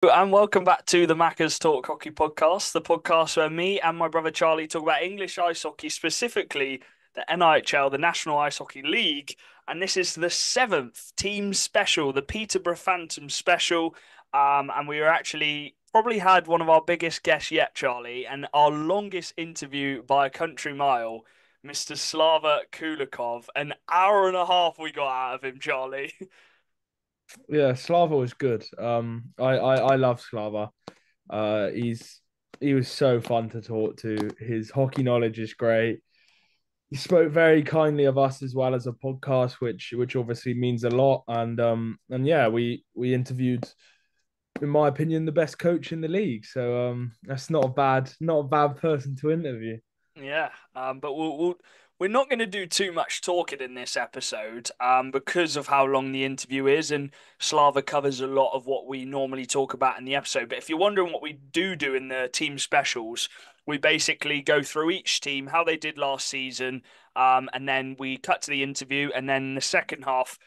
And welcome back to the Macca's Talk Hockey podcast, the podcast where me and my brother Charlie talk about English ice hockey, specifically the NIHL, the National Ice Hockey League. And this is the seventh team special, the Peterborough Phantoms special. And we were actually probably had one of our biggest guests yet, Charlie, and our longest interview by a country mile, Mr. Slava Koulikov. An hour and a half we got out of him, Charlie. Yeah, Slava was good. I love Slava. He was so fun to talk to. His hockey knowledge is great. He spoke very kindly of us as well as a podcast, which obviously means a lot. And yeah, we interviewed, in my opinion, the best coach in the league. So that's not a bad person to interview. Yeah, but we're not going to do too much talking in this episode, because of how long the interview is, and Slava covers a lot of what we normally talk about in the episode. But if you're wondering what we do in the team specials, we basically go through each team, how they did last season, and then we cut to the interview, and then in the second half,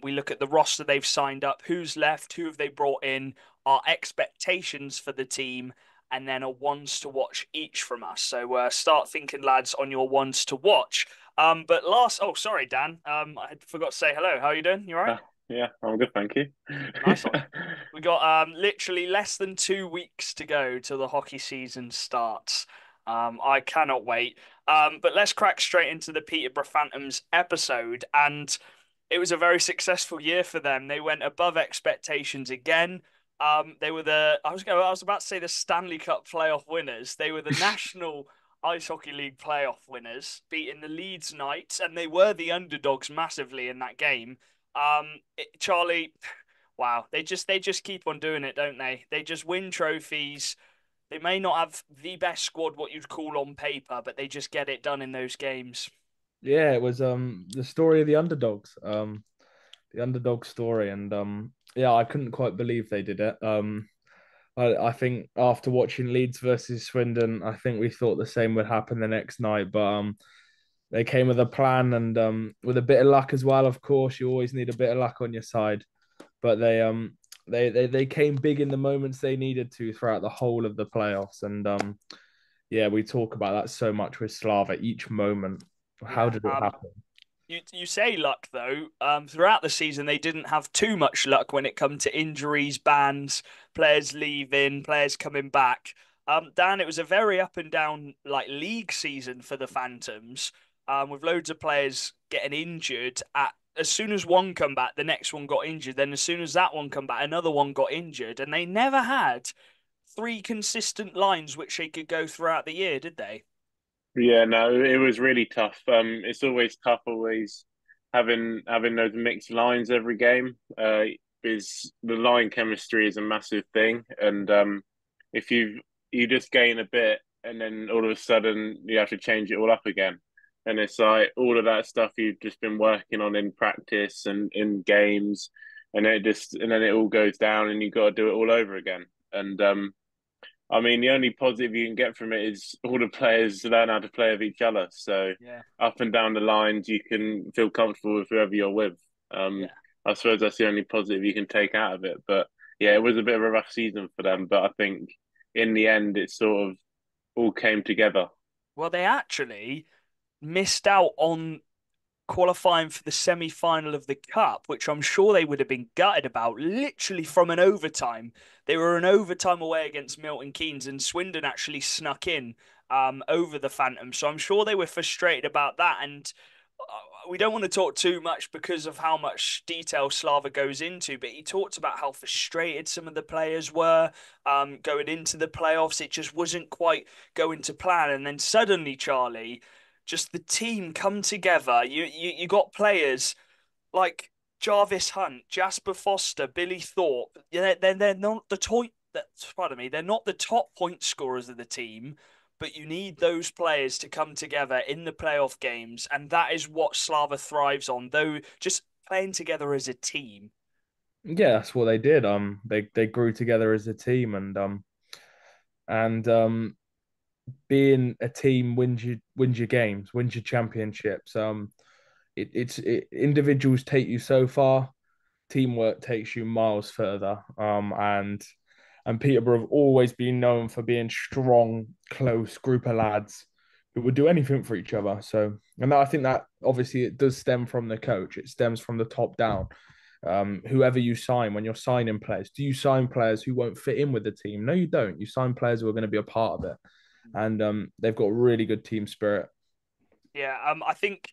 we look at the roster they've signed up, who's left, who have they brought in, our expectations for the team and then a ones to watch each from us. So start thinking, lads, on your ones to watch. Oh, sorry, Dan. I forgot to say hello. How are you doing? You all right? Uh, yeah, I'm good, thank you. Nice one. We got literally less than 2 weeks to go till the hockey season starts. I cannot wait. But let's crack straight into the Peterborough Phantoms episode. And it was a very successful year for them. They went above expectations again. They were I was about to say the Stanley Cup playoff winners. They were the National Ice Hockey League playoff winners, beating the Leeds Knights, and they were the underdogs massively in that game. Charlie, wow, they just keep on doing it, don't they? They just win trophies. They may not have the best squad, what you'd call on paper, but they just get it done in those games. Yeah, it was the story of the underdog story, and yeah, I couldn't quite believe they did it. I think after watching Leeds versus Swindon, I think we thought the same would happen the next night, but they came with a plan and with a bit of luck as well. Of course, you always need a bit of luck on your side, but they came big in the moments they needed to throughout the whole of the playoffs, and yeah, we talk about that so much with Slava. Each moment, how Yeah. did it happen? You say luck though. Throughout the season, they didn't have too much luck when it come to injuries, bans, players leaving, players coming back. Dan, it was a very up and down like league season for the Phantoms, with loads of players getting injured. As soon as one come back, the next one got injured. Then as soon as that one come back, another one got injured, and they never had three consistent lines which they could go throughout the year, did they? Yeah, no, it was really tough. It's always tough, always having those mixed lines every game. Is the line chemistry is a massive thing, and if you just gain a bit, and then all of a sudden you have to change it all up again, and it's like all of that stuff you've just been working on in practice and in games, and then it all goes down, and you got to do it all over again. And I mean, the only positive you can get from it is all the players learn how to play with each other. So Yeah, up and down the lines, you can feel comfortable with whoever you're with. Um, yeah. I suppose that's the only positive you can take out of it. But yeah, it was a bit of a rough season for them. But I think in the end, it sort of all came together. Well, they actually missed out on qualifying for the semi-final of the cup, which I'm sure they would have been gutted about. Literally from an overtime, they were an overtime away against Milton Keynes, and Swindon actually snuck in over the Phantom. So I'm sure they were frustrated about that. And we don't want to talk too much because of how much detail Slava goes into, but he talked about how frustrated some of the players were going into the playoffs. It just wasn't quite going to plan. And then suddenly, Charlie, just the team come together. You got players like Jarvis Hunt, Jasper Foster, Billy Thorpe. They're not the pardon me, they're not the top point scorers of the team, but you need those players to come together in the playoff games, and that is what Slava thrives on. Though just playing together as a team. Yeah, that's what they did. They grew together as a team, and being a team wins your games, wins your championships. Individuals take you so far, teamwork takes you miles further. And And Peterborough have always been known for being strong, close group of lads who would do anything for each other. So, and I think that obviously it does stem from the coach. It stems from the top down. Whoever you sign, when you're signing players, do you sign players who won't fit in with the team? No, you don't. You sign players who are going to be a part of it, and they've got really good team spirit. Yeah, I think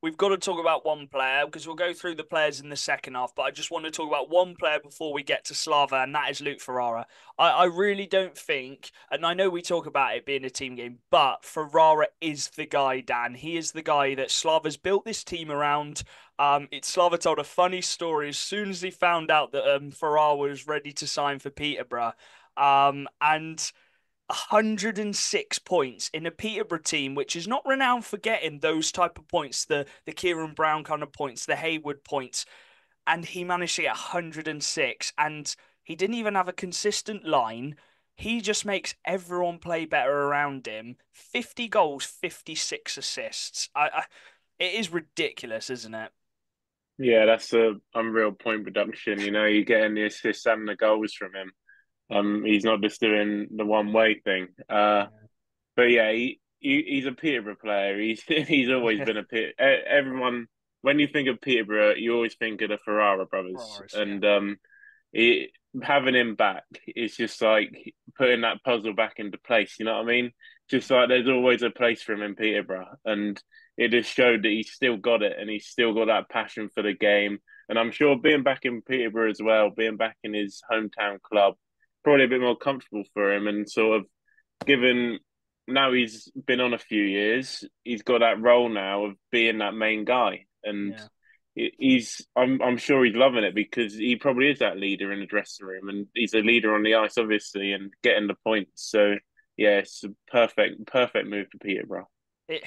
we've got to talk about one player because we'll go through the players in the second half, but I just want to talk about one player before we get to Slava, and that is Luke Ferrara. I really don't think, and I know we talk about it being a team game, but Ferrara is the guy, Dan. He is the guy that Slava's built this team around. Slava told a funny story as soon as he found out that Ferrara was ready to sign for Peterborough. And 106 points in a Peterborough team, which is not renowned for getting those type of points, the Kieran Brown kind of points, the Hayward points, and he managed to get 106, and he didn't even have a consistent line. He just makes everyone play better around him. 50 goals, 56 assists. It is ridiculous, isn't it? Yeah, that's a unreal point production. You're getting the assists and the goals from him. He's not just doing the one way thing. But yeah, he's a Peterborough player. He's always Yeah, been a Pit. Everyone, when you think of Peterborough, you always think of the Ferrara brothers, Forest, yeah. and it, having him back is just like putting that puzzle back into place. You know what I mean? Just like there's always a place for him in Peterborough, and it just showed that he's still got it, and he's still got that passion for the game. And I'm sure being back in Peterborough as well, being back in his hometown club, probably a bit more comfortable for him, and sort of given now he's been on a few years, he's got that role now of being that main guy, and Yeah. I'm sure he's loving it because he probably is that leader in the dressing room, and he's a leader on the ice, obviously, and getting the points. So yeah, it's a perfect move for Peterborough. It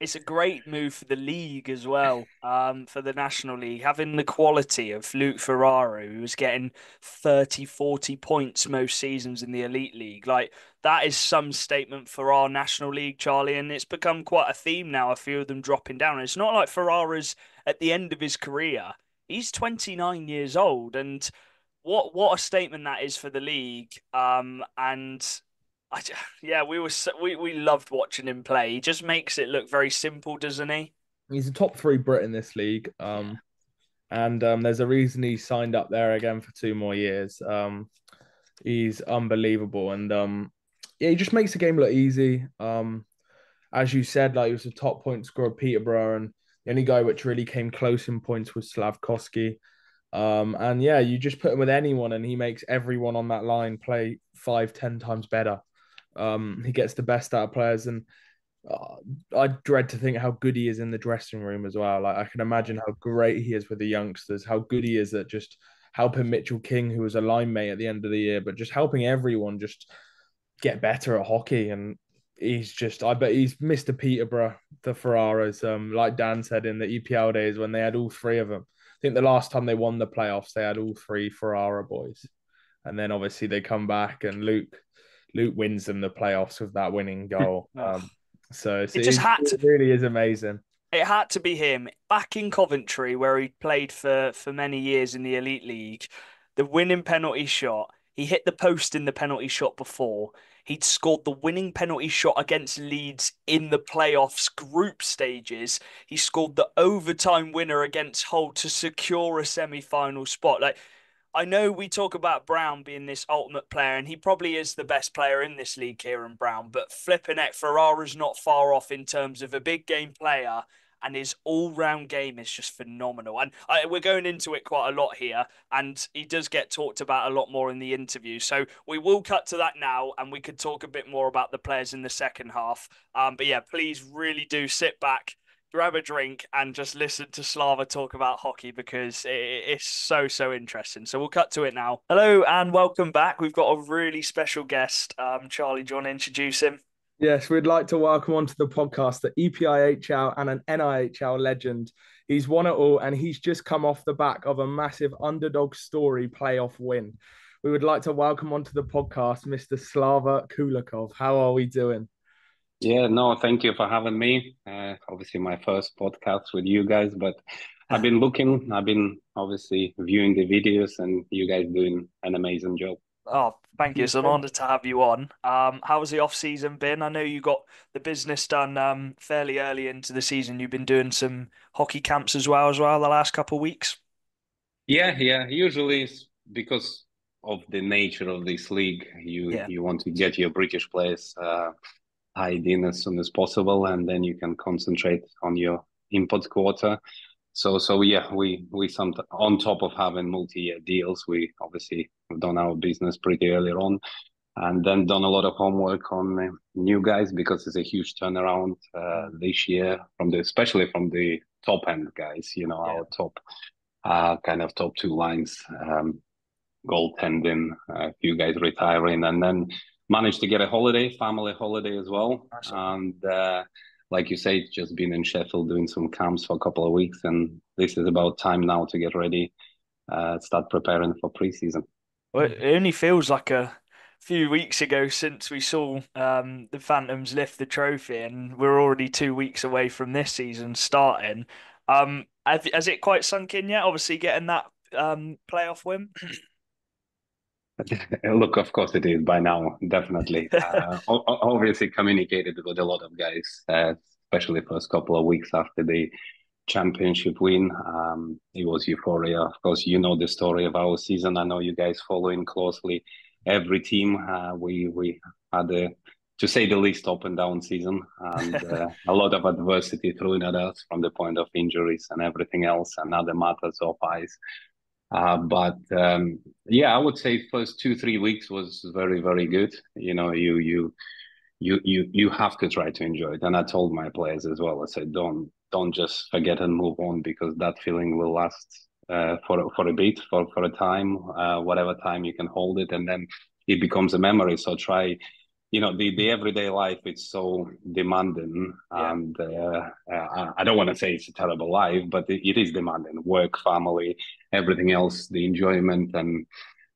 it's a great move for the league as well, for the National League, having the quality of Luke Ferraro, who was getting 30, 40 points most seasons in the Elite League. Like, that is some statement for our National League, Charlie, and it's become quite a theme now, a few of them dropping down. It's not like Ferrara's at the end of his career. He's 29 years old, and what a statement that is for the league. And I, yeah, we loved watching him play. He just makes it look very simple, doesn't he? He's a top three Brit in this league. Yeah, And there's a reason he signed up there again for 2 more years. He's unbelievable, and yeah, he just makes the game look easy. As you said, like he was a top point scorer at Peterborough, and the only guy which really came close in points was Slav Koulikov. And yeah, you just put him with anyone, and he makes everyone on that line play 5, 10 times better. He gets the best out of players, and uh, I dread to think how good he is in the dressing room as well. Like I can imagine how great he is with the youngsters, how good he is at just helping Mitchell King, who was a line mate at the end of the year, but just helping everyone just get better at hockey. And he's just, I bet he's Mr. Peterborough, the Ferraras. Like Dan said in the EPL days when they had all three of them. I think the last time they won the playoffs, they had all three Ferrara boys, and then obviously they come back and Luke wins them the playoffs with that winning goal. Ugh. So It just had it to. really is amazing. It had to be him back in Coventry, where he played for many years in the Elite League. The winning penalty shot. He hit the post in the penalty shot before. He'd scored the winning penalty shot against Leeds in the playoffs group stages. He scored the overtime winner against Hull to secure a semi-final spot. Like, I know we talk about Brown being this ultimate player, and he probably is the best player in this league, Kieran Brown, but flipping it, Ferrara's not far off in terms of a big game player, and his all-round game is just phenomenal. And we're going into it quite a lot here, and he does get talked about a lot more in the interview. So we will cut to that now, and we could talk a bit more about the players in the second half. But yeah, please really do sit back, grab a drink, and just listen to Slava talk about hockey because it's so interesting. So we'll cut to it now. Hello and welcome back. We've got a really special guest. Charlie, do you want to introduce him? Yes, we'd like to welcome onto the podcast the EPIHL and an NIHL legend. He's won it all, and he's just come off the back of a massive underdog story playoff win. We would like to welcome onto the podcast Mr. Slava Koulikov. How are we doing? Yeah, no, thank you for having me. Obviously, my first podcast with you guys, but I've been looking, I've been obviously viewing the videos, and you guys doing an amazing job. Oh, thank you. It's an honor to have you on. How's the off season been? I know you got the business done fairly early into the season. You've been doing some hockey camps as well the last couple of weeks. Yeah, yeah. Usually, it's because of the nature of this league, Yeah, you want to get your British players tied in as soon as possible, and then you can concentrate on your import quota. So yeah, we some on top of having multi-year deals, we obviously have done our business pretty earlier on, and then done a lot of homework on new guys because it's a huge turnaround this year from especially from the top end guys. You know, yeah, our top kind of top two lines, goaltending, a few guys retiring, and then managed to get a family holiday as well. awesome. And like you say, just been in Sheffield doing some camps for a couple of weeks, and this is about time now to get ready, start preparing for preseason. Well, it only feels like a few weeks ago since we saw the Phantoms lift the trophy, and we're already 2 weeks away from this season starting. Has it quite sunk in yet? Obviously, getting that playoff win. Look, of course it is by now, definitely. Obviously communicated with a lot of guys, especially first couple of weeks after the championship win. It was euphoria. Of course, you know the story of our season. I know you guys following closely every team. We had a, to say the least, up and down season, and a lot of adversity thrown at us from the point of injuries and everything else, and other matters of ice. But yeah, I would say first 2 3 weeks was very very good. You know, you have to try to enjoy it. And I told my players as well. I said, don't just forget and move on because that feeling will last for a bit, for a time, whatever time you can hold it, and then it becomes a memory. So try. You know, the everyday life, it's so demanding, Yeah, and I don't want to say it's a terrible life, but it is demanding. Work, family, everything else, the enjoyment and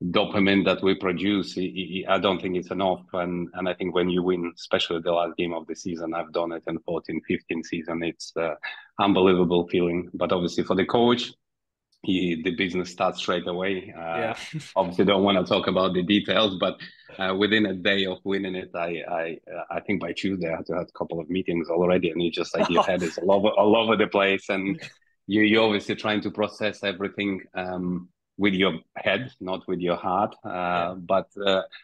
dopamine that we produce, I don't think it's enough. And I think when you win, especially the last game of the season, I've done it in 14 15 season, it's unbelievable feeling. But obviously for the coach, the business starts straight away. yeah. Obviously, don't want to talk about the details, but within a day of winning it, I think by Tuesday I had to have a couple of meetings already, and it's just like your head is all over the place, and you're obviously trying to process everything with your head, not with your heart. Yeah. But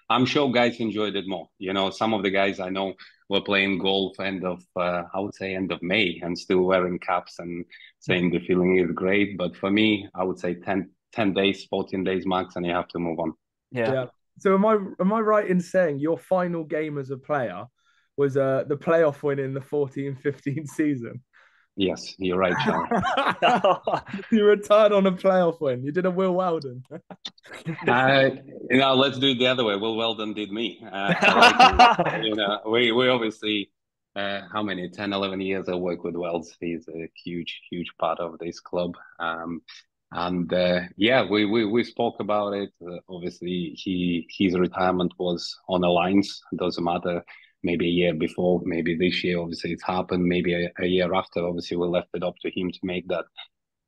I'm sure guys enjoyed it more. You know, some of the guys I know were playing golf end of I would say end of May and still wearing caps and saying the feeling is great. But for me, I would say 10 days, 14 days max, and you have to move on. Yeah. Yeah. So am I right in saying your final game as a player was the playoff win in the 14-15 season? Yes, you're right, Charlie. You retired on a playoff win. You did a Will Weldon. Uh, let's do it the other way. Will Weldon did me. I like him. You know, we obviously, how many, 10, 11 years I work with Wells. He's a huge part of this club. And yeah, we spoke about it. Obviously, his retirement was on the lines. It doesn't matter. Maybe a year before, maybe this year. Obviously, it's happened. Maybe a year after. Obviously, we left it up to him to make that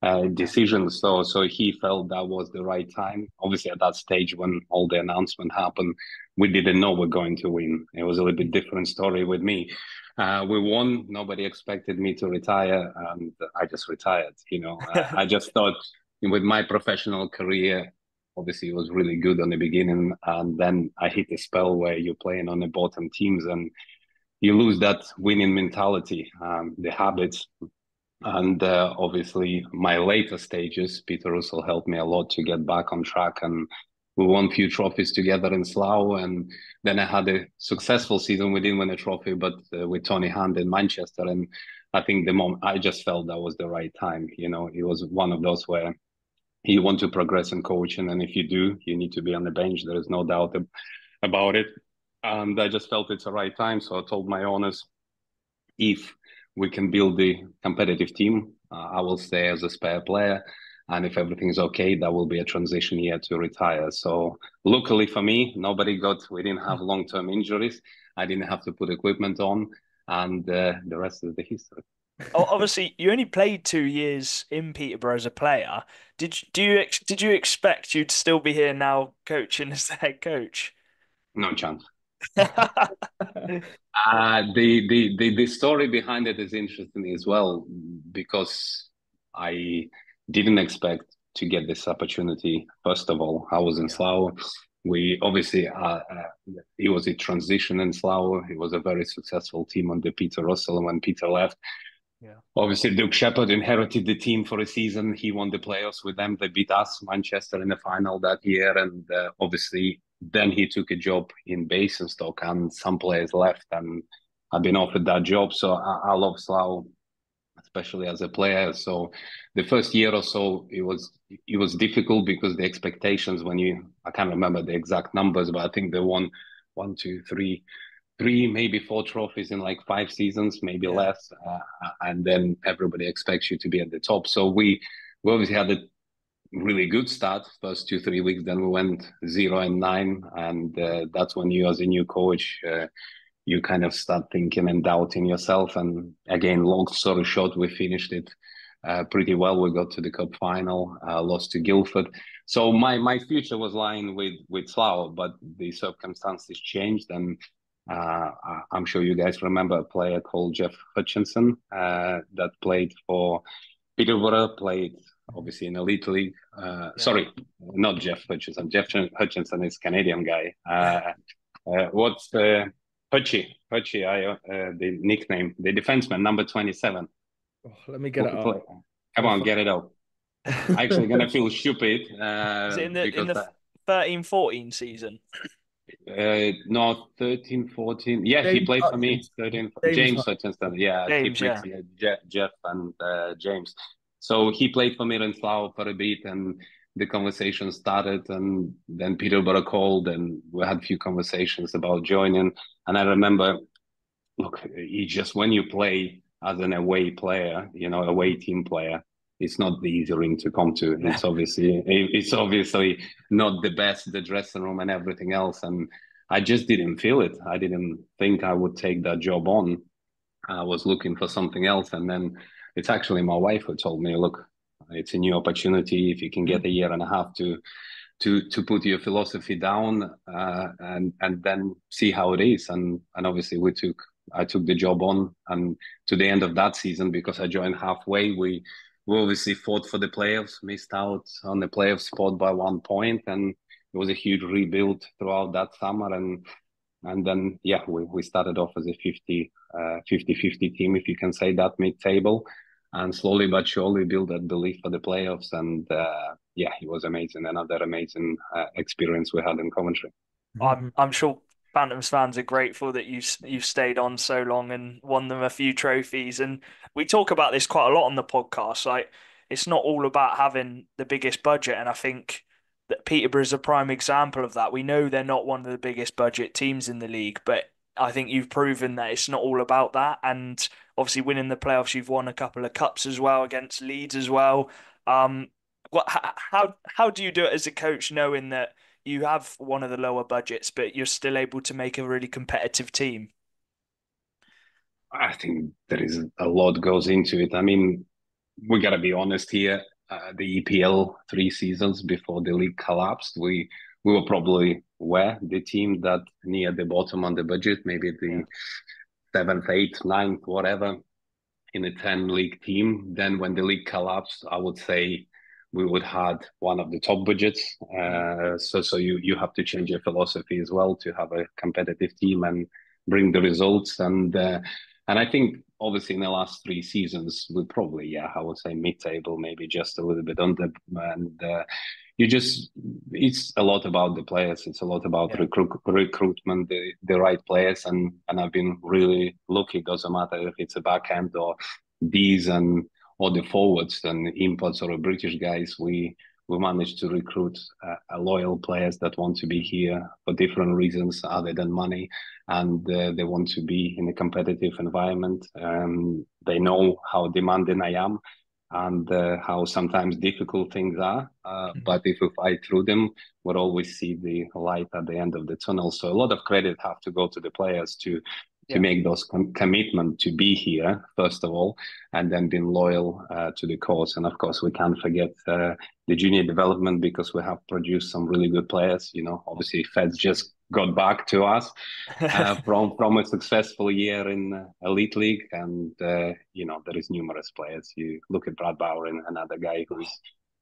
Yeah. decision. So he felt that was the right time. Obviously, at that stage when all the announcement happened, we didn't know we're going to win. It was a little bit different story with me. We won. Nobody expected me to retire, and I just retired. You know, I just thought with my professional career. Obviously, it was really good on the beginning, and then I hit a spell where you're playing on the bottom teams, and you lose that winning mentality, the habits, and obviously, my later stages, Peter Russell helped me a lot to get back on track. And we won a few trophies together in Slough. And then I had a successful season. We didn't win a trophy, but with Tony Hand in Manchester. And I think the moment I just felt that was the right time. You know, it was one of those where you want to progress in coaching. And if you do, you need to be on the bench. There is no doubt about it. And I just felt it's the right time. So I told my owners, if we can build the competitive team, I will stay as a spare player. And if everything's okay, that will be a transition year to retire. So luckily for me, we didn't have long-term injuries. I didn't have to put equipment on, and the rest is the history. Obviously, you only played 2 years in Peterborough as a player. Did you expect you'd still be here now coaching as the head coach? No chance. The story behind it is interesting as well because I didn't expect to get this opportunity. First of all, I was in Yeah, Slough. We obviously it was a transition in Slough. It was a very successful team under Peter Russell, and when Peter left, yeah, obviously Duke Shepherd inherited the team for a season. He won the playoffs with them. They beat us, Manchester, in the final that year, and obviously then he took a job in Basingstoke, and some players left, and I've been offered that job. So I love Slough, especially as a player. So the first year or so, it was difficult because the expectations when you I can't remember the exact numbers, but I think they won one, two, three, maybe four trophies in like 5 seasons, maybe yeah, less, and then everybody expects you to be at the top. So we obviously had a really good start first 2 3 weeks. Then we went 0-9, and that's when you, as a new coach, you kind of start thinking and doubting yourself. And again, long story short, we finished it pretty well. We got to the cup final, lost to Guildford. So my future was lying with Slough, but the circumstances changed, and I'm sure you guys remember a player called Jeff Hutchinson that played for Peterborough, played obviously in Elite League. yeah. Sorry, not Jeff Hutchinson. Jeff Hutchinson is Canadian guy. What's the nickname, the defenseman, number 27. Oh, let me get it up. Come on, get it out. I actually gonna feel stupid Is it in because the 13-14 season? no, 13, 14. Yeah, he James played for me. Hutchins. 13, James James Hutchins. Hutchinson. Yeah, I keep James, yeah. mixing it. Jeff and James. So he played for me in Slough for a bit, and the conversation started, and then Peterborough called, and we had a few conversations about joining. And I remember, look, you just when you play as an away player, away team player, it's not the easy ring to come to. Yeah. It's obviously not the best, the dressing room and everything else. And I just didn't feel it. I didn't think I would take that job on. I was looking for something else, and then it's actually my wife who told me, look, it's a new opportunity. If you can get a year and a half to put your philosophy down, and then see how it is. And obviously I took the job on, and to the end of that season, because I joined halfway, we obviously fought for the playoffs, missed out on the playoff spot by 1 point, and it was a huge rebuild throughout that summer. And then yeah, we started off as a 50 team, if you can say that, mid-table, and slowly but surely build that belief for the playoffs. And yeah, it was amazing. Another amazing experience we had in Coventry. I'm sure Phantoms fans are grateful that you've stayed on so long and won them a few trophies. And we talk about this quite a lot on the podcast. Like, it's not all about having the biggest budget, and I think that Peterborough is a prime example of that. We know they're not one of the biggest budget teams in the league, but I think you've proven that it's not all about that. And obviously, winning the playoffs, you've won a couple of cups as well against Leeds as well. What, how do you do it as a coach, knowing that you have one of the lower budgets, but you're still able to make a really competitive team? I think there is a lot goes into it. I mean, we got to be honest here. The EPL 3 seasons before the league collapsed, we were probably the team that near the bottom on the budget, maybe Yeah, the seventh, eighth, ninth, whatever, in a 10 league team. Then when the league collapsed, I would say we would had one of the top budgets. So you have to change your philosophy as well to have a competitive team and bring the results. And I think obviously in the last 3 seasons we probably, yeah, I would say mid-table, maybe just a little bit under. And you just it's a lot about the players. It's a lot about yeah, recruitment, the right players, and I've been really lucky. It doesn't matter if it's a backhand or these and or the forwards and imports or British guys. We managed to recruit loyal players that want to be here for different reasons other than money, and they want to be in a competitive environment. They know how demanding I am, and how sometimes difficult things are. But if we fight through them, we'll always see the light at the end of the tunnel. So a lot of credit have to go to the players to to make those commitment to be here first of all, and then being loyal to the cause. And of course, we can't forget the junior development, because we have produced some really good players. Obviously, Feds just got back to us from a successful year in Elite League, and there is numerous players. You look at Brad Bauer, another guy who is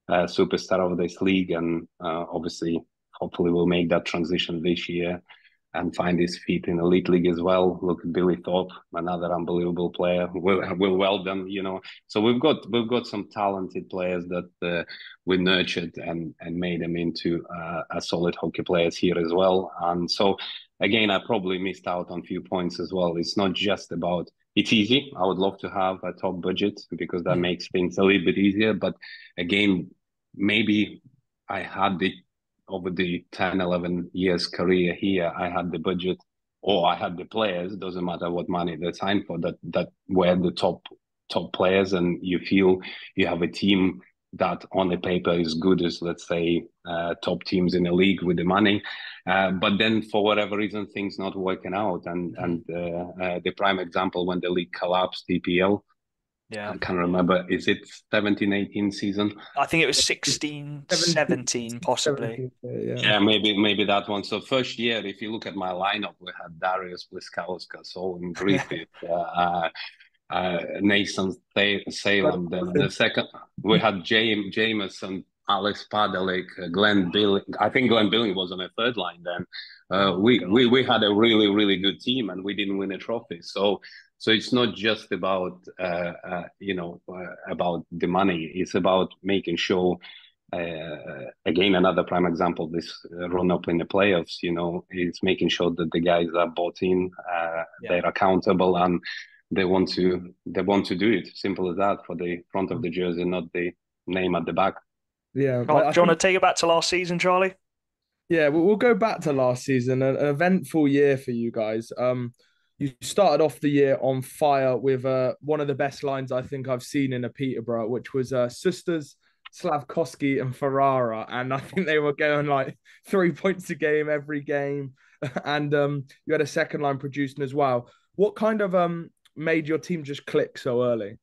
a superstar of this league, and obviously, hopefully, will make that transition this year and find his feet in Elite League as well. Look at Billy Thorpe, another unbelievable player. Will Weldon, So we've got some talented players that we nurtured and made them into a solid hockey players here as well. And so again, I probably missed out on a few points as well. It's not just about. It's easy. I would love to have a top budget because that makes things a little bit easier. But again, maybe I had over the 10, 11 years career here, I had the budget or I had the players, doesn't matter what money they signed for, that were the top players, and you feel you have a team that on the paper is good as, let's say, top teams in the league with the money. But then for whatever reason, things not working out. And the prime example, when the league collapsed, EPL, I can't remember. Is it 17-18 season? I think it was 16-17, possibly. 17, yeah, maybe that one. So first year, if you look at my lineup, we had Darius Bliskauskas, Owen Griffith, Nathan Salem. Then the second, we had Jameson, Alex Padalik, Glenn Billing. I think Glenn Billing was on a third line then. We had a really, really good team, and we didn't win a trophy. So it's not just about about the money. It's about making sure. Again, another prime example. This run up in the playoffs. It's making sure that the guys are bought in, they're accountable, and they want to do it. Simple as that. For the front of the jersey, not the name at the back. Yeah. Do you want to take it back to last season, Charlie? Yeah, we'll go back to last season, an eventful year for you guys. You started off the year on fire with one of the best lines I think I've seen in a Peterborough, which was Sisters, Slavkovsky, and Ferrara. And I think they were going like 3 points a game every game. And you had a second line producing as well. What kind of made your team just click so early?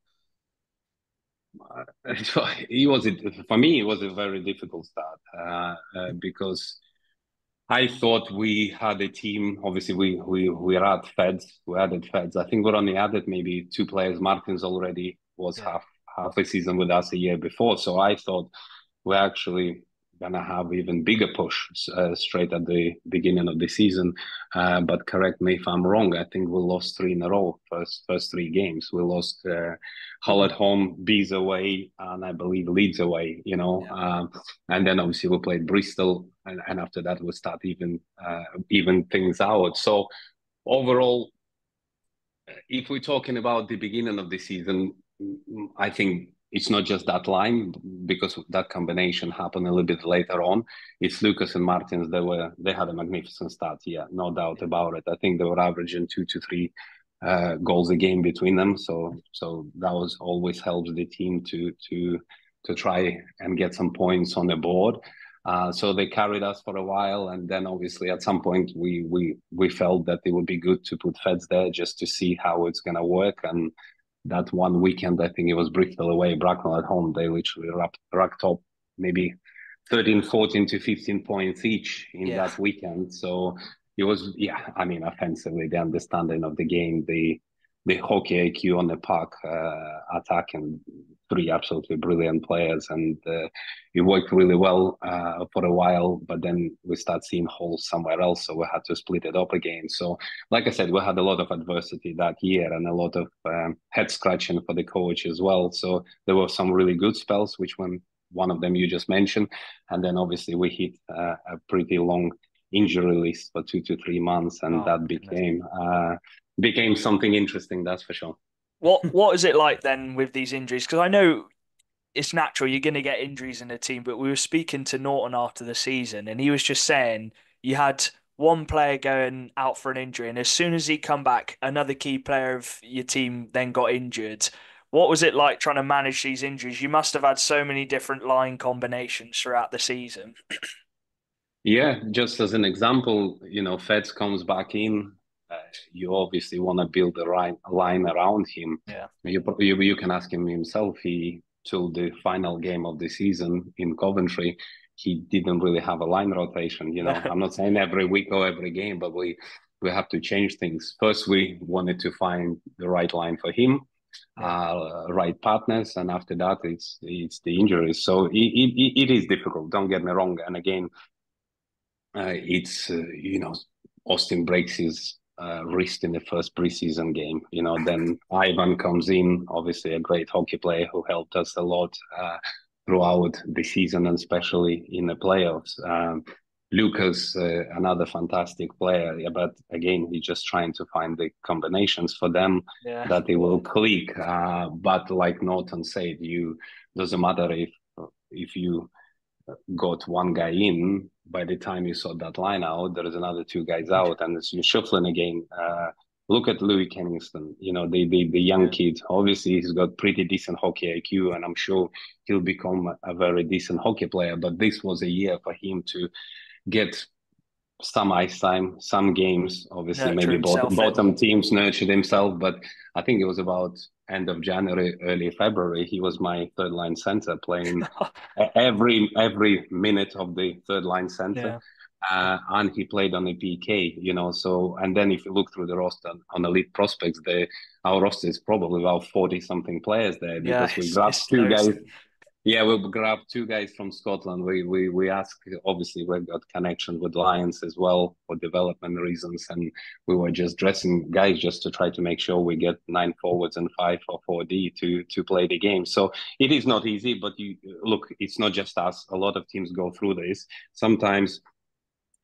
For me, it was a very difficult start because I thought we had a team. Obviously, we had Feds. We added Feds. I think we only added maybe 2 players. Martins already was half a season with us a year before. So I thought we're actually gonna have even bigger push straight at the beginning of the season. But correct me if I'm wrong. I think we lost 3 in a row. First 3 games, we lost Hull at home, Bees away, and I believe Leeds away. And then obviously we played Bristol, and after that we start even things out. So overall, if we're talking about the beginning of the season, I think it's not just that line, because that combination happened a little bit later on. It's Lucas and Martins. They had a magnificent start. Yeah, no doubt about it. I think they were averaging 2 to 3 goals a game between them. So that was always helps the team to try and get some points on the board. So they carried us for a while, and then obviously at some point we felt that it would be good to put Feds there just to see how it's gonna work. And that one weekend, I think it was Bristol away, Bracknell at home, they literally racked up maybe 13, 14 to 15 points each in that weekend. So it was, offensively, the understanding of the game, the hockey IQ on the puck, attack, and 3 absolutely brilliant players. And it worked really well for a while, but then we start seeing holes somewhere else. So we had to split it up again. So like I said, we had a lot of adversity that year and a lot of head scratching for the coach as well. So there were some really good spells, which one of them you just mentioned. And then obviously we hit a pretty long injury list for 2 to 3 months. And that became something interesting, that's for sure. What is it like then with these injuries? Because I know it's natural, you're going to get injuries in a team, but we were speaking to Norton after the season, and he was just saying you had one player going out for an injury, and as soon as he come back, another key player of your team then got injured. What was it like trying to manage these injuries? You must have had so many different line combinations throughout the season. Yeah, just as an example, Feds comes back in. you obviously want to build the right line around him. Yeah. You can ask him himself. He till the final game of the season in Coventry, he didn't really have a line rotation. I'm not saying every week or every game, but we have to change things. First, we wanted to find the right line for him, right partners, and after that, it's the injuries. So it is difficult. Don't get me wrong. And again, it's Austin breaks his wrist in the first preseason game. Then Ivan comes in, obviously a great hockey player who helped us a lot throughout the season and especially in the playoffs. Lucas, another fantastic player, but again, he's just trying to find the combinations for them that they will click. But like Norton said, doesn't matter if you got one guy in, by the time you sort that line out, there's another two guys out, and you're shuffling again. Look at Louis Kenningston, the young kid. Obviously, he's got pretty decent hockey IQ, and I'm sure he'll become a very decent hockey player. But this was a year for him to get some ice time, some games. Obviously, maybe bottom teams nurtured himself, but I think it was about end of January, early February. He was my third line center, playing every minute of the third line center. And he played on a PK, so, and then if you look through the roster on elite prospects, our roster is probably about 40 something players there, because we grabbed two guys. Yeah, we grabbed two guys from Scotland. We asked, obviously, we've got connections with Lions as well for development reasons, and we were just dressing guys just to try to make sure we get 9 forwards and 5 or 4D to play the game. So it is not easy, but look, it's not just us. A lot of teams go through this. Sometimes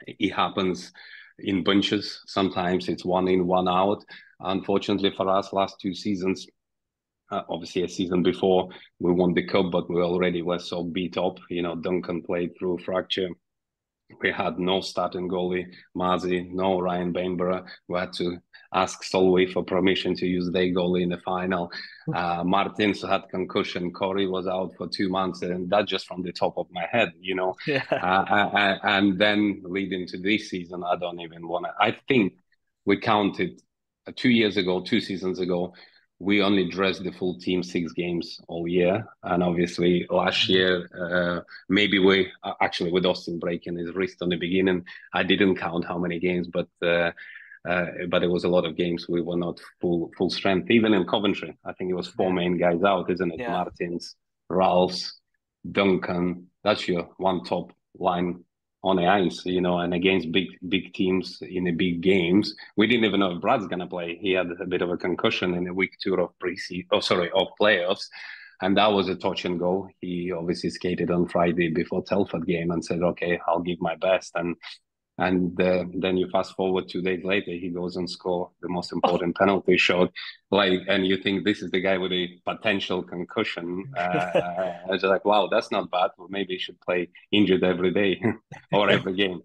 it happens in bunches. Sometimes it's one in, one out. Unfortunately for us, last 2 seasons, obviously a season before we won the cup, but we already were so beat up. Duncan played through fracture. We had no starting goalie, Mazi, no Ryan Bainborough. We had to ask Solway for permission to use their goalie in the final. Martins had concussion. Corey was out for 2 months, and that's just from the top of my head, and then leading to this season, I don't even want to. I think we counted 2 seasons ago, we only dressed the full team 6 games all year. And obviously last year, maybe we actually, with Austin breaking his wrist on the beginning, I didn't count how many games, but it was a lot of games. We were not full strength. Even in Coventry, I think it was 4 main guys out, isn't it? Martins, Ralphs, Duncan. That's your one top line on the ice, and against big teams in the big games. We didn't even know if Brad's gonna play. He had a bit of a concussion in the week 2 of of playoffs, and that was a touch and go. He obviously skated on Friday before Telford game and said, "Okay, I'll give my best." And then you fast forward 2 days later, he goes and score the most important penalty shot. And you think this is the guy with a potential concussion. It's like, wow, that's not bad. Well, maybe he should play injured every day or every game.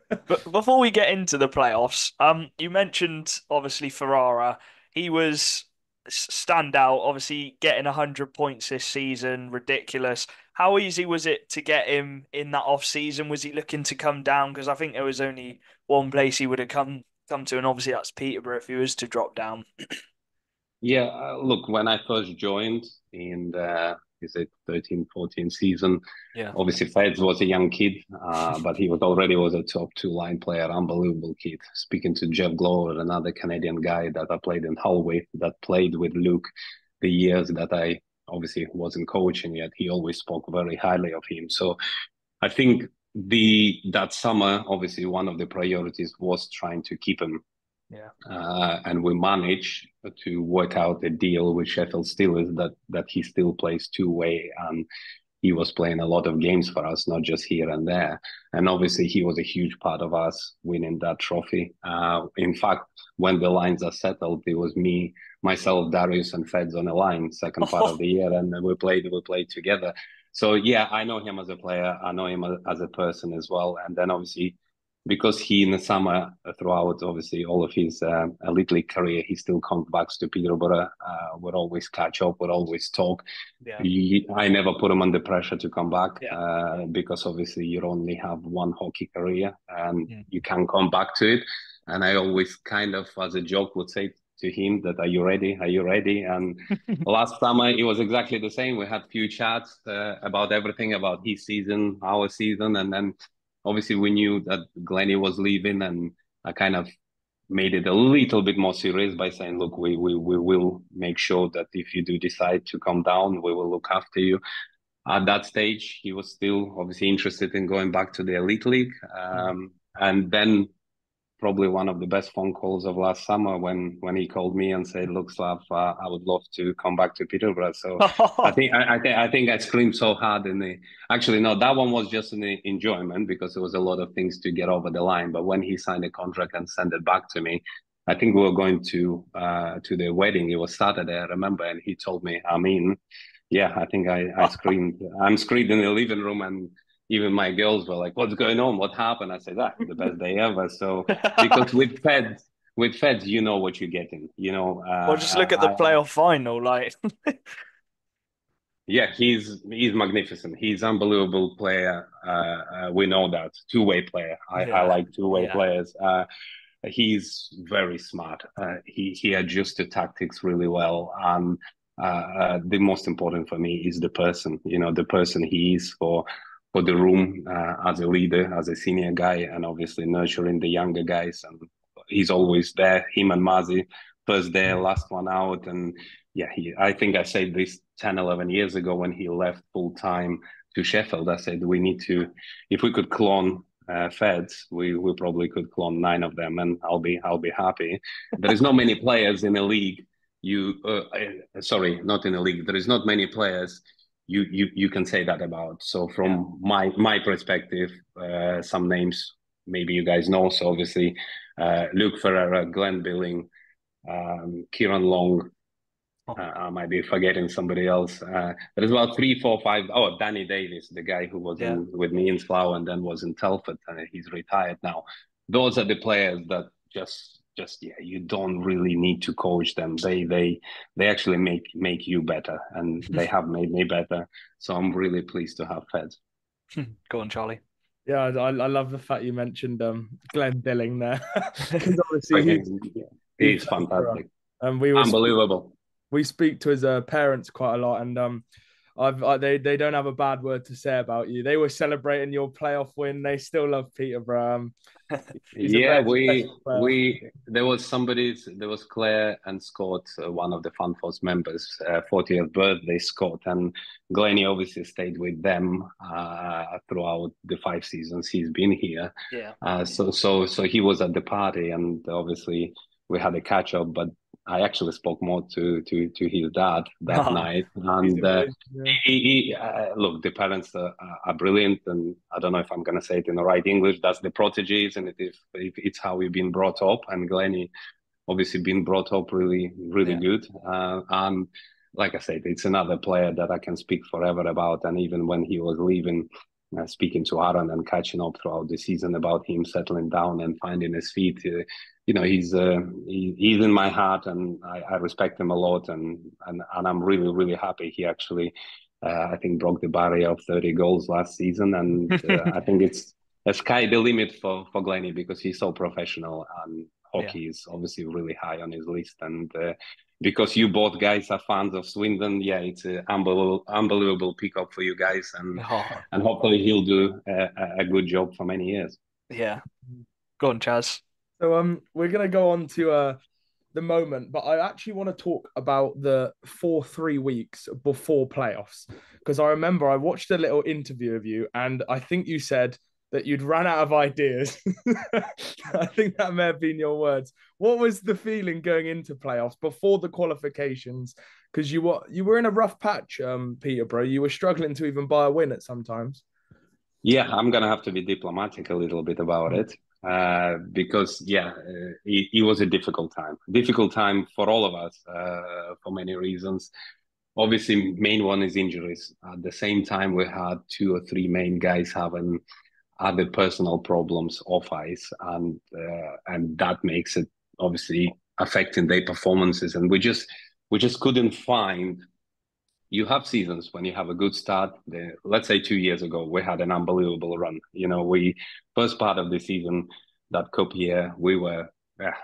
But before we get into the playoffs, you mentioned obviously Ferrara. He was standout, obviously getting 100 points this season, ridiculous. How easy was it to get him in that off season? Was he looking to come down? Because I think there was only one place he would have come to, and obviously that's Peterborough if he was to drop down. Yeah, look, when I first joined in the 13-14 season, obviously Feds was a young kid, but he was a top 2 line player, unbelievable kid. Speaking to Jeff Glover, another Canadian guy that I played in Hull with, that played with Luke the years that I obviously wasn't coaching yet, he always spoke very highly of him. So I think that summer, obviously one of the priorities was trying to keep him. And we managed to work out a deal with Sheffield Steelers that he still plays 2-way, and he was playing a lot of games for us, not just here and there. And obviously he was a huge part of us winning that trophy. In fact, when the lines are settled, it was me, myself, Darius, and Feds on the line, second part of the year, and we played together. So yeah, I know him as a player. I know him as a person as well. And then obviously, because he in the summer, throughout obviously all of his elite league career, he still comes back to Peterborough. We'd always catch up, we'd always talk. I never put him under pressure to come back because obviously you only have one hockey career and you can come back to it. And I always kind of, as a joke, would say to him that, "Are you ready? Are you ready?" And last summer it was exactly the same. We had few chats about everything, about his season, our season, and then obviously we knew that Glennie was leaving, and I kind of made it a little bit more serious by saying, "Look, we will make sure that if you do decide to come down, we will look after you." At that stage, he was still obviously interested in going back to the elite league, and then probably one of the best phone calls of last summer when he called me and said, "Look, Slav, I would love to come back to Peterborough." So I think I screamed so hard in the. Actually, no, that one was just an enjoyment because there was a lot of things to get over the line. But when he signed a contract and sent it back to me, I think we were going to the wedding. It was Saturday, I remember, and he told me, "I'm in." Yeah, I think I screamed. I'm screamed in the living room, and even my girls were like, "What's going on? What happened?" I said, "That the best day ever." So because with Feds, you know what you're getting. Well, just look at the playoff final, like. Yeah, he's magnificent. He's unbelievable player. We know that two-way player. I Yeah, like two-way yeah, players. He's very smart. He adjusts to tactics really well, and the most important for me is the person. The person he is for the room as a leader, as a senior guy, and obviously nurturing the younger guys. And he's always there. Him and Mazi, first there, last one out. And yeah, I think I said this 10, 11 years ago when he left full time to Sheffield. I said we need to, if we could clone Feds, we probably could clone 9 of them, and I'll be happy. There is not many players in the league. Sorry, not in the league. There is not many players you can say that about. So from my perspective, some names maybe you guys know. So obviously, Luke Ferreira, Glenn Billing, Kieran Long. I might be forgetting somebody else. There's about 3, 4, 5. Oh, Danny Davis, the guy who was with me in Slough and then was in Telford, and he's retired now. Those are the players that just you don't really need to coach them. They actually make you better, and they have made me better. So I'm really pleased to have Fed. Go on, Charlie. Yeah, I love the fact you mentioned Glenn Billing there because obviously he's fantastic, and unbelievable. We speak to his parents quite a lot, and they don't have a bad word to say about you. They were celebrating your playoff win. They still love Peterborough. Yeah, there was Claire and Scott, one of the Funforce members, 40th birthday, Scott, and Glennie obviously stayed with them throughout the 5 seasons he's been here. Yeah. So he was at the party, and obviously we had a catch up, but I actually spoke more to his dad that night, and look, the parents are brilliant, and I don't know if I'm going to say it in the right English. That's the proteges, and if it's how we've been brought up, and Glennie obviously been brought up really good, and like I said, it's another player that I can speak forever about, and even when he was leaving. Speaking to Aaron and catching up throughout the season about him settling down and finding his feet, he's in my heart, and I respect him a lot, and I'm really happy he actually I think broke the barrier of 30 goals last season, and I think it's a sky the limit for Glennie because he's so professional, and hockey is obviously really high on his list, and because you both guys are fans of Swindon, it's an unbelievable pickup for you guys, and hopefully he'll do a good job for many years. Yeah, go on, Chaz. So we're gonna go on to the moment, but I actually want to talk about the 3 weeks before playoffs, because I remember I watched a little interview of you, and I think you said that you'd ran out of ideas. I think that may have been your words. What was the feeling going into playoffs before the qualifications? Because you were in a rough patch, Peterborough. You were struggling to even buy a win at sometimes. Yeah, I'm gonna have to be diplomatic a little bit about it. Because it was a difficult time for all of us for many reasons. Obviously, main one is injuries. At the same time, we had 2 or 3 main guys having other personal problems off ice, and that makes it obviously affecting their performances. And we just couldn't find. You have seasons when you have a good start. Let's say 2 years ago, we had an unbelievable run. We first part of the season, that cup year, we were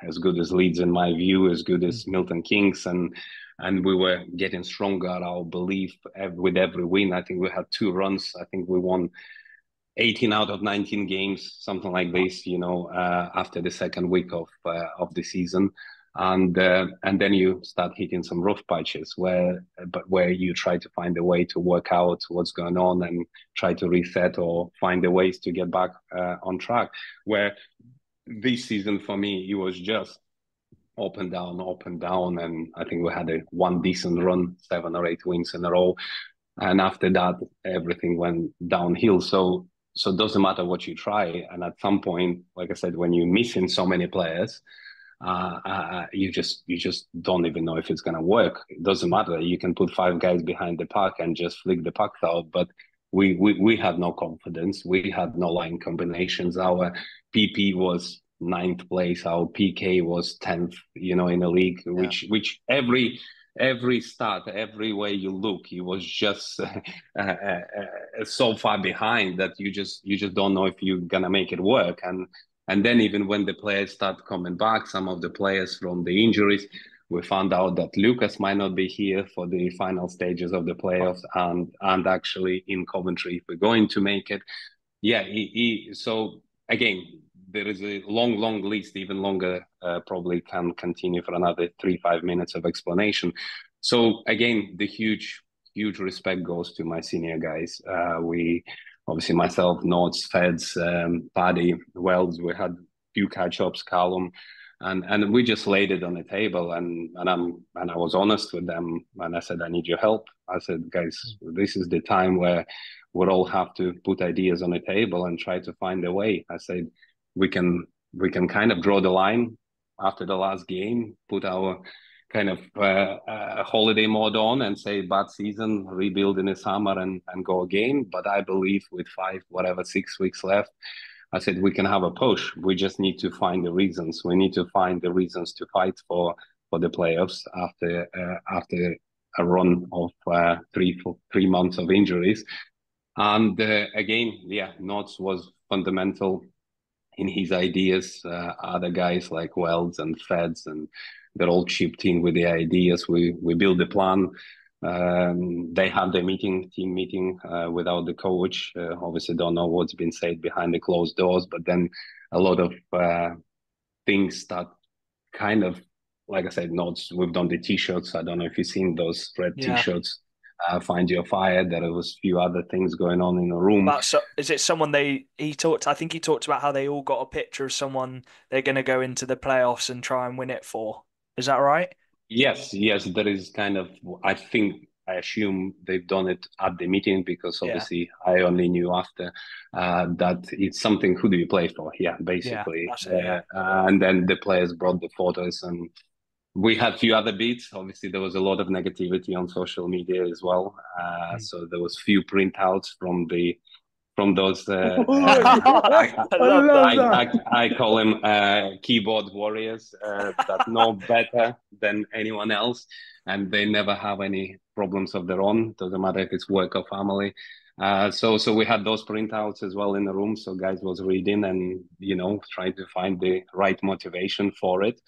as good as Leeds in my view, as good as Milton Keynes, and we were getting stronger. Our belief with every win. I think we had 2 runs. I think we won 18 out of 19 games, something like this, after the second week of the season. And then you start hitting some rough patches where you try to find a way to work out what's going on and try to reset or find the ways to get back on track. Where this season for me, it was just up and down, up and down. And I think we had one decent run, 7 or 8 wins in a row. And after that, everything went downhill. So it doesn't matter what you try. And at some point, like I said, when you're missing so many players, you just don't even know if it's going to work. It doesn't matter. You can put 5 guys behind the pack and just flick the puck out. But we had no confidence. We had no line combinations. Our PP was 9th place. Our PK was 10th, in the league, which every start, every way you look, he was just so far behind that you just don't know if you're gonna make it work. And then even when the players start coming back, some of the players from the injuries, we found out that Lucas might not be here for the final stages of the playoffs, and actually in Coventry if we're going to make it. Yeah, so again, there is a long list, even longer, probably can continue for another 3-5 minutes of explanation. So again, the huge respect goes to my senior guys. We obviously, myself, Notes, Feds, Paddy, Wells, we had few catch-ups, Callum, and we just laid it on the table, and I was honest with them, and I said, I need your help. I said, guys, this is the time where we'll all have to put ideas on the table and try to find a way. I said, we can kind of draw the line after the last game, put our kind of holiday mode on and say bad season, rebuild in the summer and go again. But I believe with 6 weeks left, I said we can have a push. We just need to find the reasons. We need to find the reasons to fight for the playoffs after a run of 3 months of injuries. And again, Nots was fundamental in his ideas. Other guys like Wells and Feds, and they're all chipped in with the ideas. We build the plan. They had the team meeting without the coach. Obviously, don't know what's been said behind the closed doors, but then a lot of things that kind of, like I said, Notes. We've done the T-shirts. I don't know if you've seen those red T-shirts. Find Your Fire. There was a few other things going on in the room. Is it someone he talked? I think he talked about how they all got a picture of someone they're going to go into the playoffs and try and win it for. Is that right? Yes. There is kind of. I assume they've done it at the meeting because obviously I only knew after that it's something. Who do you play for? Yeah, basically. And then the players brought the photos, and we had a few other beats. Obviously, there was a lot of negativity on social media as well. So there was few printouts from those. I call them keyboard warriors that know better than anyone else, and they never have any problems of their own. Doesn't matter if it's work or family. So we had those printouts as well in the room. So guys was reading and trying to find the right motivation for it.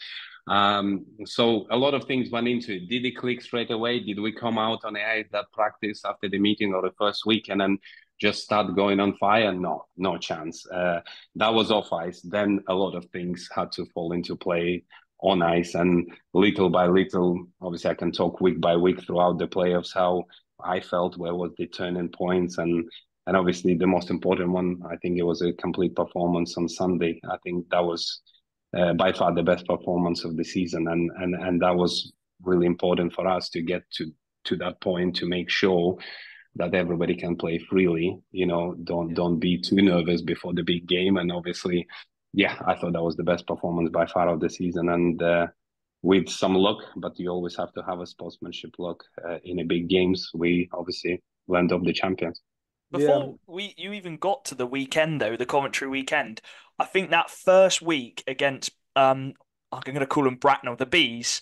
So a lot of things went into it. Did it click straight away? Did we come out on the ice that practice after the meeting or the first week and then just start going on fire? No chance. That was off ice. Then a lot of things had to fall into play on ice, and little by little, obviously I can talk week by week throughout the playoffs how I felt, where was the turning points, and obviously the most important one, I think it was a complete performance on Sunday. I think that was by far the best performance of the season, and that was really important for us to get to that point, to make sure that everybody can play freely. Don't be too nervous before the big game. And obviously, I thought that was the best performance by far of the season, and with some luck, but you always have to have a sportsmanship luck in a big games. We obviously land up the champions. Before you even got to the weekend, though, the Coventry weekend, I think that first week against I'm going to call them Bracknell, the Bees.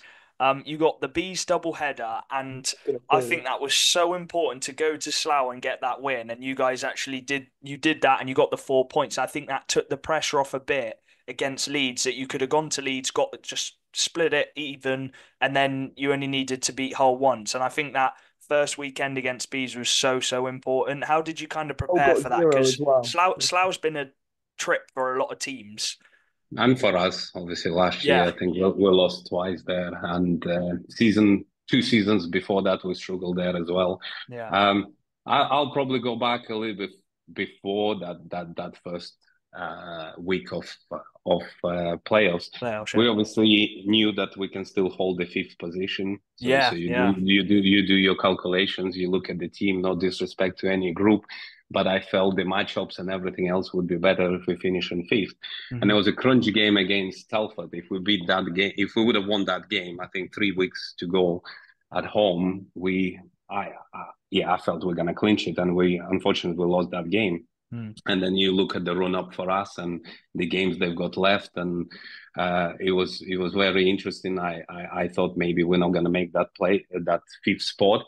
You got the Bees double header, and I think that was so important to go to Slough and get that win. And you guys actually did that, and you got the 4 points. I think that took the pressure off a bit, against Leeds that you could have gone to Leeds, got just split it even, and then you only needed to beat Hull once. And I think that first weekend against Bees was so important. How did you kind of Oh, prepare got for that? 0 as Because well. Slough's been a trip for a lot of teams. And for us, obviously, last year Yeah, I think we lost twice there, and 2 seasons before that we struggled there as well. yeah, Um, I'll probably go back a little bit before that first week of playoffs. playoffs, yeah. We obviously knew that we can still hold the fifth position. So Yeah, you yeah. do your calculations. You look at the team. No disrespect to any group, but I felt the matchups and everything else would be better if we finish in fifth. And it Mhm. was a crunch game against Telford. If we beat that game, if we would have won that game, I think 3 weeks to go at home, I felt we're gonna clinch it, and we unfortunately lost that game. Mm. And then you look at the run up for us and the games they've got left, and it was very interesting. I thought maybe we're not gonna make that fifth spot.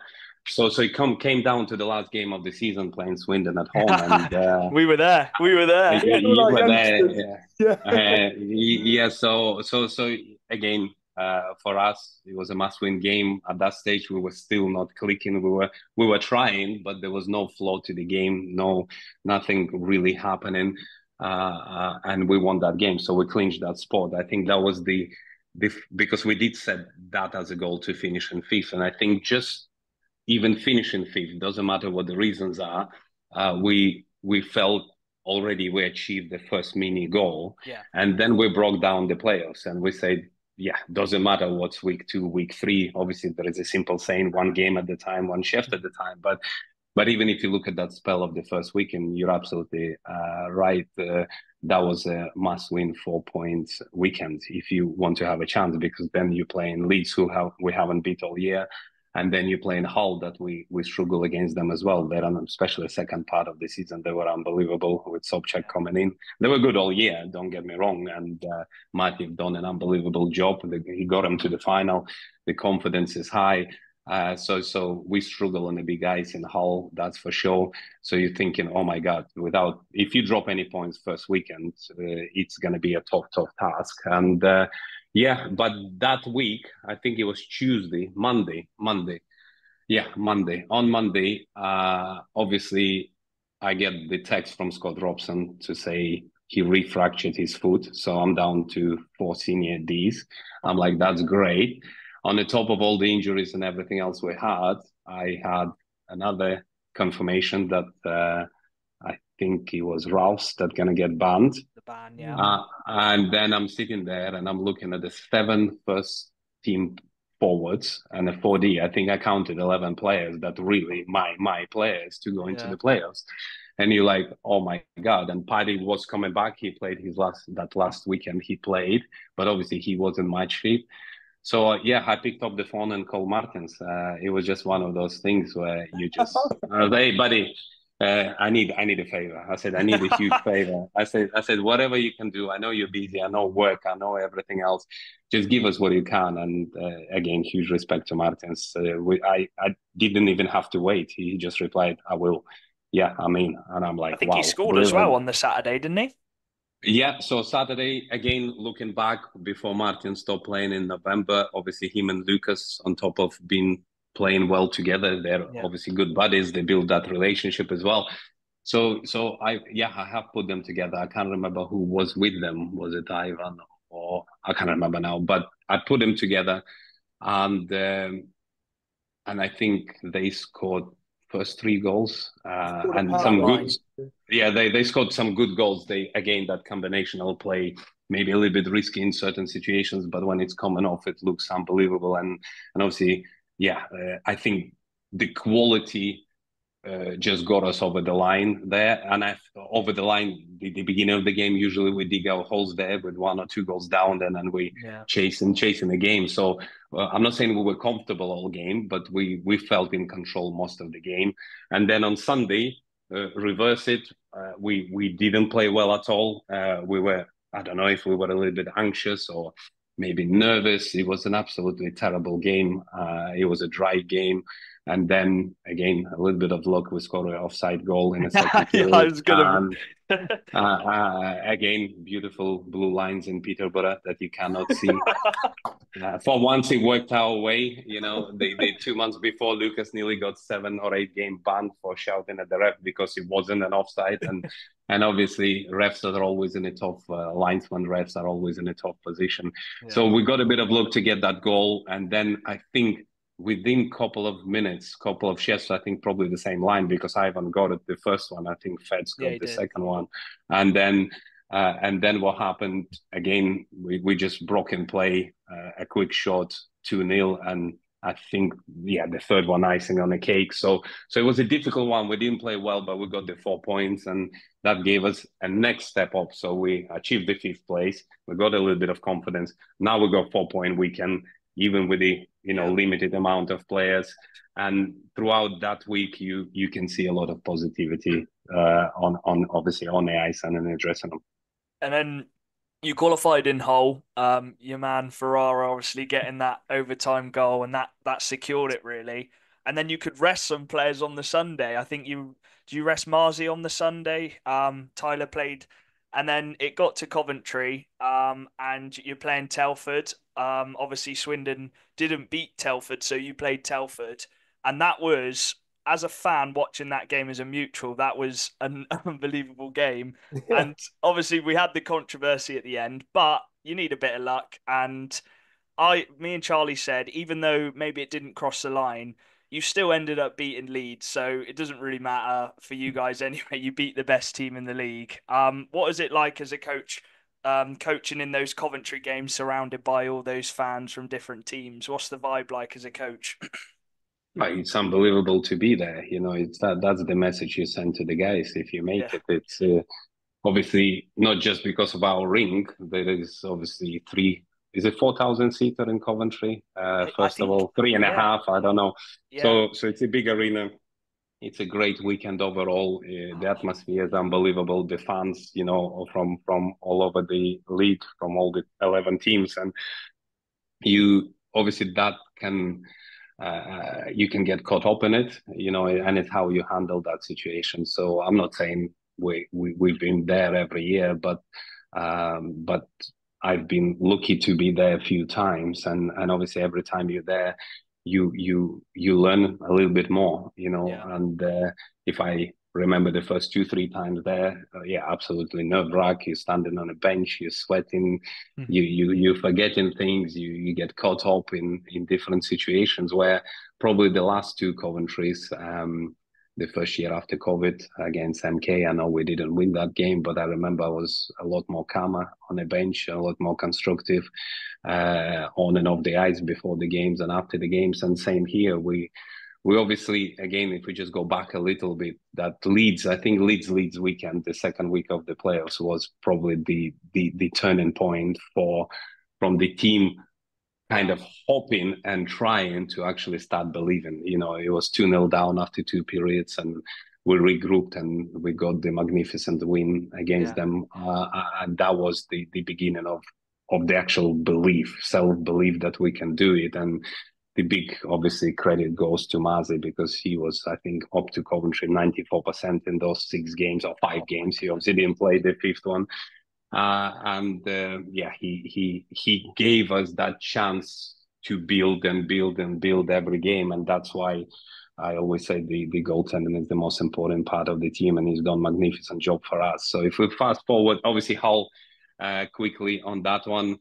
So it came down to the last game of the season playing Swindon at home, and We were there. We were there. Yeah, we were you like were there. youngsters. Yeah. Yeah. So again, for us, it was a must-win game. At that stage, we were still not clicking. We were trying, but there was no flow to the game. Nothing really happening, and we won that game. So we clinched that spot. I think that was the because we did set that as a goal to finish in fifth, and I think just even finishing fifth doesn't matter what the reasons are. We felt already we achieved the first mini goal, Yeah. and then we broke down the playoffs and we said, yeah, doesn't matter what's week 2, week 3. Obviously, there is a simple saying: one game at the time, one shift at the time. But even if you look at that spell of the first weekend, you're absolutely right. That was a must-win 4 points weekend if you want to have a chance, because then you play in Leeds, we haven't beat all year, and then you play in Hull that we struggle against them as well. They're especially the second part of the season, they were unbelievable with Sobchak Yeah. coming in. They were good all year, don't get me wrong, and Marty have done an unbelievable job. He got them to the final. The confidence is high. So we struggle on the big ice in Hull, that's for sure. So you're thinking, oh my God, if you drop any points first weekend, it's going to be a tough task. And yeah, but that week, I think it was Monday. Yeah, Monday. On Monday, obviously, I get the text from Scott Robson to say he refractured his foot. So I'm down to 4 senior Ds. I'm like, that's great. On the top of all the injuries and everything else we had, I had another confirmation that I think it was Rouse that going to get banned. The ban, yeah. And then I'm sitting there and I'm looking at the 7 first team forwards and a 4D. I think I counted 11 players that really my players to go into Yeah. the playoffs. And you're like, oh my God. And Paddy was coming back. He played that last weekend he played, but obviously he wasn't match fit. So yeah, I picked up the phone and called Martins. It was just one of those things where you just, hey buddy, I need a favor. I said, I need a huge favor. I said, whatever you can do. I know you're busy. I know work. I know everything else. Just give us what you can. And again, huge respect to Martins. I didn't even have to wait. He just replied, I will. Yeah, I mean, and I'm I like, think he wow, scored as well brilliant. on the Saturday, didn't he? Yeah, so Saturday, again, looking back before Martin stopped playing in November, obviously him and Lucas, on top of being playing well together, they're Yeah. obviously good buddies. They build that relationship as well. So I have put them together. I can't remember who was with them. Was it Ivan or I can't remember now, but I put them together, and I think they scored first 3 goals Scored a and hat That some trick. good. line. Yeah, they scored some good goals. They again that combinational play maybe a little bit risky in certain situations, but when it's coming off, it looks unbelievable. And obviously, yeah, I think the quality just got us over the line there. And over the line, the beginning of the game, usually we dig our holes there with 1 or 2 goals down, and then we Yeah. chasing the game. So I'm not saying we were comfortable all game, but we felt in control most of the game. And then on Sunday, reverse it. We didn't play well at all. We were, I don't know if we were a little bit anxious or maybe nervous. It was an absolutely terrible game. It was a dry game. And then again, a little bit of luck. We scored an offside goal in the second Yeah, I period. was gonna Again, beautiful blue lines in Peterborough that you cannot see. For once, it worked our way. The 2 months before, Lucas nearly got 7 or 8 game ban for shouting at the ref because it wasn't an offside, and obviously refs are always in a tough linesman refs are always in a tough position. So Yeah. we got a bit of luck to get that goal, and then I think within couple of minutes, couple of shifts, I think probably the same line because Ivan got it the first one. I think Feds Yeah, got he the did. second one, and then what happened again? We just broke in play, a quick shot, 2-0, and I think the third one icing on the cake. So it was a difficult one. We didn't play well, but we got the 4 points, and that gave us a next step up. So we achieved the 5th place. We got a little bit of confidence. Now we got 4 point. We can, even with the Yeah. limited amount of players, and throughout that week you can see a lot of positivity on obviously on the ice and in the dressing room. And then you qualified in Hull. Your man Ferrara obviously getting that overtime goal, and that secured it really. And then you could rest some players on the Sunday. I think you rest Marzi on the Sunday. Tyler played, and then it got to Coventry. And you're playing Telford. Obviously Swindon didn't beat Telford, so you played Telford, and that was, as a fan watching that game as a mutual, that was an unbelievable game. Yeah. And obviously we had the controversy at the end, but you need a bit of luck. And me and Charlie said, even though maybe it didn't cross the line, you still ended up beating Leeds, so it doesn't really matter for you guys anyway. You beat the best team in the league. What is it like as a coach, coaching in those Coventry games, surrounded by all those fans from different teams? What's the vibe like as a coach? It's unbelievable to be there. It's that's the message you send to the guys if you make Yeah, it. It's obviously not just because of our ring. There is obviously three. Is it 4,000 seater in Coventry? I First of think, all, three and a yeah, half. I don't know. yeah. So it's a big arena. It's a great weekend overall. The atmosphere is unbelievable. The fans, from all over the league, from all the 11 teams, and you obviously that can you can get caught up in it, and it's how you handle that situation. So I'm not saying we've been there every year, but I've been lucky to be there a few times, and obviously every time you're there, you learn a little bit more, Yeah. and if I remember the first 2-3 times there, yeah, absolutely nerve wrack. You're standing on a bench, you're sweating, you're forgetting things, you get caught up in different situations where probably the last two Coventries, the first year after COVID against MK, I know we didn't win that game, but I remember I was a lot more calmer on the bench, a lot more constructive on and off the ice before the games and after the games. And same here, we obviously, again, if we just go back a little bit, that I think Leeds weekend, the second week of the playoffs, was probably the turning point from the team kind of hoping and trying to actually start believing. It was 2-0 down after 2 periods, and we regrouped and we got the magnificent win against Yeah. them. And that was the beginning of the actual belief, self-belief that we can do it. And the big, obviously, credit goes to Mazi because he was, I think, up to Coventry 94% in those 6 games or 5 games. He obviously didn't play the fifth one. And yeah, he gave us that chance to build and build and build every game. And that's why I always say the goaltending is the most important part of the team, and he's done a magnificent job for us. So if we fast forward, obviously Hull quickly on that one.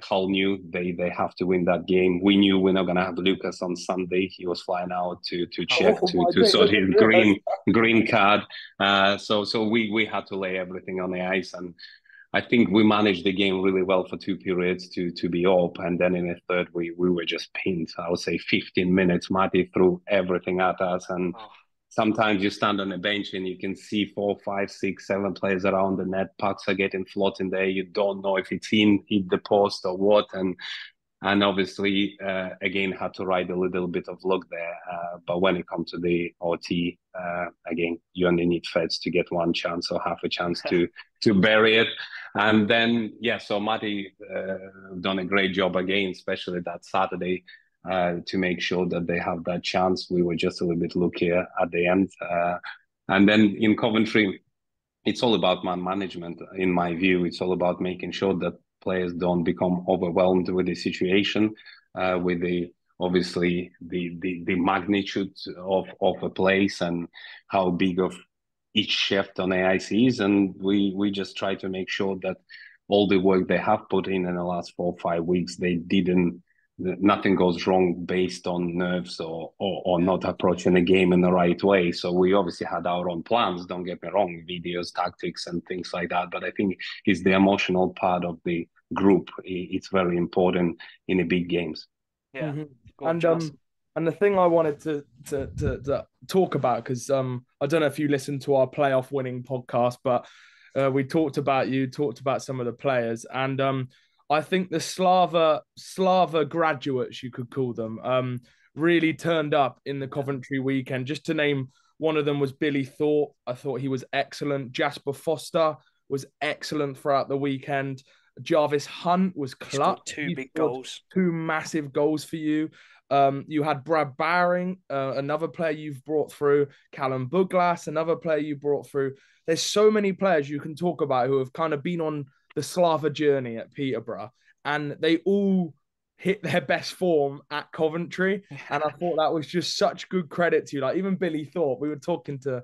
Hull knew they have to win that game. We knew we're not gonna have Lucas on Sunday. He was flying out to check Oh my to days, I sort his didn't realize. green card. So we had to lay everything on the ice, and I think we managed the game really well for 2 periods to be up, and then in the third we were just pinned. I would say 15 minutes. Matty threw everything at us, and Oh, sometimes you stand on a bench and you can see 4, 5, 6, 7 players around the net. Pucks are getting floating there. You don't know if it's hit the post or what, and obviously again had to ride a little bit of luck there. But when it comes to the OT, again you only need Feds to get one chance or half a chance to bury it. And then so Matty done a great job again, especially that Saturday. To make sure that they have that chance. We were just a little bit luckier at the end. And then in Coventry, it's all about man management. In my view, it's all about making sure that players don't become overwhelmed with the situation, with the obviously the magnitude of a place and how big of each shift on AIC is, and we just try to make sure that all the work they have put in the last 4 or 5 weeks, they didn't nothing goes wrong based on nerves or not approaching the game in the right way. So we obviously had our own plans, don't get me wrong, videos, tactics and things like that. But I think it's the emotional part of the group. It's very important in the big games. Yeah. Mm-hmm. Go on, And Joss. and the thing I wanted to talk about, because I don't know if you listened to our playoff winning podcast, but we talked about some of the players, and I think the Slava graduates, you could call them, really turned up in the Coventry weekend. Just to name one of them was Billy Thorpe. I thought he was excellent. Jasper Foster was excellent throughout the weekend. Jarvis Hunt was He scored clutch. two He big scored goals. two massive goals for you. You had Brad Bowring, another player you've brought through. Callum Douglas, another player you brought through. There's so many players you can talk about who have kind of been on the Slava journey at Peterborough, and they all hit their best form at Coventry. And I thought that was just such good credit to you. Like even Billy Thorpe, we were talking to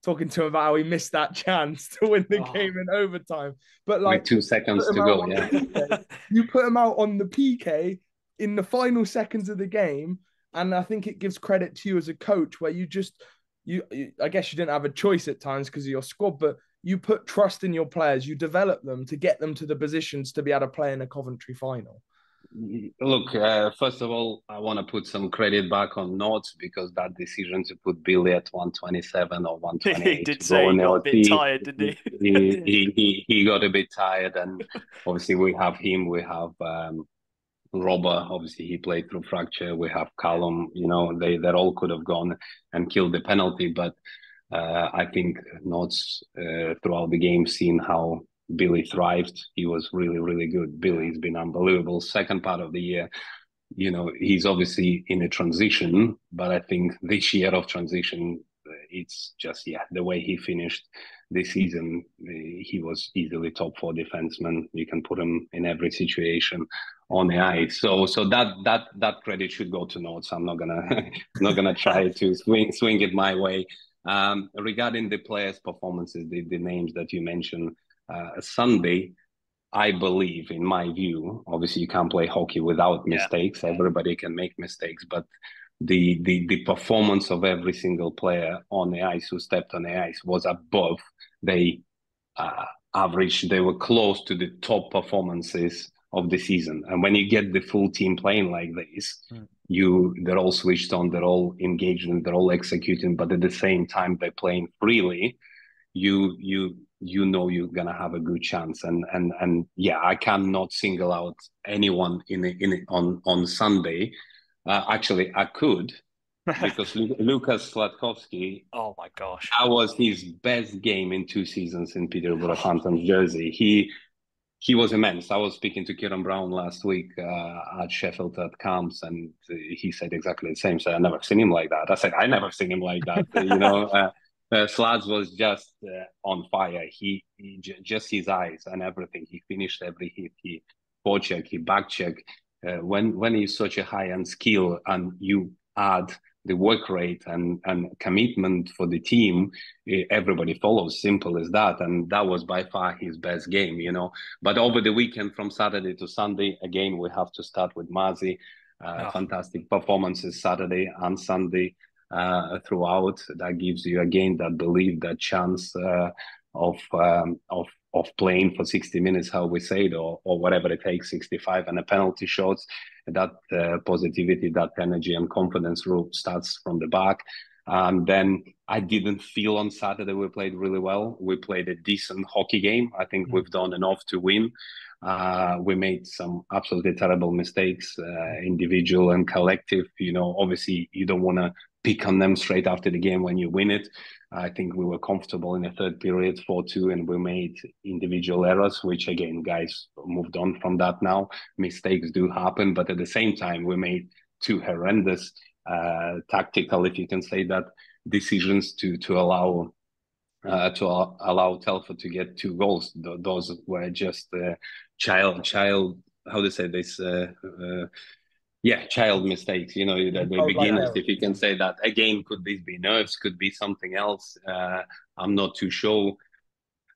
him about how he missed that chance to win the game in overtime. But With like 2 seconds to go, yeah. You put him out on the PK in the final seconds of the game, and I think it gives credit to you as a coach, where you I guess you didn't have a choice at times because of your squad, but you put trust in your players, you develop them to get them to the positions to be able to play in a Coventry final. Look, first of all, I want to put some credit back on Notes, because that decision to put Billy at 127 or He 128 did to go say he in got a bit LT, tired, didn't he? he got a bit tired, and obviously we have him, we have Robert, obviously he played through fracture. We have Callum, they all could have gone and killed the penalty, but I think Notes throughout the game seen how Billy thrived. He was really, really good. Billy's been unbelievable. Second part of the year, he's obviously in a transition, but I think this year of transition, it's just, the way he finished this season, he was easily top 4 defenseman. You can put him in every situation on the ice. So that credit should go to Notes. I'm not gonna try to swing it my way. Regarding the players' performances, the names that you mentioned, Sunday, I believe, in my view, obviously you can't play hockey without mistakes. Everybody can make mistakes, but the performance of every single player on the ice who stepped on the ice was above the average. They were close to the top performances of the season. And when you get the full team playing like this, they're all switched on, they're all engaged, and they're all executing, but at the same time they're playing freely. You're gonna have a good chance, and I cannot single out anyone on Sunday. Actually, I could, because Lucas Slatkovsky, Oh my gosh, that was his best game in 2 seasons in Peterborough Phantoms jersey. He was immense. I was speaking to Kieran Brown last week at Sheffield at camps, and he said exactly the same. So I never seen him like that. I said I never seen him like that. Slads was just on fire. He just his eyes and everything. He finished every hit. He forecheck, he back check. When he's such a high end skill, and you add the work rate and commitment for the team, everybody follows. Simple as that. And that was by far his best game. But over the weekend, from Saturday to Sunday, again, we have to start with Mazi. Fantastic performances Saturday and Sunday throughout. That gives you again that belief, that chance of playing for 60 minutes, how we say it, or whatever it takes, 65, and a penalty shots. That positivity, that energy and confidence route starts from the back. And then I didn't feel on Saturday we played really well. We played a decent hockey game. I think we've done enough to win. We made some absolutely terrible mistakes, individual and collective. Obviously you don't want to pick on them straight after the game when you win it. I think we were comfortable in the third period, 4-2, and we made individual errors, which again, guys moved on from that now. Mistakes do happen, but at the same time, we made 2 horrendous tactical, if you can say that, decisions to allow to allow Telford to get 2 goals. Those were just child. How to say this? Yeah, child mistakes. You know, the Childlike beginners, error. if you can say that. Again, could this be nerves? Could be something else? I'm not too sure.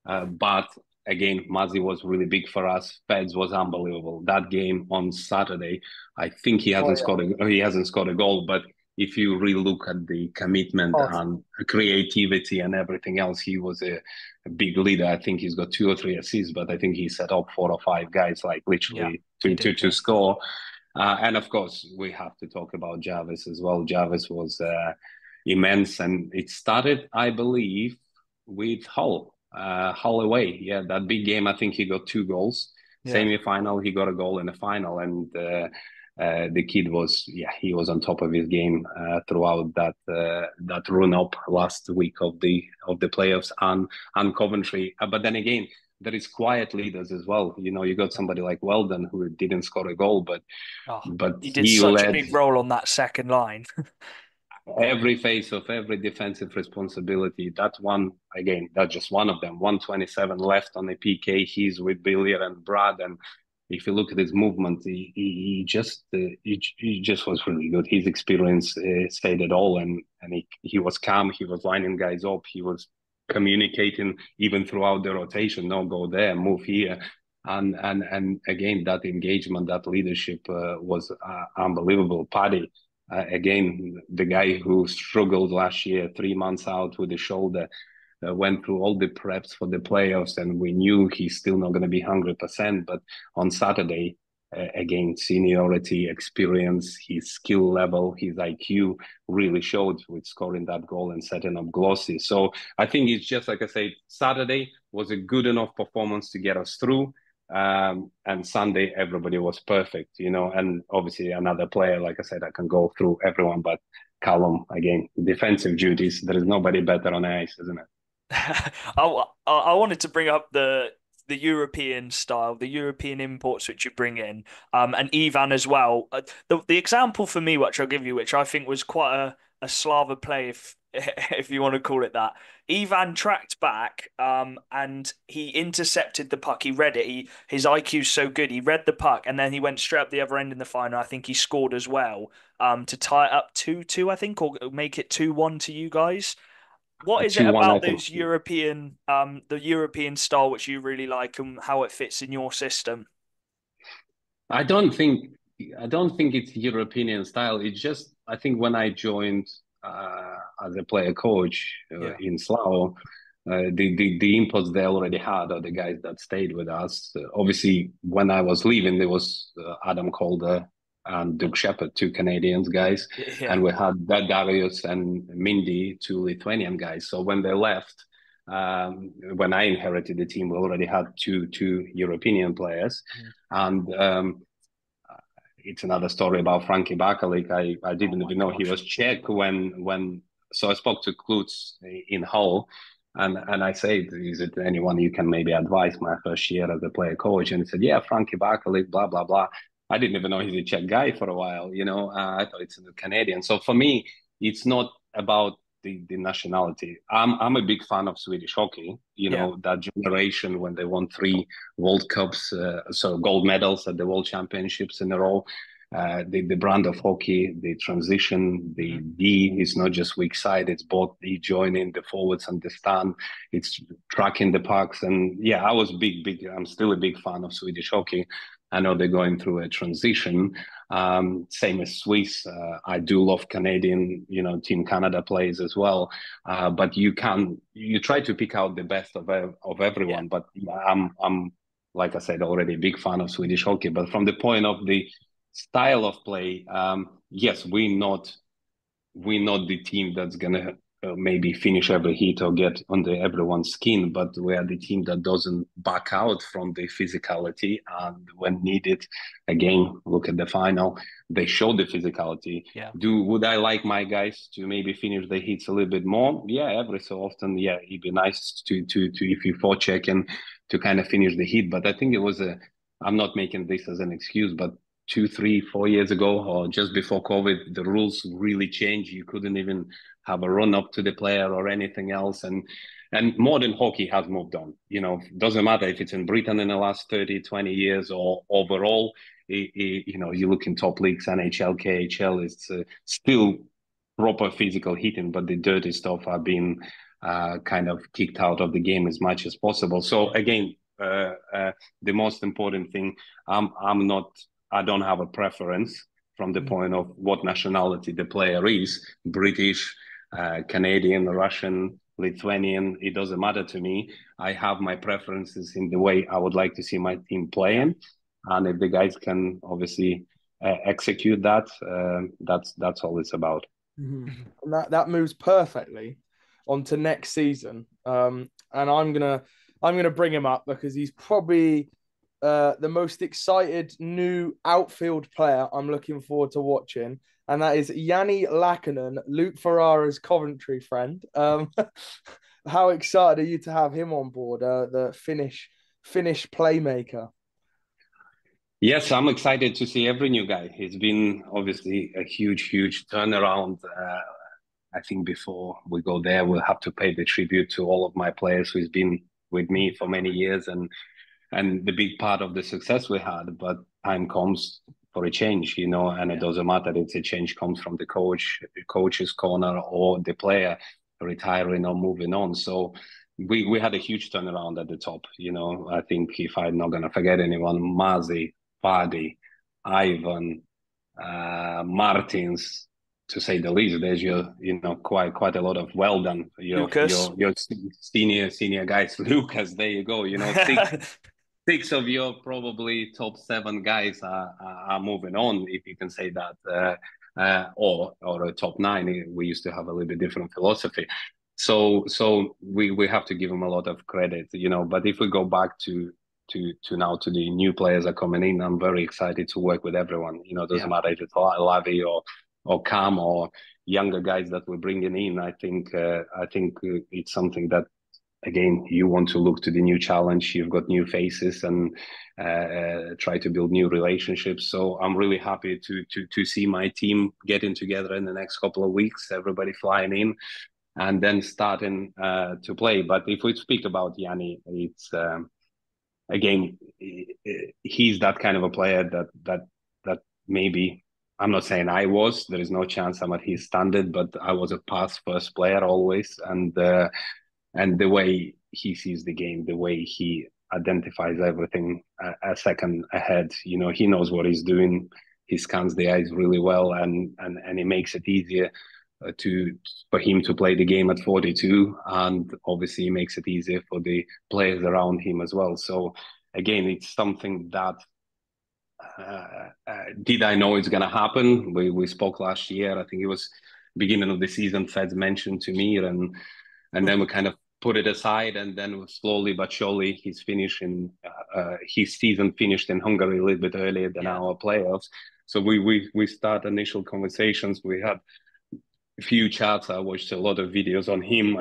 But again, Mazzi was really big for us. Feds was unbelievable. That game on Saturday, I think Oh he hasn't scored a goal, but if you really look at the commitment yeah. and creativity and everything else, he was a big leader. I think he's got 2 or 3 assists, but I think he set up 4 or 5 guys, like Yeah, literally he to did. to score. And of course, we have to talk about Jarvis as well. Jarvis was immense, and it started, I believe, with Hull. Hull away, yeah, that big game. I think he got 2 goals. Yeah. Semi-final, he got a goal in the final, and the kid was, yeah, he was on top of his game throughout that run up last week of the playoffs and Coventry. But then again, there is quiet leaders as well. You know, you got somebody like Weldon who didn't score a goal, but Oh, but he did he such a led big role on that second line. every phase of every defensive responsibility. That one, again, that's just one of them. 127 left on the PK. He's with Billier and Brad. And if you look at his movement, he just was really good. His experience said it all. And he was calm. He was lining guys up. He was communicating even throughout the rotation. No, go there, move here. And again, that engagement, that leadership was unbelievable. Paddy, again, the guy who struggled last year, 3 months out with the shoulder, went through all the preps for the playoffs, and we knew he's still not going to be 100%. But on Saturday, again, seniority, experience, his skill level, his IQ really showed with scoring that goal and setting up Glossy. So I think it's just like I said, Saturday was a good enough performance to get us through. And Sunday everybody was perfect, you know, and obviously another player, like I said, I can go through everyone, but Callum, again, defensive duties, there is nobody better on the ice, isn't it? I wanted to bring up the European style, the European imports which you bring in, and Ivan as well. The example for me, which I'll give you, which I think was quite a Slava play, if if you want to call it that. Ivan tracked back, and he intercepted the puck. He read it. His IQ's so good. He read the puck, and then he went straight up the other end in the final. I think he scored as well, to tie it up 2-2, I think, or make it 2-1 to you guys. What is it 2-1, I about think. those the European style which you really like and how it fits in your system? I don't think I don't think it's European style. It's just I think when I joined as a player coach Yeah, in Slough, the inputs they already had are the guys that stayed with us. Obviously, when I was leaving, there was Adam Calder and Doug Shepard, 2 Canadians guys, yeah, and we had Darius and Mindy, 2 Lithuanian guys. So when they left, when I inherited the team, we already had two European players, mm. and it's another story about Frankie Bakalik. I Oh didn't my even know he gosh. was Czech when so I spoke to Klutz in Hull, and I said, is it anyone you can maybe advise my first year as a player coach? And he said, yeah, Frankie Bakalik, blah blah blah. I didn't even know he's a Czech guy for a while. You know, I thought it's a Canadian. So for me, it's not about the nationality. I'm a big fan of Swedish hockey. You Yeah, know, that generation when they won 3 World Cups, so gold medals at the World Championships in a row. The brand of hockey, the transition, the mhm. D is not just weak side, it's both the joining the forwards and the stand, it's tracking the pucks. And yeah, I was I'm still a big fan of Swedish hockey. I know they're going through a transition. Same as Swiss. I do love Canadian, you know, Team Canada plays as well. But you try to pick out the best of Yeah, everyone. But yeah, I'm like I said already a big fan of Swedish hockey. But from the point of the style of play, yes, we're not the team that's gonna maybe finish every hit or get under everyone's skin, but we are the team that doesn't back out from the physicality. And when needed, again, look at the final, they show the physicality. yeah. Would I like my guys to maybe finish the hits a little bit more? Yeah, every so often, yeah, it'd be nice to if you forecheck and to kind of finish the hit. But I think it was a. I'm not making this as an excuse, but 2, 3, 4 years ago or just before COVID, the rules really changed. You couldn't even have a run up to the player or anything else. And And modern hockey has moved on. Doesn't matter if it's in Britain in the last 30, 20 years or overall. You look in top leagues, NHL, KHL, it's still proper physical hitting, but the dirty stuff are being kind of kicked out of the game as much as possible. So again, the most important thing, I don't have a preference from the point of what nationality the player is, British, Canadian, Russian, Lithuanian, it doesn't matter to me. I have my preferences in the way I would like to see my team playing. And if the guys can obviously execute that, that's all it's about. Mm-hmm. And that moves perfectly onto next season. And I'm gonna bring him up because he's probably the most excited new outfield player I'm looking forward to watching, and that is Yanni Laakkonen, Luke Ferrara's Coventry friend. How excited are you to have him on board, the Finnish playmaker? Yes, I'm excited to see every new guy. It's been obviously a huge turnaround. I think before we go there, we'll have to pay the tribute to all of my players who's been with me for many years and the big part of the success we had. But time comes for a change, and it doesn't matter if the change comes from the coach's corner or the player retiring or moving on. So we had a huge turnaround at the top. I think if I'm not going to forget anyone, Mazi, Paddy, Ivan, Martins, to say the least. There's quite a lot of well done. Your senior guys, Lucas. There you go. Six of your probably top 7 guys are moving on, if you can say that, or a top 9. We used to have a little bit different philosophy. So we have to give them a lot of credit, But if we go back to now to the new players are coming in, I'm very excited to work with everyone. Doesn't matter if it's Lavi or Cam or younger guys that we're bringing in. I think it's something that, again, you want to look to the new challenge. You've got new faces and try to build new relationships. So I'm really happy to see my team getting together in the next couple of weeks. Everybody flying in and then starting to play. But if we speak about Yanni, it's again, he's that kind of a player that maybe, I'm not saying I was. There is no chance I'm at his standard, but I was a pass first player always, and the way he sees the game, the way he identifies everything a second ahead. He knows what he's doing. He scans the eyes really well, and it makes it easier for him to play the game at 42, and obviously makes it easier for the players around him as well. So again, it's something that did I know it's going to happen? We spoke last year. I think it was beginning of the season. Feds mentioned to me, and then we kind of put it aside, and then slowly but surely his season finished in Hungary a little bit earlier than our playoffs. So we start initial conversations. We had a few chats. I watched a lot of videos on him,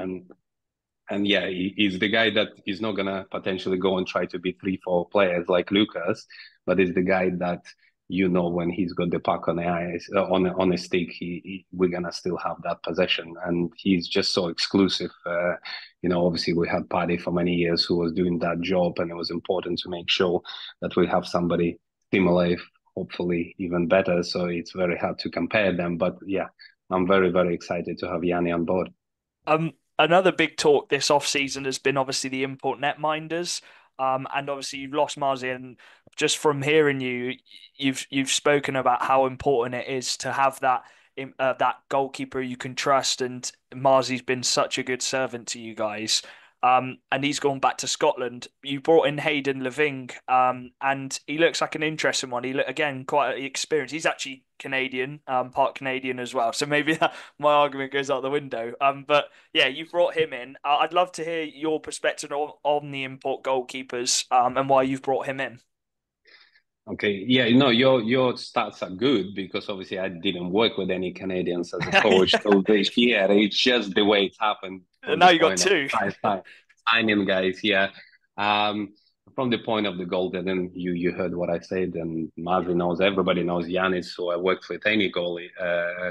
and yeah, he's the guy that is not gonna potentially go and try to be 3-4 players like Lucas, but is the guy that when he's got the puck on the eyes on a stick, we're gonna still have that possession, and he's just so exclusive. Obviously we had Paddy for many years who was doing that job, and it was important to make sure that we have somebody similar, hopefully even better. So it's very hard to compare them, but yeah, I'm very, very excited to have Yanni on board. Another big talk this off-season has been obviously the import netminders. And obviously you've lost Marzi, and just from hearing you've spoken about how important it is to have that goalkeeper you can trust, and Marzi's been such a good servant to you guys. And he's gone back to Scotland. You brought in Hayden Leving, and he looks like an interesting one. Again, quite experienced. He's actually Canadian, part Canadian as well. So maybe my argument goes out the window. But yeah, you brought him in. I'd love to hear your perspective on the import goalkeepers, and why you've brought him in. Okay, yeah, your stats are good, because obviously I didn't work with any Canadians as a coach till this year. It's just the way it happened. And now you got 2 signing guys, yeah. From the point of the goaltending, you heard what I said, and Marzi knows, everybody knows Yanis, so I worked with any goalie,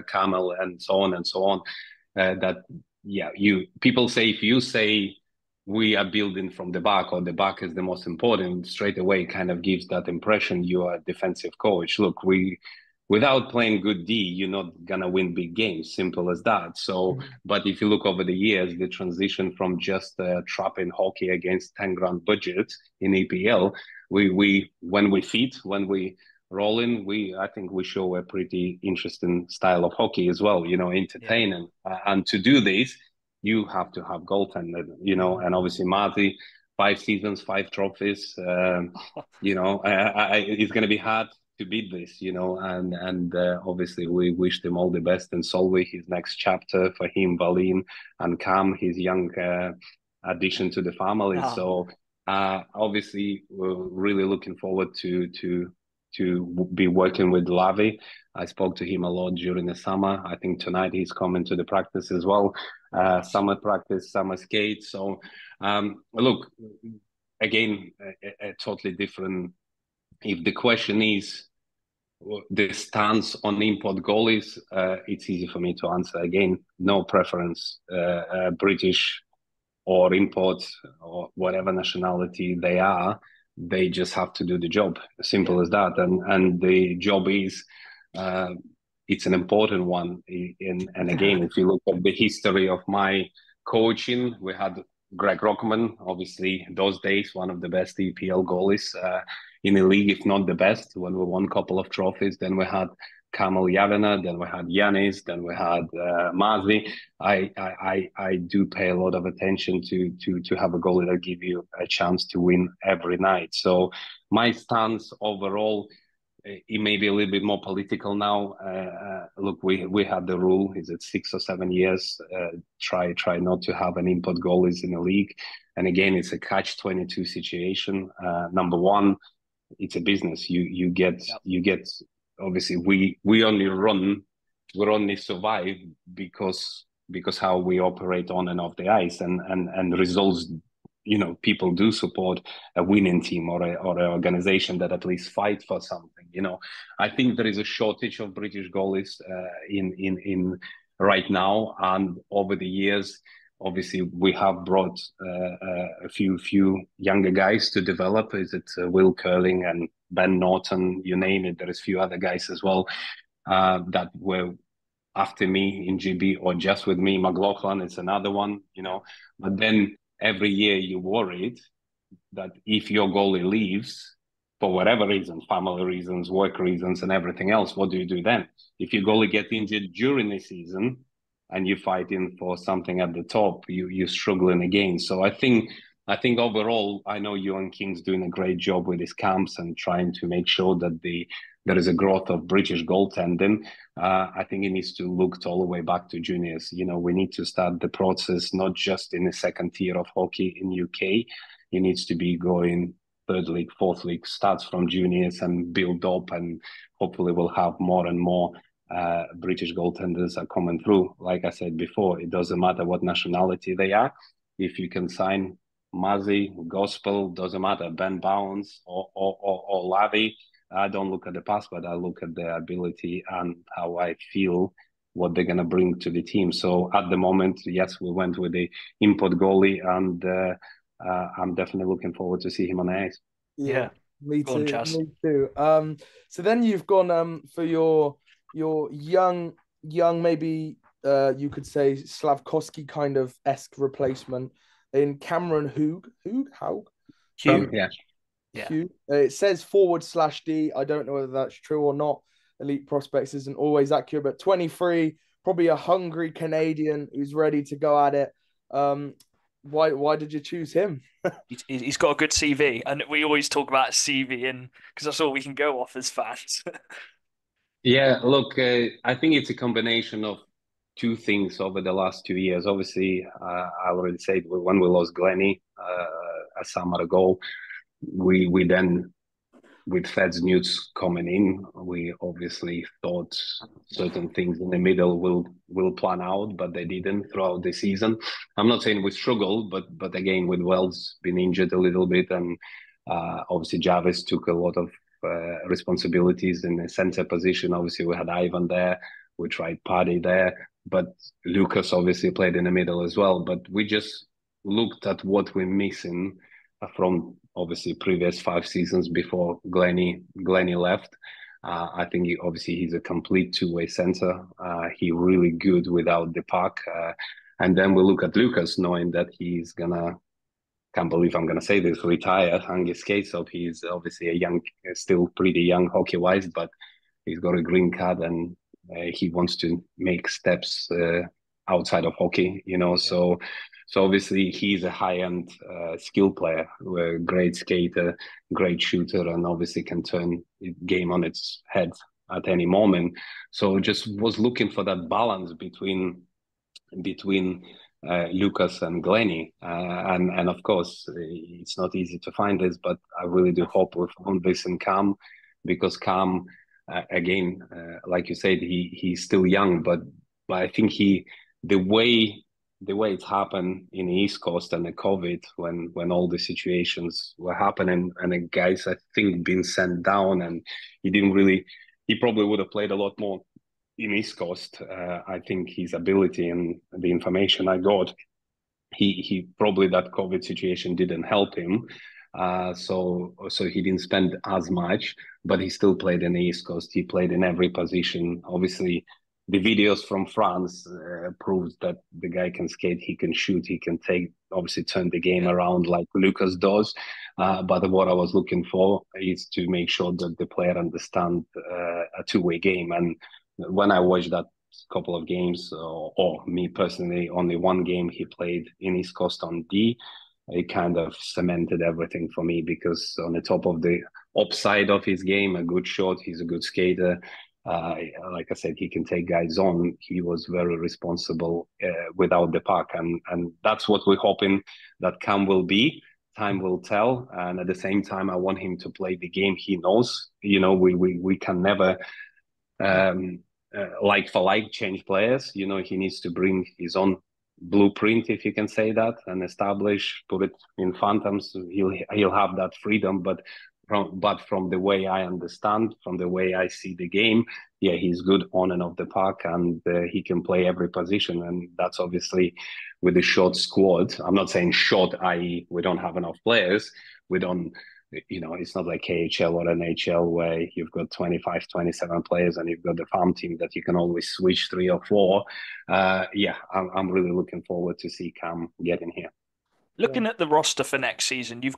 Kamel, and so on and so on. People say, if you say we are building from the back, or the back is the most important, straight away kind of gives that impression you are a defensive coach. Look, without playing good D, you're not gonna win big games. Simple as that. So, but if you look over the years, the transition from just trapping hockey against 10 grand budget in EPL, we when we fit, when we rolling, I think we show a pretty interesting style of hockey as well. Yeah. Entertaining, and to do this, you have to have goaltender. And obviously Marty, 5 seasons, 5 trophies. It's going to be hard to beat this. And obviously we wish him all the best in Solvay, his next chapter for him, Valin, and Cam, his young addition to the family. Oh. So obviously we're really looking forward to be working with Lavi. I spoke to him a lot during the summer. I think tonight he's coming to the practice as well. Summer practice, summer skate. So look, again, a totally different. If the question is the stance on import goalies, it's easy for me to answer. Again, no preference, British or import or whatever nationality they are. They just have to do the job. Simple as that. And the job is, it's an important one. And again, if you look at the history of my coaching, we had Greg Rockman, obviously those days, one of the best EPL goalies in the league, if not the best, when we won a couple of trophies. Then we had Kamil Javena, then we had Yanis, then we had Mazi. I do pay a lot of attention to have a goalie that give you a chance to win every night. So my stance overall, it may be a little bit more political now. Look, we had the rule: is it 6 or 7 years? Try not to have an import goalies in the league. And again, it's a catch-22 situation. Number one, it's a business. You get. Obviously, we only survive because how we operate on and off the ice, and results. People do support a winning team or an organization that at least fight for something. I think there is a shortage of British goalies in right now, and over the years, obviously we have brought a few younger guys to develop. Is it Will Curling and Ben Norton? You name it. There is a few other guys as well that were after me in GB, or just with me. McLaughlin is another one. But then every year you're worried that if your goalie leaves for whatever reason, family reasons, work reasons, and everything else, what do you do then? If your goalie gets injured during the season and you're fighting for something at the top, you're struggling again. So I think overall, I know Ewan King's doing a great job with his camps and trying to make sure that there is a growth of British goaltending. I think it needs to look all the way back to juniors. We need to start the process not just in the second tier of hockey in UK. It needs to be going third league, fourth league, starts from juniors and build up, and hopefully we'll have more and more British goaltenders are coming through. Like I said before, it doesn't matter what nationality they are. If you can sign Muzzy, Gospel, doesn't matter, Ben Bounds or Lavi, I don't look at the past, but I look at their ability and how I feel what they're going to bring to the team. So at the moment, yes, we went with the import goalie, and I'm definitely looking forward to see him on the ice. Yeah. Me Go on, too. Chas. Me too. So then you've gone for your young, maybe you could say Slavkovsky kind of esque replacement in Cameron Hoog. Hugh. Yeah. Hugh. It says /D. I don't know whether that's true or not. Elite Prospects isn't always accurate, but 23, probably a hungry Canadian who's ready to go at it. Why did you choose him? He's got a good CV, and we always talk about CV, and because that's all we can go off as fans. Yeah, look, I think it's a combination of two things over the last 2 years. Obviously, I already said when we lost Glennie a summer ago, we then, with Feds Newts coming in, we obviously thought certain things in the middle will plan out, but they didn't throughout the season. I'm not saying we struggled, but again, with Wells being injured a little bit, and obviously Jarvis took a lot of responsibilities in the center position. Obviously, we had Ivan there, we tried Paddy there, but Lucas obviously played in the middle as well. But we just looked at what we're missing from obviously previous 5 seasons before Glennie left. I think he's a complete two-way center. He really good without the puck. And then we look at Lucas, knowing that he's gonna, can't believe I'm gonna say this, retire, hang his skates up. He's obviously still pretty young hockey-wise, but he's got a green card and he wants to make steps outside of hockey, So obviously he's a high-end skill player, a great skater, great shooter, and obviously can turn the game on its head at any moment. So just was looking for that balance between Lucas and Glennie, and of course it's not easy to find this, but I really do hope we found this in Cam, because Cam, again, like you said, he's still young, but I think the way it's happened in the East Coast and the COVID, when all the situations were happening, and the guys I think been sent down, and he probably would have played a lot more in East Coast. I think his ability and the information I got, he probably, that COVID situation didn't help him. So he didn't spend as much, but he still played in the East Coast. He played in every position. Obviously, the videos from France proves that the guy can skate, he can shoot, he can turn the game around like Lucas does. But what I was looking for is to make sure that the player understand a two-way game. And when I watched that couple of games, or me personally, only one game he played in East Coast on D, it kind of cemented everything for me, because on the top of the upside of his game, a good shot, he's a good skater. Like I said, he can take guys on. He was very responsible without the puck, and that's what we're hoping that Cam will be. Time will tell, and at the same time, I want him to play the game he knows. We can never like for like change players. He needs to bring his own blueprint, if you can say that, and put it in Phantoms. He'll have that freedom, but from the way I understand, from the way I see the game, yeah, he's good on and off the puck, and he can play every position. And that's obviously with the short squad. I'm not saying short, i.e. we don't have enough players. We don't, it's not like KHL or NHL where you've got 25, 27 players and you've got the farm team that you can always switch 3 or 4. I'm really looking forward to see Cam get in here. Looking at the roster for next season, you've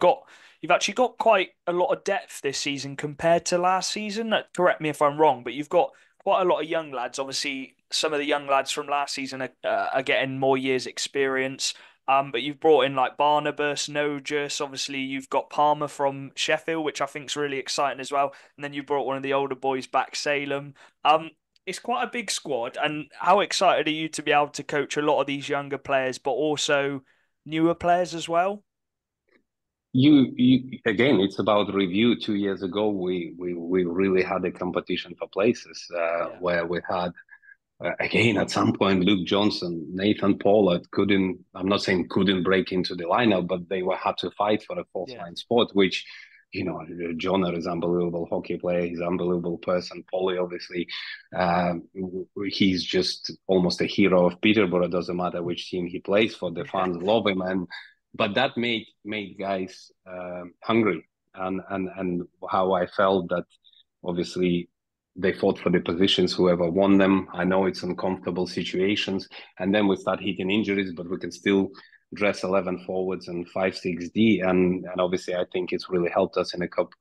actually got quite a lot of depth this season compared to last season. Correct me if I'm wrong, but you've got quite a lot of young lads. Obviously, some of the young lads from last season are getting more years experience. But you've brought in like Barnabas, Nogus. Obviously, you've got Palmer from Sheffield, which I think is really exciting as well. And then you brought one of the older boys back, Salem. It's quite a big squad. And how excited are you to be able to coach a lot of these younger players, but also newer players as well? You again, it's about review. 2 years ago, we really had a competition for places where we had. Again, at some point, Luke Johnson, Nathan Pollard I'm not saying couldn't break into the lineup, but they had to fight for a fourth line spot, which, Joner is unbelievable hockey player. He's an unbelievable person. Polly, obviously, he's just almost a hero of Peterborough. Doesn't matter which team he plays for. The fans love him. But that made guys hungry. And how I felt that, obviously, they fought for the positions, whoever won them. I know it's uncomfortable situations. And then we start hitting injuries, but we can still dress 11 forwards and 5-6D. And obviously, I think it's really helped us in a cup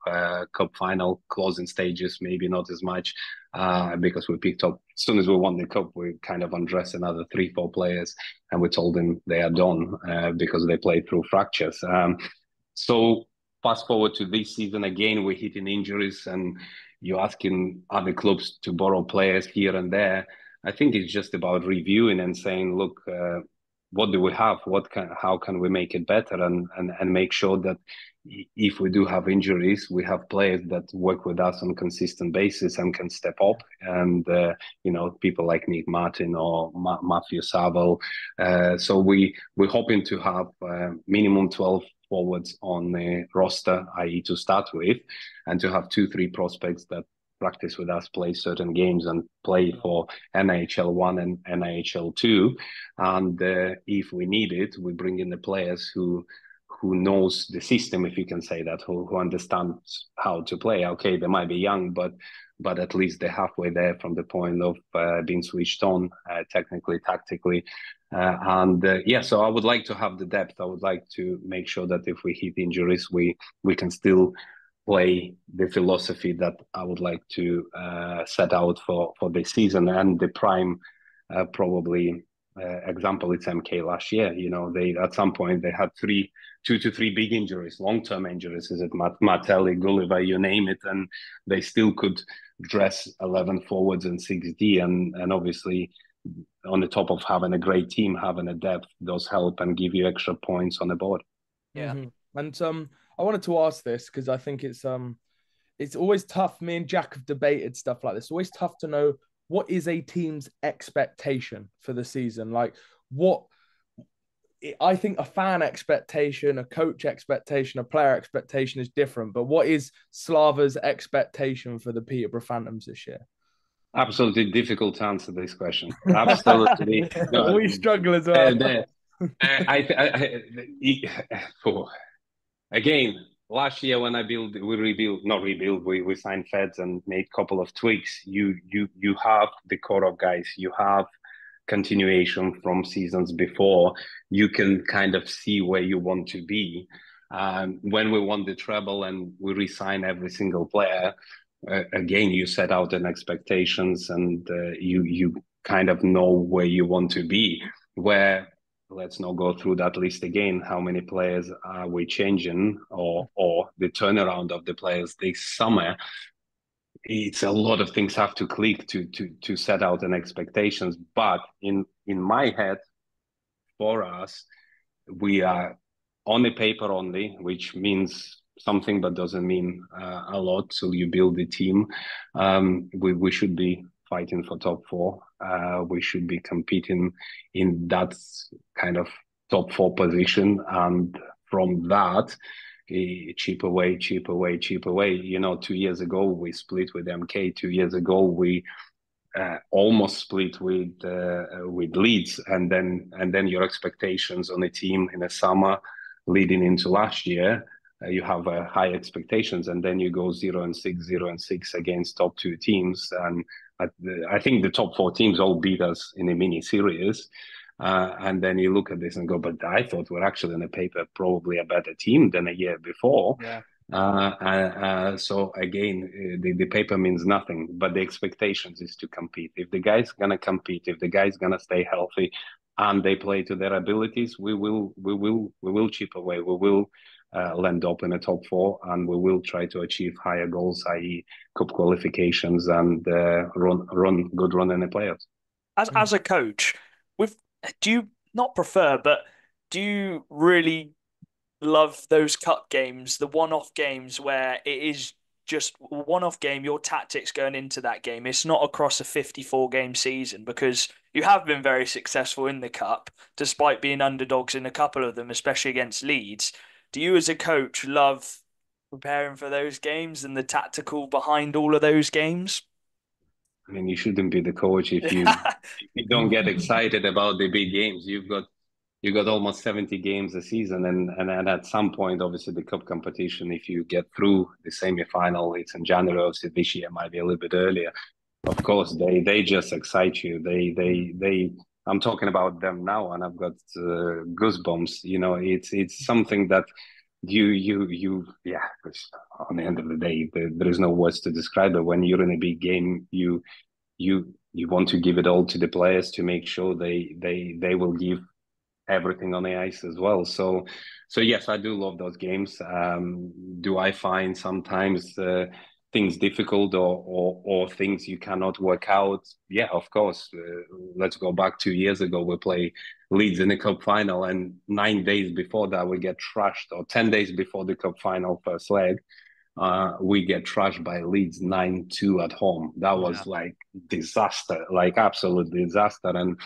final, closing stages, maybe not as much, because we picked up, as soon as we won the cup, we kind of undressed another 3-4 players, and we told them they are done because they played through fractures. So fast forward to this season, again, we're hitting injuries, and you're asking other clubs to borrow players here and there. I think it's just about reviewing and saying, look, what do we have? How can we make it better? And make sure that if we do have injuries, we have players that work with us on a consistent basis and can step up. And, people like Nick Martin or Matthew Saville. So we're hoping to have minimum 12 forwards on the roster, i.e. to start with, and to have 2-3 prospects that practice with us, play certain games, and play for NHL 1 and NHL 2. And if we need it, we bring in the players who knows the system, if you can say that, who understands how to play. Okay, they might be young, but at least they're halfway there from the point of being switched on technically, tactically. So I would like to have the depth. I would like to make sure that if we hit injuries, we can still play the philosophy that I would like to set out for this season. And the prime probably example, it's MK last year. You know, they at some point they had 2 to 3 big injuries, long-term injuries. Is it Martelli, Gulliver, you name it, and they still could dress 11 forwards and 6D, and obviously on the top of having a great team, having a depth does help and give you extra points on the board. Yeah. And I wanted to ask this because I think it's always tough. Me and Jack have debated stuff like this. It's always tough to know what is a team's expectation for the season. Like what I think a fan expectation, a coach expectation, a player expectation is different. But what is Slava's expectation for the Peterborough Phantoms this year? Absolutely difficult to answer this question. Absolutely. No, we struggle as well. Again, last year when we signed Feds and made a couple of tweaks. You have the core of guys. You have continuation from seasons before. You can kind of see where you want to be. When we won the treble and we re-sign every single player, again, you set out an expectations and you kind of know where you want to be. Where let's not go through that list again. How many players are we changing, or the turnaround of the players this summer? It's a lot of things have to click to set out an expectations. But in my head, for us, we are on the paper only, which means something but doesn't mean a lot. So you build the team. We should be fighting for top 4. We should be competing in that kind of top 4 position, and from that, chip away. You know, 2 years ago we split with MK. 2 years ago we almost split with Leeds, and then your expectations on a team in the summer leading into last year. You have high expectations, and then you go 0-6 against top 2 teams, and I think the top 4 teams all beat us in a mini series. And then you look at this and go, but I thought we're actually on the paper probably a better team than a year before. Yeah. So again, the paper means nothing, but the expectations is to compete. If the guy's gonna compete, if the guy's gonna stay healthy, and they play to their abilities, we will chip away. We will land up in the top 4, and we will try to achieve higher goals, i.e., cup qualifications, and good run in the playoffs. As a coach, do you not prefer, but do you really love those cup games, the one-off games where it is just a one-off game, your tactics going into that game? It's not across a 54-game season, because you have been very successful in the cup, despite being underdogs in a couple of them, especially against Leeds. Do you as a coach love preparing for those games and the tactical behind all of those games? I mean, you shouldn't be the coach if you don't get excited about the big games. You've got almost 70 games a season, and at some point, obviously, the cup competition, if you get through the semi-final, it's in January. Obviously, this year might be a little bit earlier. Of course, they just excite you. They I'm talking about them now, and I've got goosebumps. You know, it's something that yeah. On the end of the day, there is no words to describe it. When you're in a big game, you want to give it all to the players to make sure they will give everything on the ice as well. So yes, I do love those games. Do I find sometimes things difficult or things you cannot work out? Yeah, of course. Let's go back 2 years ago. We play Leeds in the cup final, and 9 days before that we get trashed, or 10 days before the cup final first leg, we get trashed by Leeds 9-2 at home. That was like disaster, like absolute disaster. And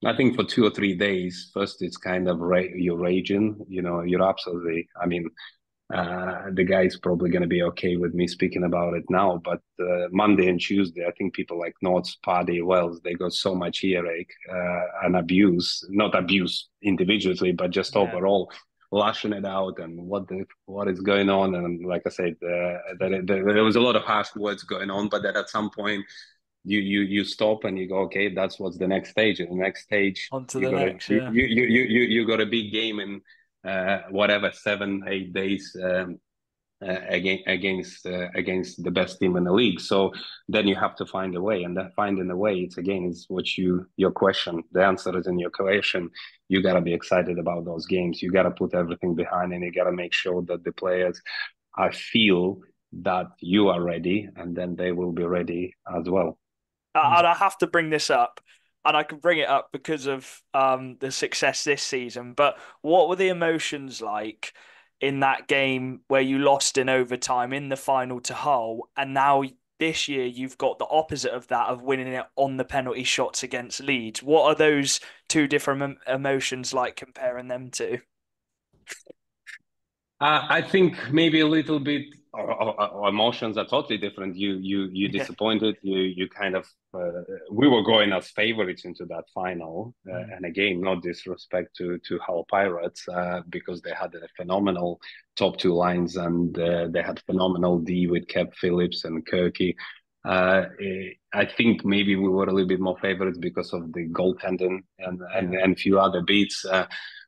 I think for 2 or 3 days, first it's kind of you're raging, you know, you're absolutely, I mean, The guy's probably going to be okay with me speaking about it now. But Monday and Tuesday, I think people like North, Paddy, Wells, they got so much earache and abuse, not abuse individually, but just Yeah. overall lashing it out and what is going on. And like I said, there was a lot of harsh words going on, but then at some point you stop and you go, okay, that's what's the next stage. And the next stage, On to you the got a next, yeah. you got a big game in whatever 7-8 days against the best team in the league. So then you have to find a way, and that finding a way, it's again is what your question. The answer is in your question. You got to be excited about those games. You got to put everything behind, and you got to make sure that the players I feel that you are ready, and then they will be ready as well. And I have to bring this up, and I can bring it up because of the success this season. But what were the emotions like in that game where you lost in overtime in the final to Hull, and now this year you've got the opposite of that of winning it on the penalty shots against Leeds? What are those two different emotions like comparing them to? I think maybe a little bit emotions are totally different. You Yeah. disappointed. You kind of we were going as favorites into that final, Mm. and again, no disrespect to Hull Pirates because they had a phenomenal top two lines and Yeah. they had phenomenal D with Kev Phillips and Kirky. I think maybe we were a little bit more favorites because of the goaltending Yeah. and a few other beats.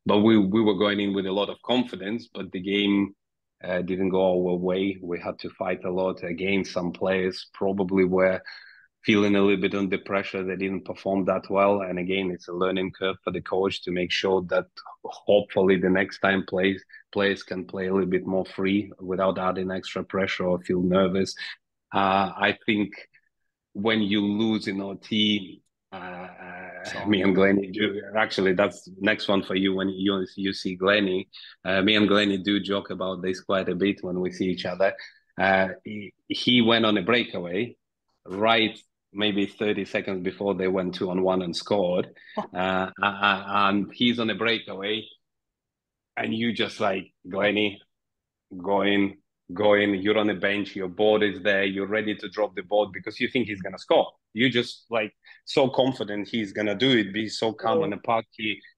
But we were going in with a lot of confidence, but the game didn't go our way. We had to fight a lot against some players, probably were feeling a little bit under pressure. They didn't perform that well. And again, it's a learning curve for the coach to make sure that hopefully the next time players can play a little bit more free without adding extra pressure or feel nervous. I think when you lose in OT, me and Glennie do actually. That's next one for you when you see Glennie. Me and Glennie do joke about this quite a bit when we see each other. He went on a breakaway, right? Maybe 30 seconds before they went 2-on-1 and scored, and he's on a breakaway, and you just like Glennie going, going. You're on the bench, your board is there, you're ready to drop the board because you think he's gonna score. You just like so confident he's gonna do it. Be so calm on the park.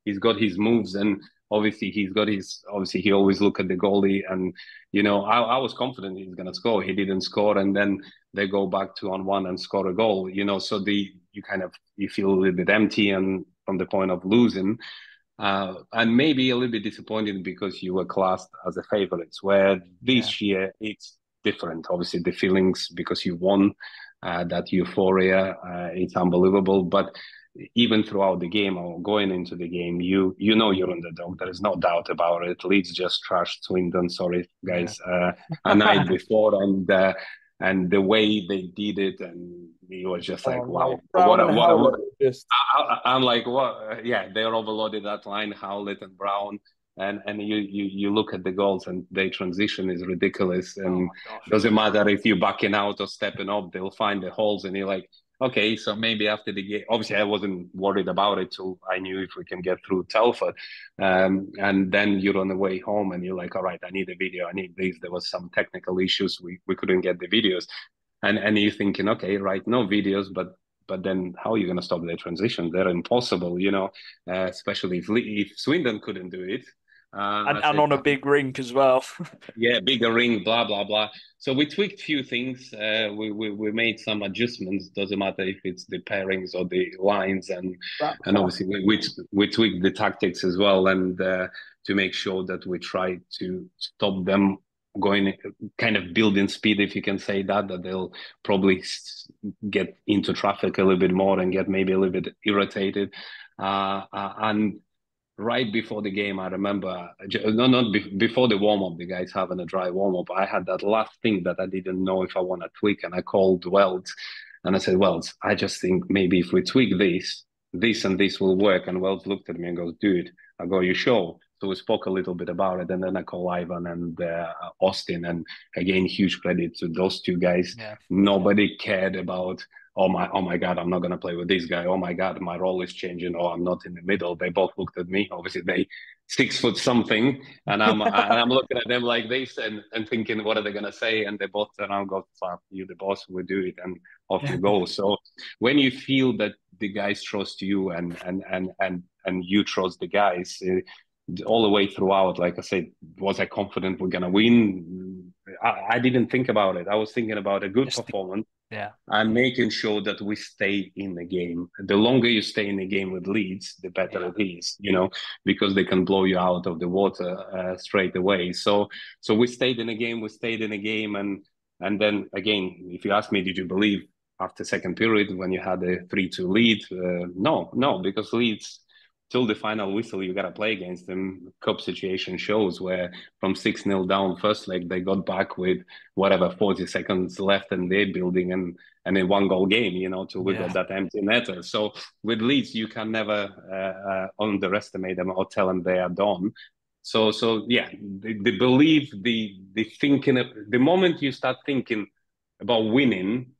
He's got his moves, and obviously he's got his. Obviously he always look at the goalie, and I was confident he's gonna score. He didn't score, and then they go back 2-on-1 and score a goal. So you feel a little bit empty, and from the point of losing. And maybe a little bit disappointed because you were classed as a favorites, where Yeah. this year it's different. Obviously, the feelings because you won, that euphoria, it's unbelievable. But even throughout the game or going into the game, you know you're underdog. There is no doubt about it. Leeds just trashed Swindon. Sorry, Yeah. guys, a night before, and the way they did it, and it was just like, Oh no, wow, Brown and Howlett just I'm like, what? Yeah, they're overloaded that line, Howlett and Brown, and you look at the goals and their transition is ridiculous. Oh And my gosh. doesn't matter if you're backing out or stepping up, they'll find the holes, and you're like, okay, so maybe after the game, obviously I wasn't worried about it till I knew if we can get through Telford, and then you're on the way home and you're like, all right, I need a video, I need this. There was some technical issues, we couldn't get the videos, and you're thinking, okay, right, no videos, but then how are you going to stop their transition? They're impossible, especially if Swindon couldn't do it. And I and said, on a big rink as well. yeah, bigger ring, blah blah blah. So we tweaked few things. We made some adjustments. Doesn't matter if it's the pairings or the lines, and Rapca. obviously we tweaked the tactics as well, and to make sure that we try to stop them going, kind of building speed, if you can say that they'll probably get into traffic a little bit more and get maybe a little bit irritated, and right before the game, I remember, no, not before the warm up, the guys having a dry warm up. I had that last thing that I didn't know if I want to tweak, and I called Wells and I said, Wells, I just think maybe if we tweak this and this will work. And Wells looked at me and goes, dude, I go, you sure? So we spoke a little bit about it, and then I call Ivan and Austin, and again, huge credit to those two guys. Yeah. Nobody cared about oh my God, I'm not gonna play with this guy. Oh my God, my role is changing. Oh, I'm not in the middle. They both looked at me. Obviously, they 6 foot something, and I'm looking at them like this and thinking, what are they gonna say? And they both turn around and go, "You the boss, we do it," and off you go. So when you feel that the guys trust you and you trust the guys. All the way throughout, like I said, was I confident we're gonna win? I didn't think about it. I was thinking about a good Just performance yeah, and making sure that we stay in the game. The longer you stay in the game with Leeds, the better yeah, it is, because they can blow you out of the water straight away. So we stayed in the game. We stayed in the game, and then again, if you ask me, did you believe after second period when you had a 3-2 lead? No, because Leeds till the final whistle, you got to play against them. Cup situation shows where from 6-0 down first leg, they got back with whatever 40 seconds left in their building and in one goal game, till we got yeah, that empty netter. So with Leeds, you can never underestimate them or tell them they are done. So yeah, the belief, the thinking, the moment you start thinking about winning,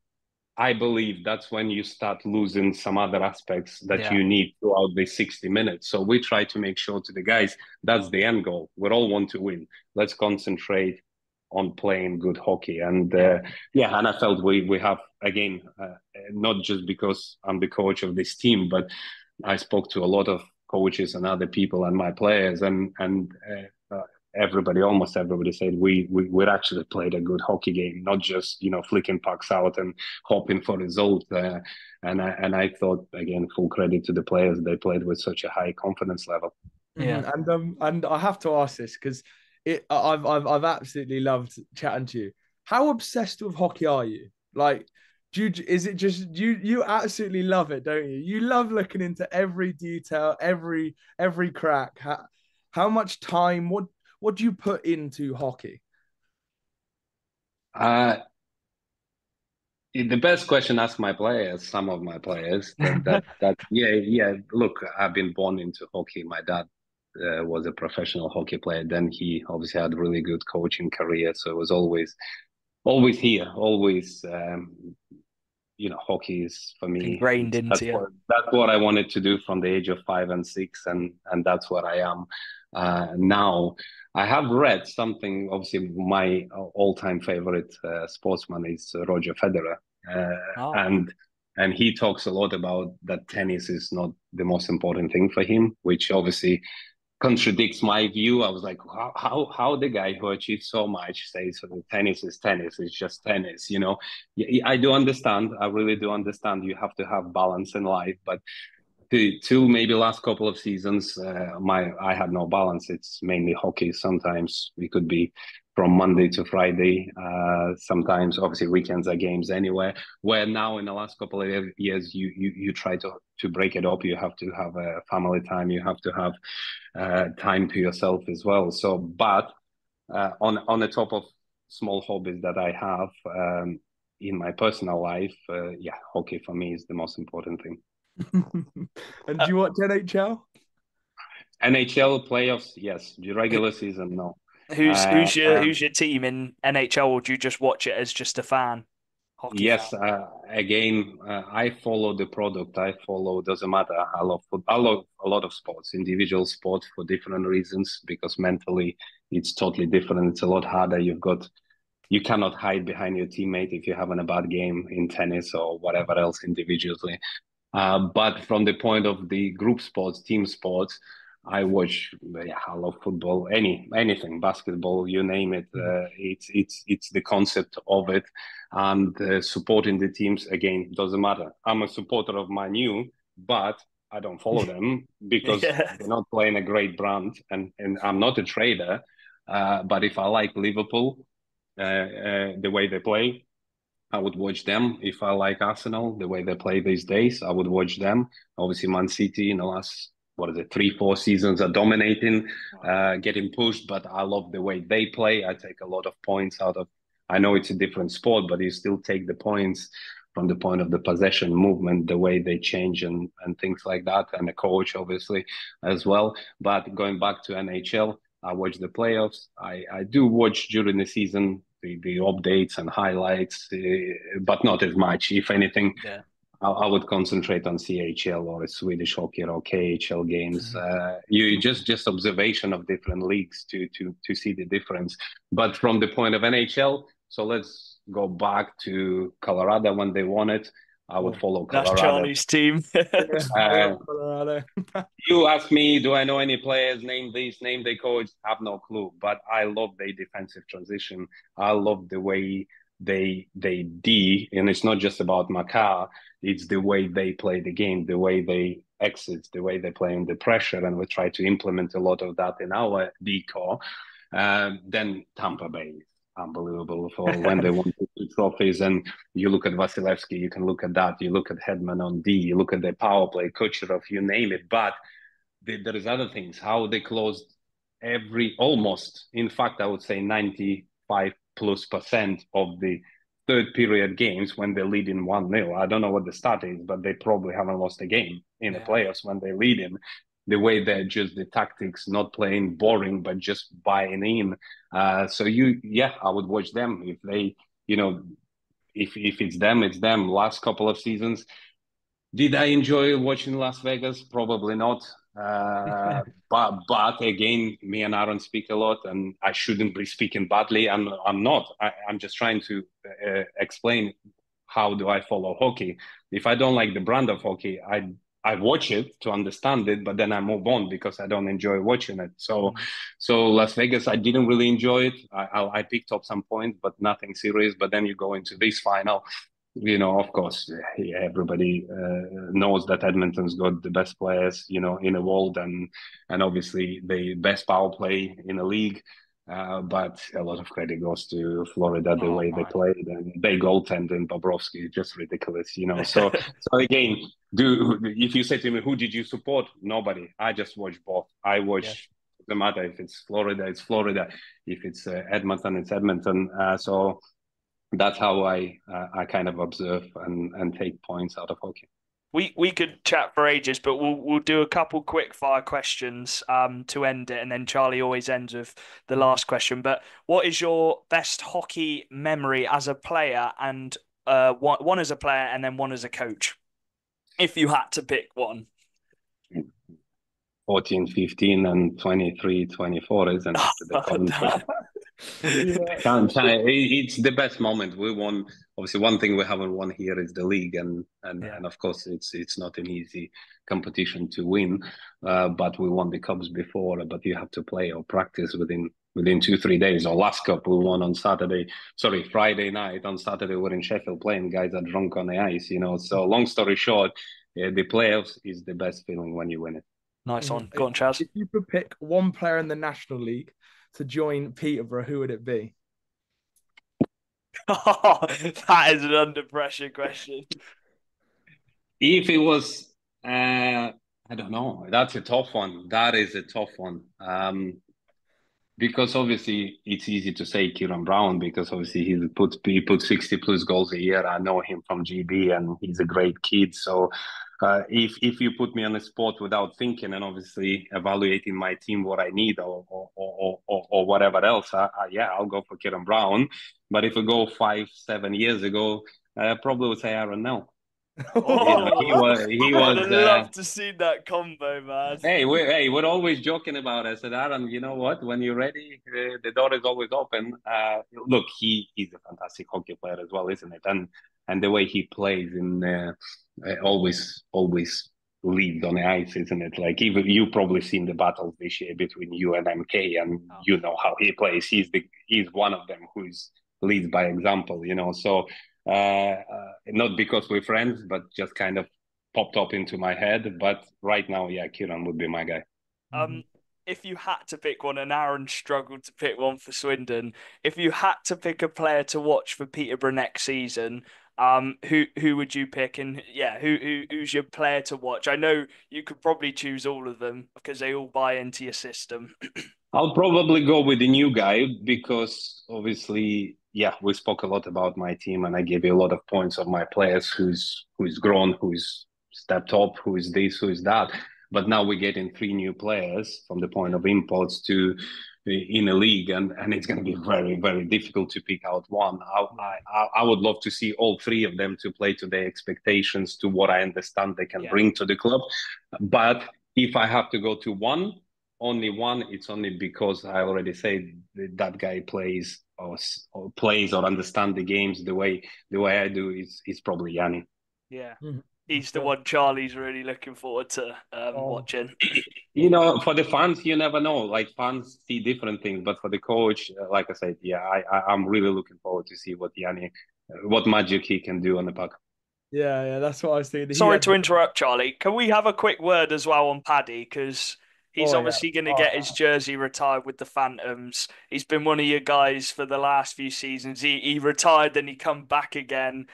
I believe that's when you start losing some other aspects that yeah, you need throughout the 60 minutes. So we try to make sure to the guys that's the end goal. We all want to win. Let's concentrate on playing good hockey. And yeah, and I felt we have again, not just because I'm the coach of this team, but I spoke to a lot of coaches and other people and my players, and almost everybody said we actually played a good hockey game, not just flicking pucks out and hoping for result. And I thought again, full credit to the players. They played with such a high confidence level. yeah. And I have to ask this because I've absolutely loved chatting to you. How obsessed with hockey are you? Like, is it just you absolutely love it, don't you? You love looking into every detail, every crack. How much time? What do you put into hockey? Uh, the best question asked my players, some of my players, that yeah. Look, I've been born into hockey. My dad was a professional hockey player. Then he obviously had a really good coaching career, so it was always here, always. Hockey is for me. Ingrained It's that's into you. what I wanted to do from the age of 5 and 6, and that's what I am now. I have read something. Obviously, my all-time favorite sportsman is Roger Federer, Oh, and he talks a lot about that tennis is not the most important thing for him, which obviously contradicts my view. I was like, how the guy who achieved so much says tennis is tennis, it's just tennis, I do understand. I really do understand. You have to have balance in life, but to maybe last couple of seasons, I had no balance. It's mainly hockey. Sometimes it could be from Monday to Friday. Sometimes, obviously, weekends are games anywhere. Where now in the last couple of years, you try to break it up. You have to have a family time. You have to have time to yourself as well. So, but on the top of small hobbies that I have in my personal life, hockey for me is the most important thing. And uh, do you watch NHL? NHL playoffs, yes. The regular season, no. who's Uh, who's your um, who's your team in NHL? Or do you just watch it as just a fan, hockey fan? yes. Again, I follow the product. I follow. Doesn't matter. I love football. I love a lot of sports, individual sports for different reasons. Because mentally, it's totally different. It's a lot harder. You cannot hide behind your teammate if you're having a bad game in tennis or whatever else individually. But from the point of the group sports, team sports, I watch. Yeah, I love football. Anything, basketball, you name it. It's the concept of it, and supporting the teams again doesn't matter. I'm a supporter of Man U, but I don't follow them because Yeah, they're not playing a great brand, and I'm not a trader. But if I like Liverpool, the way they play, I would watch them. If I like Arsenal, the way they play these days, I would watch them. Obviously, Man City in the last, what is it, 3, 4 seasons are dominating, getting pushed, but I love the way they play. I take a lot of points out of, I know it's a different sport, but you still take the points from the point of the possession movement, the way they change and things like that, and the coach, obviously, as well. But going back to NHL, I watch the playoffs. I do watch during the season the updates and highlights, but not as much. If anything, yeah. I would concentrate on CHL or Swedish hockey or KHL games. You just observation of different leagues to see the difference. But from the point of NHL, so let's go back to Colorado when they won it. I would follow That's Colorado. Charlie's team. Yeah, I love Colorado. You ask me, do I know any players? Name these, name the coach. Have no clue. But I love their defensive transition. I love the way they and it's not just about Macca. It's the way they play the game, the way they exit, the way they play under pressure, and we try to implement a lot of that in our decor. Then Tampa Bay, unbelievable for when they won 2 trophies. And you look at Vasilevsky, you can look at that. You look at Hedman on D, you look at the power play, Kucherov, you name it. But there is other things, how they closed almost, in fact, I would say 95+% of the third period games when they lead in 1-0. I don't know what the stat is, but they probably haven't lost a game in the playoffs when they lead in. The way they're just the tactics, not playing boring, but just buying in. So I would watch them if they, if it's them, it's them. Last couple of seasons, did I enjoy watching Las Vegas? Probably not. But again, me and Aaron speak a lot, and I shouldn't be speaking badly. I'm not. I'm just trying to explain how do I follow hockey. If I don't like the brand of hockey, I watch it to understand it, but then I move on because I don't enjoy watching it. So Las Vegas, I didn't really enjoy it. I picked up some points, but nothing serious. But then you go into this final. Of course, everybody knows that Edmonton's got the best players, in the world, and obviously the best power play in the league. But a lot of credit goes to Florida, the way they played, and they goaltend and Bobrovsky is just ridiculous, So again, if you say to me, who did you support? Nobody. I just watch both. I watch. Doesn't matter if it's Florida, it's Florida. If it's Edmonton, it's Edmonton. So that's how I kind of observe and take points out of hockey. We could chat for ages, but we'll do a couple quick fire questions to end it, and then Charlie always ends with the last question. But what is your best hockey memory as a player, and one as a player and then one as a coach, if you had to pick one? 14, 15 and 23, 24, isn't it? It's the best moment. We won. Obviously, one thing we haven't won here is the league, and of course, it's not an easy competition to win. But we won the cups before. But you have to play or practice within 2-3 days. Our last cup we won on Friday night. On Saturday we're in Sheffield playing. Guys are drunk on the ice. So long story short, the playoffs is the best feeling when you win it. Nice one. Go on, Chaz. If you could pick one player in the National League to join Peterborough, who would it be? That is an under pressure question. If it was, I don't know. That's a tough one. That is a tough one. Because obviously it's easy to say Kieran Brown because obviously he put 60+ goals a year. I know him from GB and he's a great kid. So if you put me on the spot without thinking and obviously evaluating my team, what I need or whatever else, I'll go for Kieran Brown. But if we go 5-7 years ago, I probably would say Aaron Nell. He was. I'd love to see that combo, man. Hey, we're always joking about it. I said, Aaron, you know what? When you're ready, the door is always open. Look, he's a fantastic hockey player as well, isn't it? And the way he plays always leads on the ice, isn't it? Like even you probably seen the battles this year between you and MK, and you know how he plays. He's one of them who's leads by example, So. Not because we're friends, but just kind of popped up into my head. But right now, Kieran would be my guy. If you had to pick one, and Aaron struggled to pick one for Swindon, if you had to pick a player to watch for Peterborough next season, who would you pick? And who's your player to watch? I know you could probably choose all of them because they all buy into your system. I'll probably go with the new guy because obviously, we spoke a lot about my team and I gave you a lot of points of my players who's grown, who's stepped up, who is this, who is that. But now we're getting 3 new players from the point of imports to in a league, and it's going to be very, very difficult to pick out one. I would love to see all three of them to play to their expectations, to what I understand they can bring to the club. But if I have to go to one, only one, it's only because I already said that guy plays or understand the games the way I do. Is probably Yanni. Yeah. Mhm. He's the one Charlie's really looking forward to watching. For the fans, you never know. Like, fans see different things, but for the coach, like I said, I'm really looking forward to see what Yanni, what magic he can do on the puck. Yeah, that's what I was thinking. Sorry to interrupt, Charlie. Can we have a quick word as well on Paddy? Because he's obviously going to get his jersey retired with the Phantoms. He's been one of your guys for the last few seasons. He retired, then he come back again.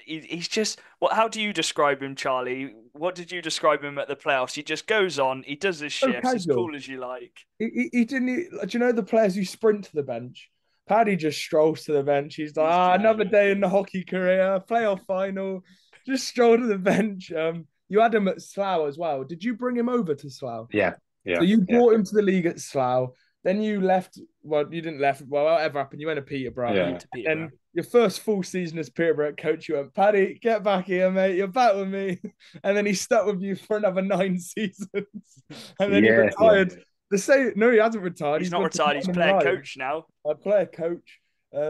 He's just how do you describe him, Charlie? What did you describe him at the playoffs? He just goes on, he does his shifts, as cool as you like. He didn't. Do you know the players who sprint to the bench? Paddy just strolls to the bench. He's like, another day in the hockey career, playoff final, just stroll to the bench. You had him at Slough as well. Did you bring him over to Slough? Yeah. So you brought him to the league at Slough. Then you left. Well, you didn't left. Well, whatever happened, you went to Peterborough. Yeah. And your first full season as Peterborough coach, you went, Paddy, get back here, mate. You're back with me. And then he stuck with you for another 9 seasons. And then he retired. No, he hasn't retired. He's not retired. He's player coach now. Player coach.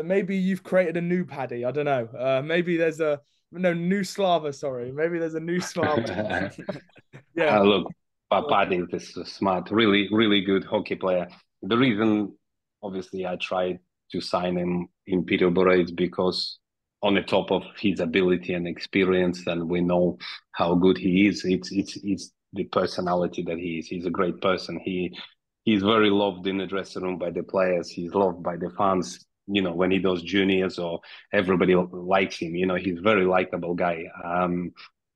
Maybe you've created a new Paddy. I don't know. Maybe there's new Slava. Sorry, maybe there's a new Slava. Look, Paddy is a smart, really, really good hockey player. The reason, obviously, I tried to sign him in Peterborough is because, on the top of his ability and experience, and we know how good he is, it's the personality that he is. He's a great person. He's very loved in the dressing room by the players. He's loved by the fans. When he does juniors, or everybody likes him. He's a very likable guy.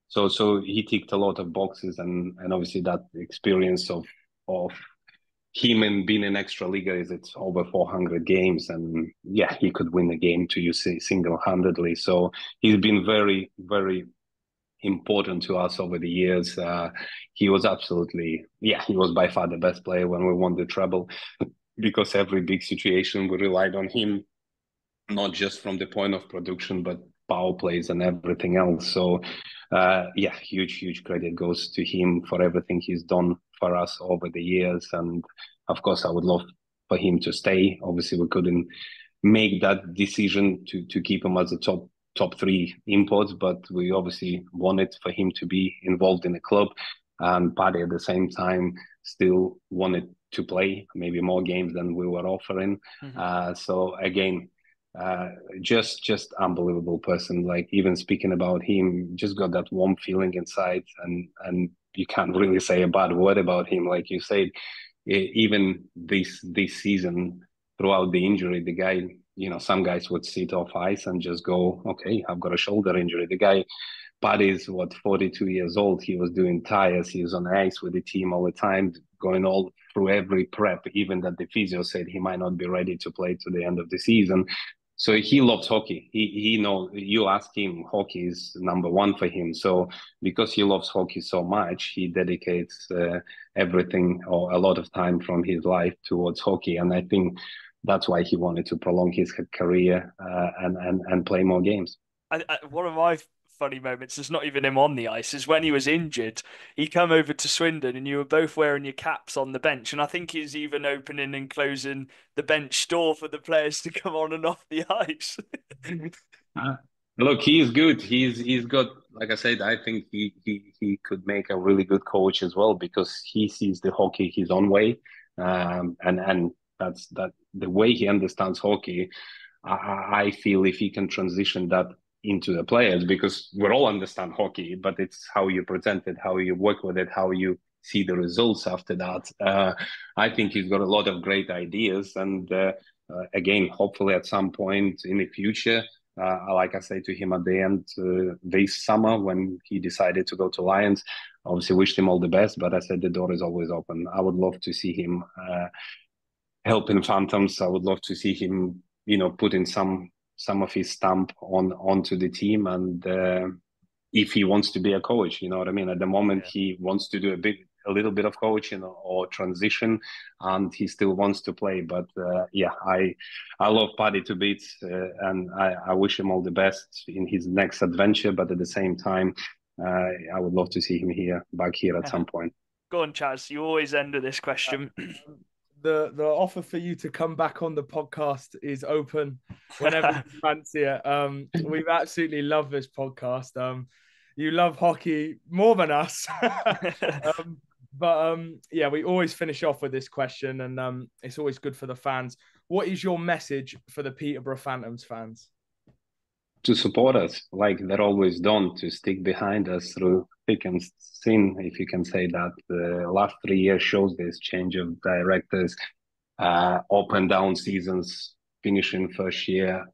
So he ticked a lot of boxes, and obviously that experience of him and being an extra leaguer it's over 400 games, and he could win the game to you single-handedly. So he's been very, very important to us over the years. He was he was by far the best player when we won the treble, because every big situation we relied on him, not just from the point of production, but power plays and everything else. So huge credit goes to him for everything he's done for us over the years. And of course, I would love for him to stay. Obviously, we couldn't make that decision to keep him as a top 3 imports, but we obviously wanted for him to be involved in the club. And Paddy at the same time still wanted to play maybe more games than we were offering. So again, just unbelievable person. Like, even speaking about him, just got that warm feeling inside, and you can't really say a bad word about him. Like you said, even this season, throughout the injury, the guy, some guys would sit off ice and just go, okay, I've got a shoulder injury. The guy, Paddy's 42 years old. He was doing tires. He was on ice with the team all the time, going all through every prep, even that the physio said he might not be ready to play to the end of the season. So he loves hockey. He knows, you ask him, hockey is number one for him. So because he loves hockey so much, he dedicates everything, or a lot of time from his life, towards hockey. And I think that's why he wanted to prolong his career and play more games. One of my funny moments is not even him on the ice, is when he was injured. He come over to Swindon and you were both wearing your caps on the bench, and I think he's even opening and closing the bench door for the players to come on and off the ice. Look, he's good. He's got, like I said, I think he could make a really good coach as well, because he sees the hockey his own way, and that's the way he understands hockey. I feel if he can transition that into the players, because we all understand hockey, but it's how you present it, how you work with it, how you see the results after that. I think he's got a lot of great ideas, and again, hopefully at some point in the future, like I say to him at the end this summer when he decided to go to Lions, obviously wished him all the best, but I said the door is always open. I would love to see him helping Phantoms. I would love to see him, putting some of his stamp onto the team, and if he wants to be a coach, you know what I mean. At the moment, he wants to do a little bit of coaching or transition, and he still wants to play. But yeah, I love Paddy to bits, and I wish him all the best in his next adventure. But at the same time, I would love to see him back here at some point. Go on, Chaz. You always end with this question. The offer for you to come back on the podcast is open whenever you fancy it. We've absolutely loved this podcast. You love hockey more than us. But yeah, we always finish off with this question, and it's always good for the fans. What is your message for the Peterborough Phantoms fans? To support us like they're always done, to stick behind us through thick and thin, if you can say that. The last 3 years shows this change of directors, up and down seasons, finishing first year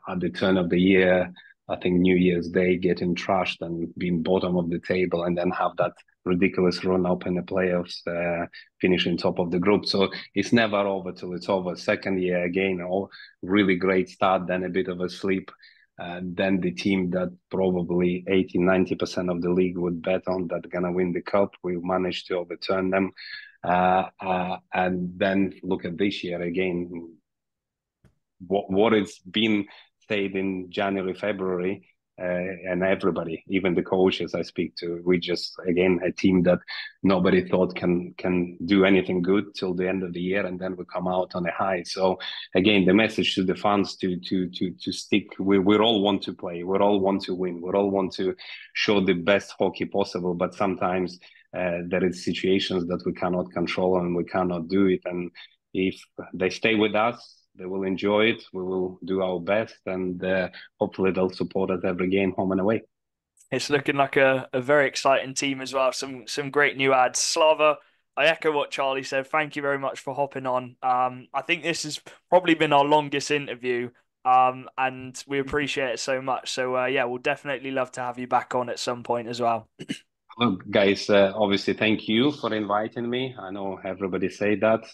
at the turn of the year. I think New Year's Day getting trashed and being bottom of the table, and then have that ridiculous run up in the playoffs, finishing top of the group. So it's never over till it's over. Second year again, really great start, then a bit of a sleep. Then the team that probably 80-90% of the league would bet on that gonna win the cup, we managed to overturn them. And then look at this year again. What it's been said in January, February, and everybody, even the coaches I speak to, we just again a team that nobody thought can do anything good till the end of the year, and then we come out on a high. So again, the message to the fans to stick. We all want to play. We all want to win. We all want to show the best hockey possible. But sometimes there is situations that we cannot control and we cannot do it. And if they stay with us, they will enjoy it. We will do our best, and hopefully they'll support us every game, home and away. It's looking like a very exciting team as well. Some great new ads. Slava, I echo what Charlie said. Thank you very much for hopping on. I think this has probably been our longest interview, and we appreciate it so much. So yeah, we'll definitely love to have you back on at some point as well. Look, guys, obviously, thank you for inviting me. I know everybody say that.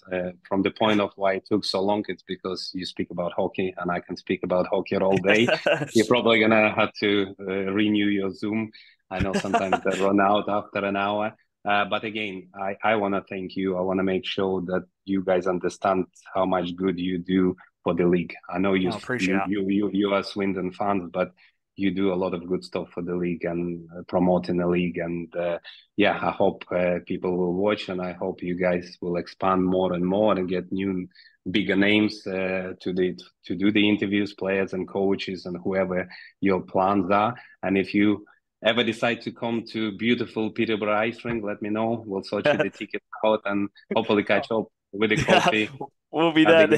From the point of why it took so long, it's because you speak about hockey and I can speak about hockey all day. You're probably going to have to renew your Zoom. I know sometimes they run out after an hour. But again, I want to thank you. I want to make sure that you guys understand how much good you do for the league. I know I appreciate that. you are Swindon fans, but you do a lot of good stuff for the league and promoting the league. And yeah, I hope people will watch, and I hope you guys will expand more and more and get new, bigger names to do the interviews, players and coaches and whoever your plans are. And if you ever decide to come to beautiful Peterborough Ice Rink, let me know. We'll sort you the ticket out and hopefully catch up with the coffee. We'll be there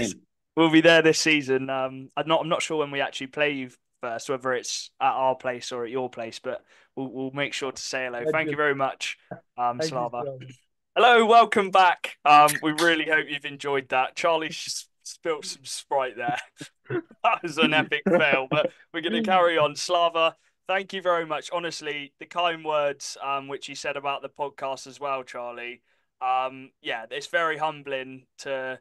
we'll be there this season. I'm not sure when we actually play you first, whether it's at our place or at your place, but we'll make sure to say hello. Thank you very much, Slava. Hello, welcome back. We really hope you've enjoyed that. Charlie spilt some Sprite there. That was an epic fail, but we're going to carry on. Slava, thank you very much. Honestly, the kind words which you said about the podcast as well, Charlie. Yeah, it's very humbling to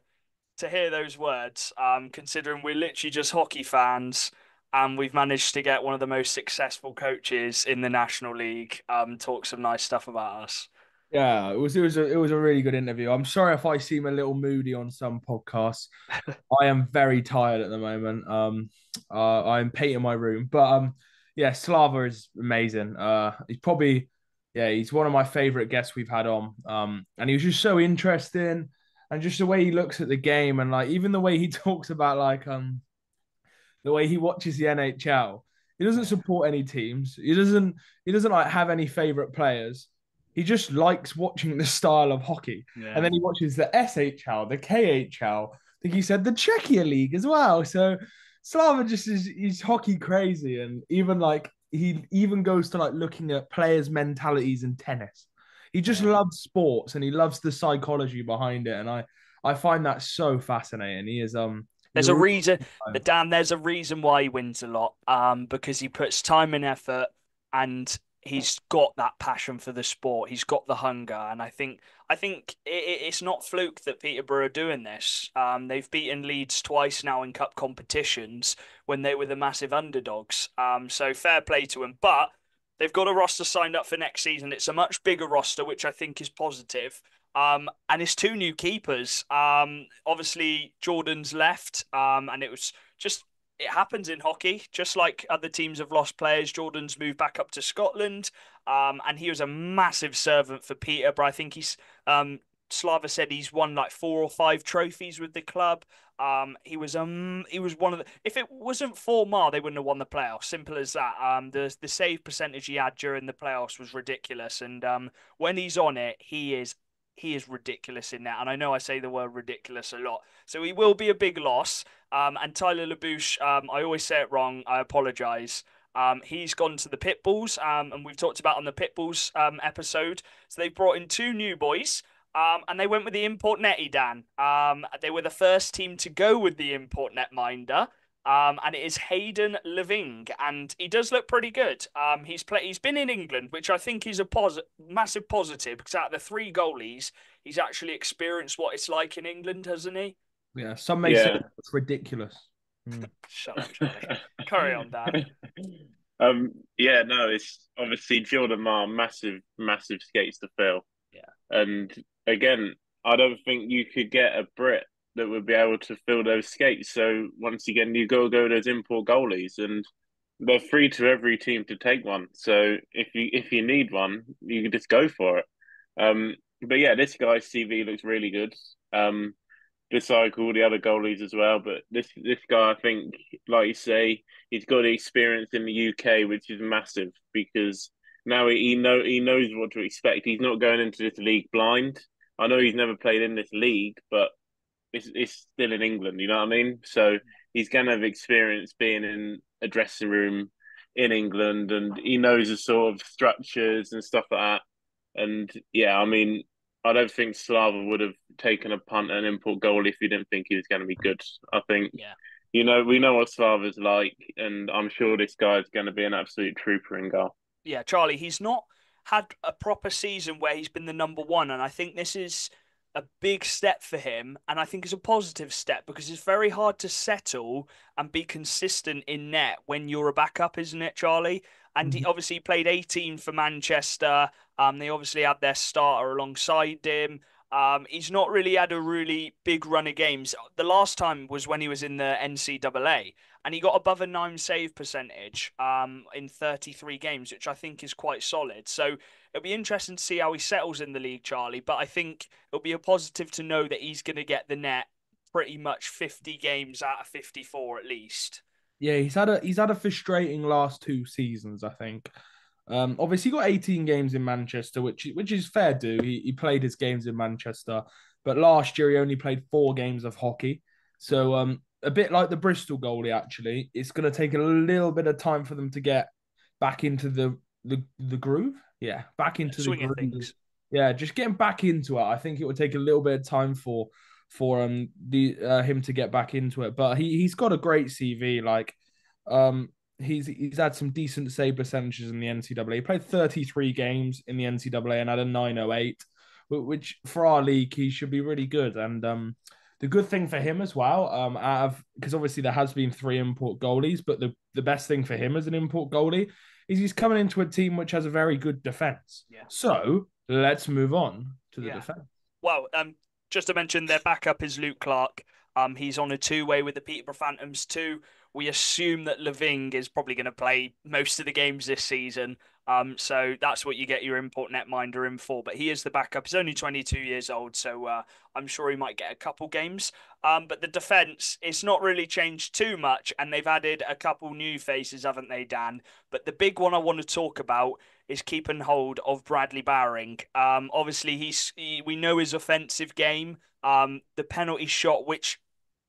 hear those words, considering we're literally just hockey fans. And we've managed to get one of the most successful coaches in the National League talk some nice stuff about us. Yeah, it was a really good interview. I'm sorry if I seem a little moody on some podcasts. I am very tired at the moment. I'm painting my room, but yeah, Slava is amazing. He's one of my favorite guests we've had on. And he was just so interesting, and just the way he looks at the game, and like even the way he talks about the way he watches the NHL. He doesn't support any teams. He doesn't like have any favorite players. He just likes watching the style of hockey. Yeah. And then he watches the SHL, the KHL. I think he said the Czechia League as well. So Slava he's hockey crazy. And even like he even goes to like looking at players' mentalities in tennis. He just loves sports and he loves the psychology behind it. And I find that so fascinating. He is There's a reason, Dan. There's a reason why he wins a lot. Because he puts time and effort, and he's got that passion for the sport. He's got the hunger, and I think it's not fluke that Peterborough are doing this. They've beaten Leeds twice now in cup competitions when they were the massive underdogs. So fair play to him. But They've got a roster signed up for next season. It's a much bigger roster, which I think is positive. And it's two new keepers. Obviously Jordan's left. And it happens in hockey. Just like other teams have lost players, Jordan's moved back up to Scotland. And he was a massive servant for Peterborough. I think Slava said he's won like 4 or 5 trophies with the club. He was one of the. If it wasn't for Mar, they wouldn't have won the playoffs. Simple as that. The save percentage he had during the playoffs was ridiculous, and when he's on it, he is ridiculous in that. And I know I say the word ridiculous a lot, so he will be a big loss. And Tyler LaBouche, I always say it wrong. I apologize. He's gone to the Pitbulls, and we've talked about on the Pitbulls episode. So they've brought in 2 new boys. And they went with the import netty, Dan. They were the first team to go with the import netminder. And it is Hayden Leving, and he does look pretty good. He's been in England, which I think is a massive positive, because out of the 3 goalies, he's actually experienced what it's like in England, hasn't he? Yeah, some may say it's ridiculous. Shut up, Charlie. Carry on, Dan. Yeah, no, it's obviously Jordan Marr, massive, massive skates to fill. Yeah. And again, I don't think you could get a Brit that would be able to fill those skates. So once again, you go those import goalies, and they're free to every team to take one. So if you need one, you can just go for it. But yeah, this guy's CV looks really good. Besides all the other goalies as well, but this guy, I think, like you say, he's got the experience in the UK, which is massive, because now he knows what to expect. He's not going into this league blind. I know he's never played in this league, but it's still in England, you know what I mean? So he's going to have experience being in a dressing room in England, and he knows the sort of structures and stuff like that. And yeah, I mean, I don't think Slava would have taken a punt at an import goal if he didn't think he was going to be good. I think, Yeah. we know what Slava's like, and I'm sure this guy's going to be an absolute trooper in goal. Yeah, Charlie, he's not had a proper season where he's been the number one, and I think this is a big step for him, and I think it's a positive step, because it's very hard to settle and be consistent in net when you're a backup, isn't it, Charlie? And he obviously played 18 for Manchester. They obviously had their starter alongside him. He's not really had a really big run of games. The last time was when he was in the NCAA, and he got above a 9 save percentage in 33 games, which I think is quite solid. So it'll be interesting to see how he settles in the league, Charlie. But I think it'll be a positive to know that he's going to get the net pretty much 50 games out of 54 at least. Yeah, he's had a frustrating last 2 seasons, I think. Obviously, he got 18 games in Manchester, which is fair due. He played his games in Manchester, but last year he only played 4 games of hockey. So a bit like the Bristol goalie, actually, it's going to take a little bit of time for them to get back into the groove. Yeah, back into the Swing of groove. things. Yeah, just getting back into it. I think it would take a little bit of time for him to get back into it. But he's got a great CV. Like he's had some decent save percentages in the NCAA. He played 33 games in the NCAA and had a 908, which for our league he should be really good. And the good thing for him as well, because obviously there has been 3 import goalies, but the best thing for him as an import goalie is he's coming into a team which has a very good defense. Yeah. So let's move on to the defense. Well, just to mention, their backup is Luke Clark. He's on a 2-way with the Peterborough Phantoms too. We assume that Leving is probably going to play most of the games this season. So that's what you get your import netminder in for. But he is the backup. He's only 22 years old, so I'm sure he might get a couple games. But the defense, it's not really changed too much, and they've added a couple new faces, haven't they, Dan? But the big one I want to talk about is keeping hold of Bradley Bowering. Obviously, we know his offensive game. The penalty shot, which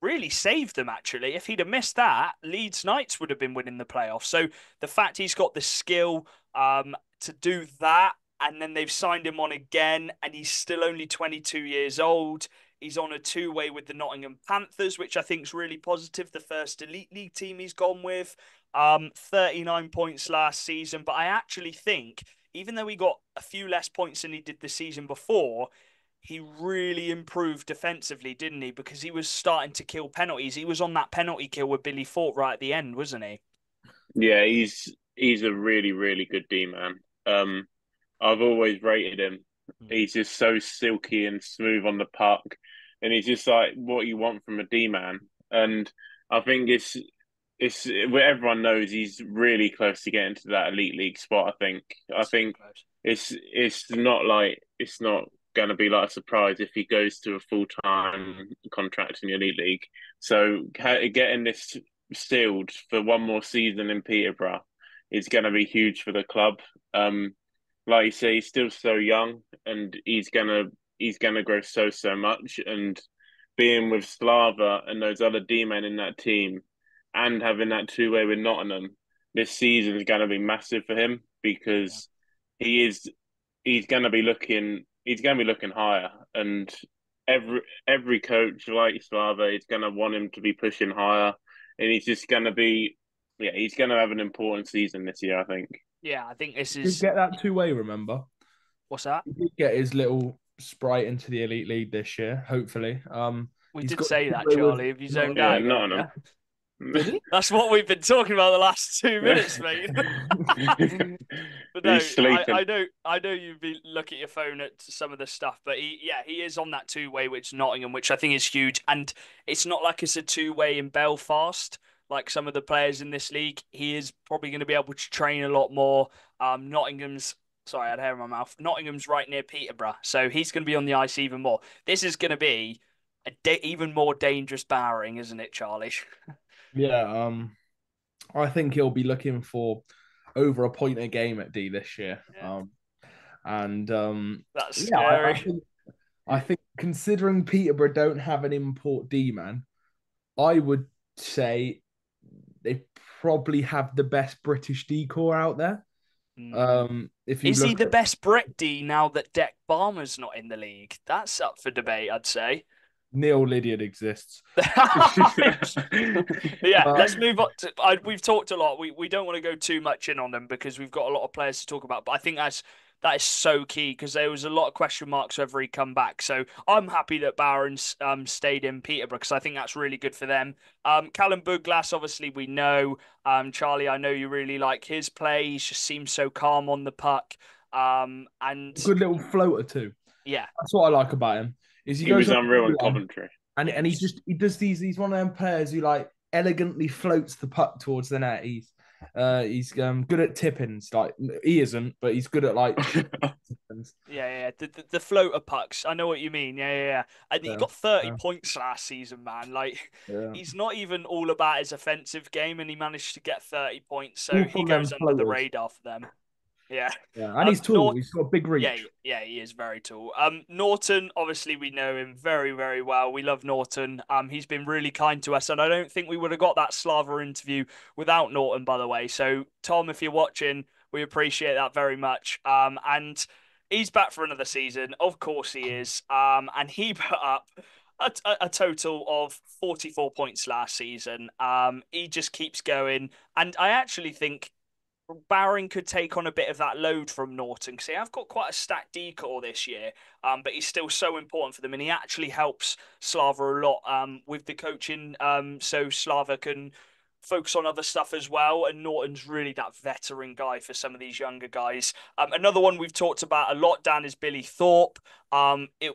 really saved them, actually. If he'd have missed that, Leeds Knights would have been winning the playoffs. So the fact he's got the skill to do that, and then they've signed him on again, and he's still only 22 years old. He's on a 2-way with the Nottingham Panthers, which I think is really positive. The first Elite League team he's gone with. 39 points last season. But I actually think, even though he got a few less points than he did the season before, he really improved defensively, didn't he? Because he was starting to kill penalties. He was on that penalty kill with Billy Fort right at the end, wasn't he? Yeah, he's he's a really, really good D man. I've always rated him. He's just so silky and smooth on the puck, and he's just like what you want from a D man. And I think it's where everyone knows he's really close to getting to that elite league spot. I So think close. it's not going to be like a surprise if he goes to a full time contract in the elite league. So getting this sealed for one more season in Peterborough is going to be huge for the club. Like you say, he's still so young, and he's gonna grow so much. And being with Slava and those other D men in that team, and having that two-way with Nottingham, this season is going to be massive for him Yeah. because he is he's going to be looking higher, and every coach like Slava is going to want him to be pushing higher, and he's just going to be he's going to have an important season this year, I think. Yeah, I think this Did is get that two-way, remember? what's that? He did get his little sprite into the elite league this year, hopefully. We He's did got say that, two-way with Charlie. Have you zoned out Nottingham. Yeah, again? Have you? Nottingham. Did he? That's what we've been talking about the last 2 minutes, mate. But no, He's sleeping. I know you've been looking at your phone at some of the stuff, but he is on that two-way, which Nottingham, which I think is huge. And it's not like it's a two-way in Belfast, like some of the players in this league. He is probably going to be able to train a lot more. Nottingham's sorry, I had hair in my mouth. Nottingham's right near Peterborough, so he's going to be on the ice even more. This is going to be even more dangerous barring, isn't it, Charlie? Yeah, I think he'll be looking for over a point a game at D this year. Yeah. And That's yeah, I scary. think considering Peterborough don't have an import D man, I would say they probably have the best British D core out there. If you Is he look the at best Brit D now that Deck Balmer's not in the league? That's up for debate, I'd say. Neil Lydiard exists. Yeah, Uh, let's move on. We've talked a lot. We don't want to go too much in on them because we've got a lot of players to talk about. But I think that is so key because there was a lot of question marks whether he come back. So I'm happy that Barron's stayed in Peterborough because I think that's really good for them. Callum Douglas, obviously we know. Charlie, I know you really like his play. He just seems so calm on the puck. And good little floater too. yeah, That's what I like about him. Is he He goes was on unreal in the line Coventry. and yeah, he does these he's one of them players who like elegantly floats the puck towards the net. He's good at tippings. Like he isn't, but he's good at like tippings. yeah. The floater pucks. I know what you mean. Yeah. And he Yeah, got 30 yeah, points last season, man. Like yeah. he's not even all about his offensive game, and he managed to get 30 points. So All he from goes them under the floaters. radar for them. Yeah. Yeah, and he's tall. North. He's got a big Yeah, reach. yeah, he is very tall. Norton, obviously we know him very, very well. We love Norton. He's been really kind to us, and I don't think we would have got that Slava interview without Norton, by the way. So, Tom, if you're watching, we appreciate that very much. And he's back for another season. Of course he is. And he put up a total of 44 points last season. He just keeps going, and I actually think Barron could take on a bit of that load from Norton because they have got quite a stacked decor this year, but he's still so important for them, and he actually helps Slava a lot with the coaching, so Slava can focus on other stuff as well. And Norton's really that veteran guy for some of these younger guys. Another one we've talked about a lot, Dan, is Billy Thorpe.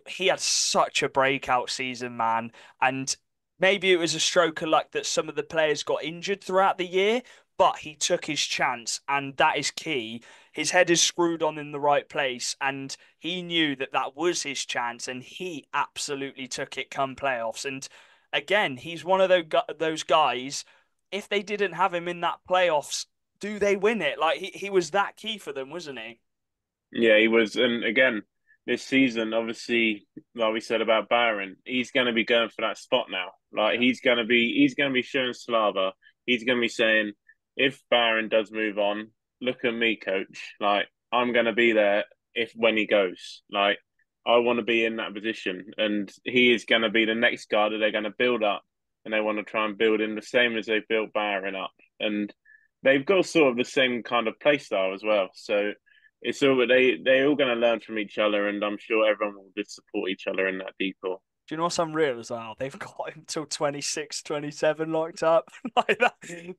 He had such a breakout season, man, and maybe it was a stroke of luck that some of the players got injured throughout the year, but he took his chance, and that is key. His head is screwed on in the right place, and he knew that that was his chance, and he absolutely took it come playoffs. And again, he's one of those guys. If they didn't have him in that playoffs, do they win it? Like he was that key for them, wasn't he? Yeah, he was. And again, this season, obviously, like we said about Byron, he's going to be going for that spot now. Like Yeah. he's going to be showing Slava. He's going to be saying, if Byron does move on, look at me, coach. Like I'm going to be there if when he goes. Like I want to be in that position, and he is going to be the next guy that they're going to build up, and they want to try and build him the same as they built Byron up, and they've got sort of the same kind of play style as well. So it's all they all going to learn from each other, and I'm sure everyone will just support each other in that decor. Do you know what's unreal as well? They've got him till 26, 27 locked up. Like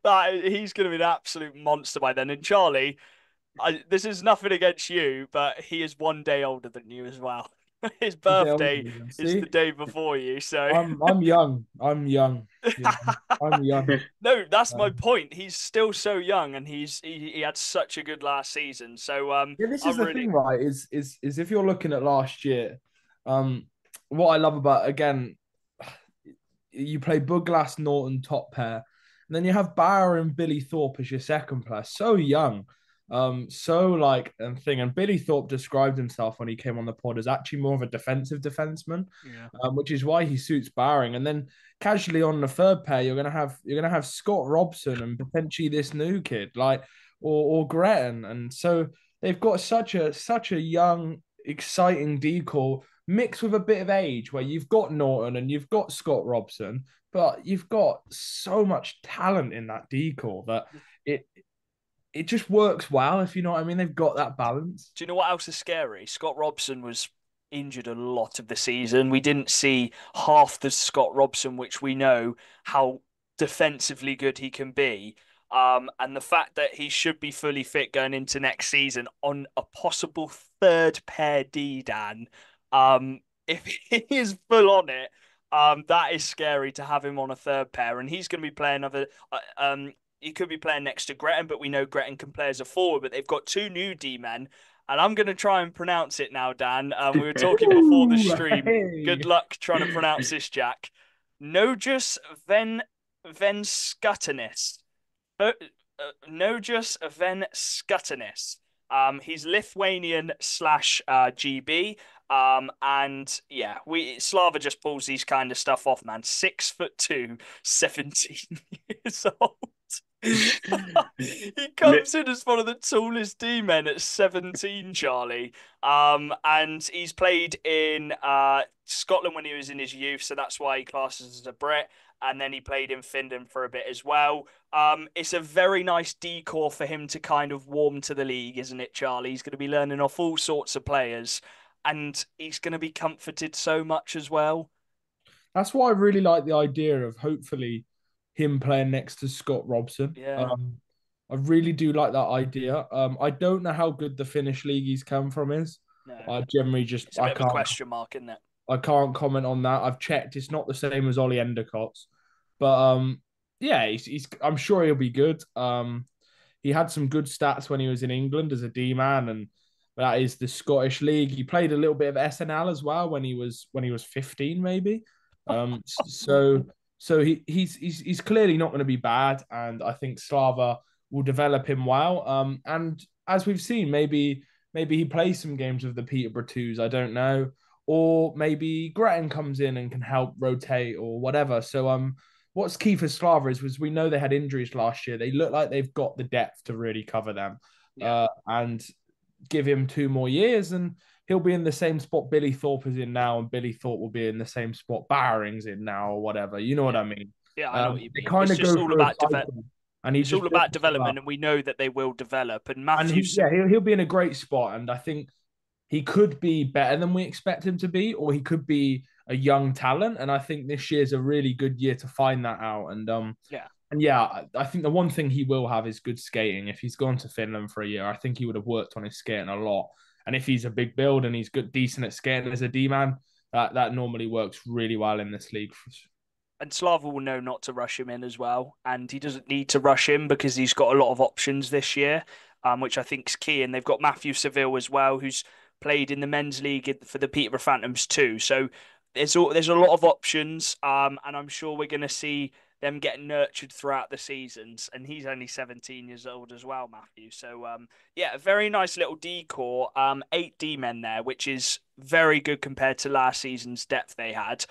that he's going to be an absolute monster by then. And Charlie, this is nothing against you, but he is 1 day older than you as well. His Is there birthday older? is the See, day before you, so I'm young. I'm young. You know, I'm young. no, that's my Um, point. He's still so young, and he had such a good last season. So yeah, this is I'm the really thing, right? Is if you're looking at last year, um, what I love about again, you play Buglass Norton top pair, and then you have Bauer and Billy Thorpe as your second player. So young, so like and thing. And Billy Thorpe described himself when he came on the pod as actually more of a defensive defenseman, yeah. which is why he suits Bowering. And then casually on the third pair, you're gonna have Scott Robson and potentially this new kid like or Gretton, and so they've got such a young, exciting decor mixed with a bit of age where you've got Norton and you've got Scott Robson, but you've got so much talent in that decor that it it just works well, if you know what I mean. They've got that balance. Do you know what else is scary? Scott Robson was injured a lot of the season. We didn't see half the Scott Robson, which we know how defensively good he can be. And the fact that he should be fully fit going into next season on a possible third pair D, Dan. If he is full on it, that is scary to have him on a third pair, and he's going to be playing other. He could be playing next to Gretton, but we know Gretton can play as a forward. But they've got two new D men, and I'm going to try and pronounce it now, Dan. We were talking before the Ooh, stream. Good hey. luck trying to pronounce this, Jack. Nogus Venskatanis. Nogus Venskatanis. He's Lithuanian slash GB. And yeah, we Slava just pulls these kind of stuff off, man. 6'2", 17 years old. He comes in as one of the tallest D men at 17, Charlie. And he's played in Scotland when he was in his youth, so that's why he classes as a Brit. And then he played in Finland for a bit as well. It's a very nice decor for him to kind of warm to the league, isn't it, Charlie? He's going to be learning off all sorts of players, and he's going to be comforted so much as well. That's why I really like the idea of hopefully him playing next to Scott Robson. Yeah, I really do like that idea. I don't know how good the Finnish league he's come from is. no, I generally just it's a bit of a question mark, isn't it? I can't comment on that. I've checked; it's not the same as Ollie Endicott's, but yeah, he's I'm sure he'll be good. He had some good stats when he was in England as a D man, and that is the Scottish league. He played a little bit of SNL as well when he was 15, maybe. So he's clearly not going to be bad, and I think Slava will develop him well. And as we've seen, maybe he plays some games with the Peterborough twos. I don't know, or maybe Gretton comes in and can help rotate or whatever. So what's key for Slava is we know they had injuries last year. They look like they've got the depth to really cover them. Yeah. And give him 2 more years and he'll be in the same spot Billy Thorpe is in now, and Billy Thorpe will be in the same spot Bowering's in now, or whatever. You know what I mean? Yeah, I know what you They mean. kind It's of just go all through a about cycle, and he it's just all about builds them development, up. and we know that they will develop. And And Matthews, he'll be in a great spot, and I think he could be better than we expect him to be, or he could be a young talent. And I think this year's a really good year to find that out. yeah, And yeah, I think the one thing he will have is good skating. If he's gone to Finland for a year, I think he would have worked on his skating a lot. And if he's a big build and he's good, decent at skating as a D man, that normally works really well in this league. and Slava will know not to rush him in as well, and he doesn't need to rush him because he's got a lot of options this year, which I think is key. And they've got Matthew Seville as well, who's played in the men's league for the Peterborough Phantoms too. So there's a lot of options, and I'm sure we're going to see them get nurtured throughout the seasons. And he's only 17 years old as well, Matthew. So yeah, a very nice little decor. 8 D men there, which is very good compared to last season's depth they had.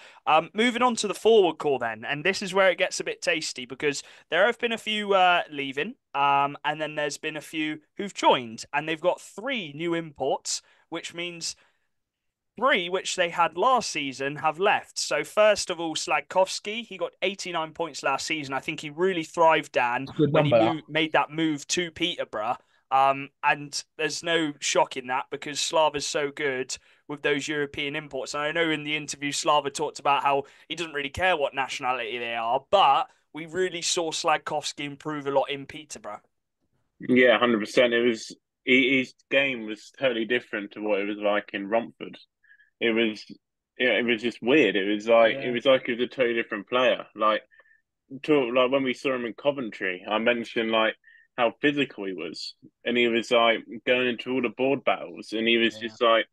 Moving on to the forward core then, and this is where it gets a bit tasty because there have been a few leaving, and then there's been a few who've joined, and they've got 3 new imports, which means 3 which they had last season have left. So first of all, Slagkovsky, he got 89 points last season. I think he really thrived, Dan, Good when he number, that. made that move to Peterborough. And there's no shock in that because Slava's so good with those European imports. And I know in the interview, Slava talked about how he doesn't really care what nationality they are, but we really saw Slagkowski improve a lot in Peterborough. Yeah, 100%. His game was totally different to what it was like in Romford. It was yeah, it was just weird. Yeah. He was a totally different player. Like when we saw him in Coventry, I mentioned like how physical he was, and he was like going into all the board battles, and he was Yeah. just like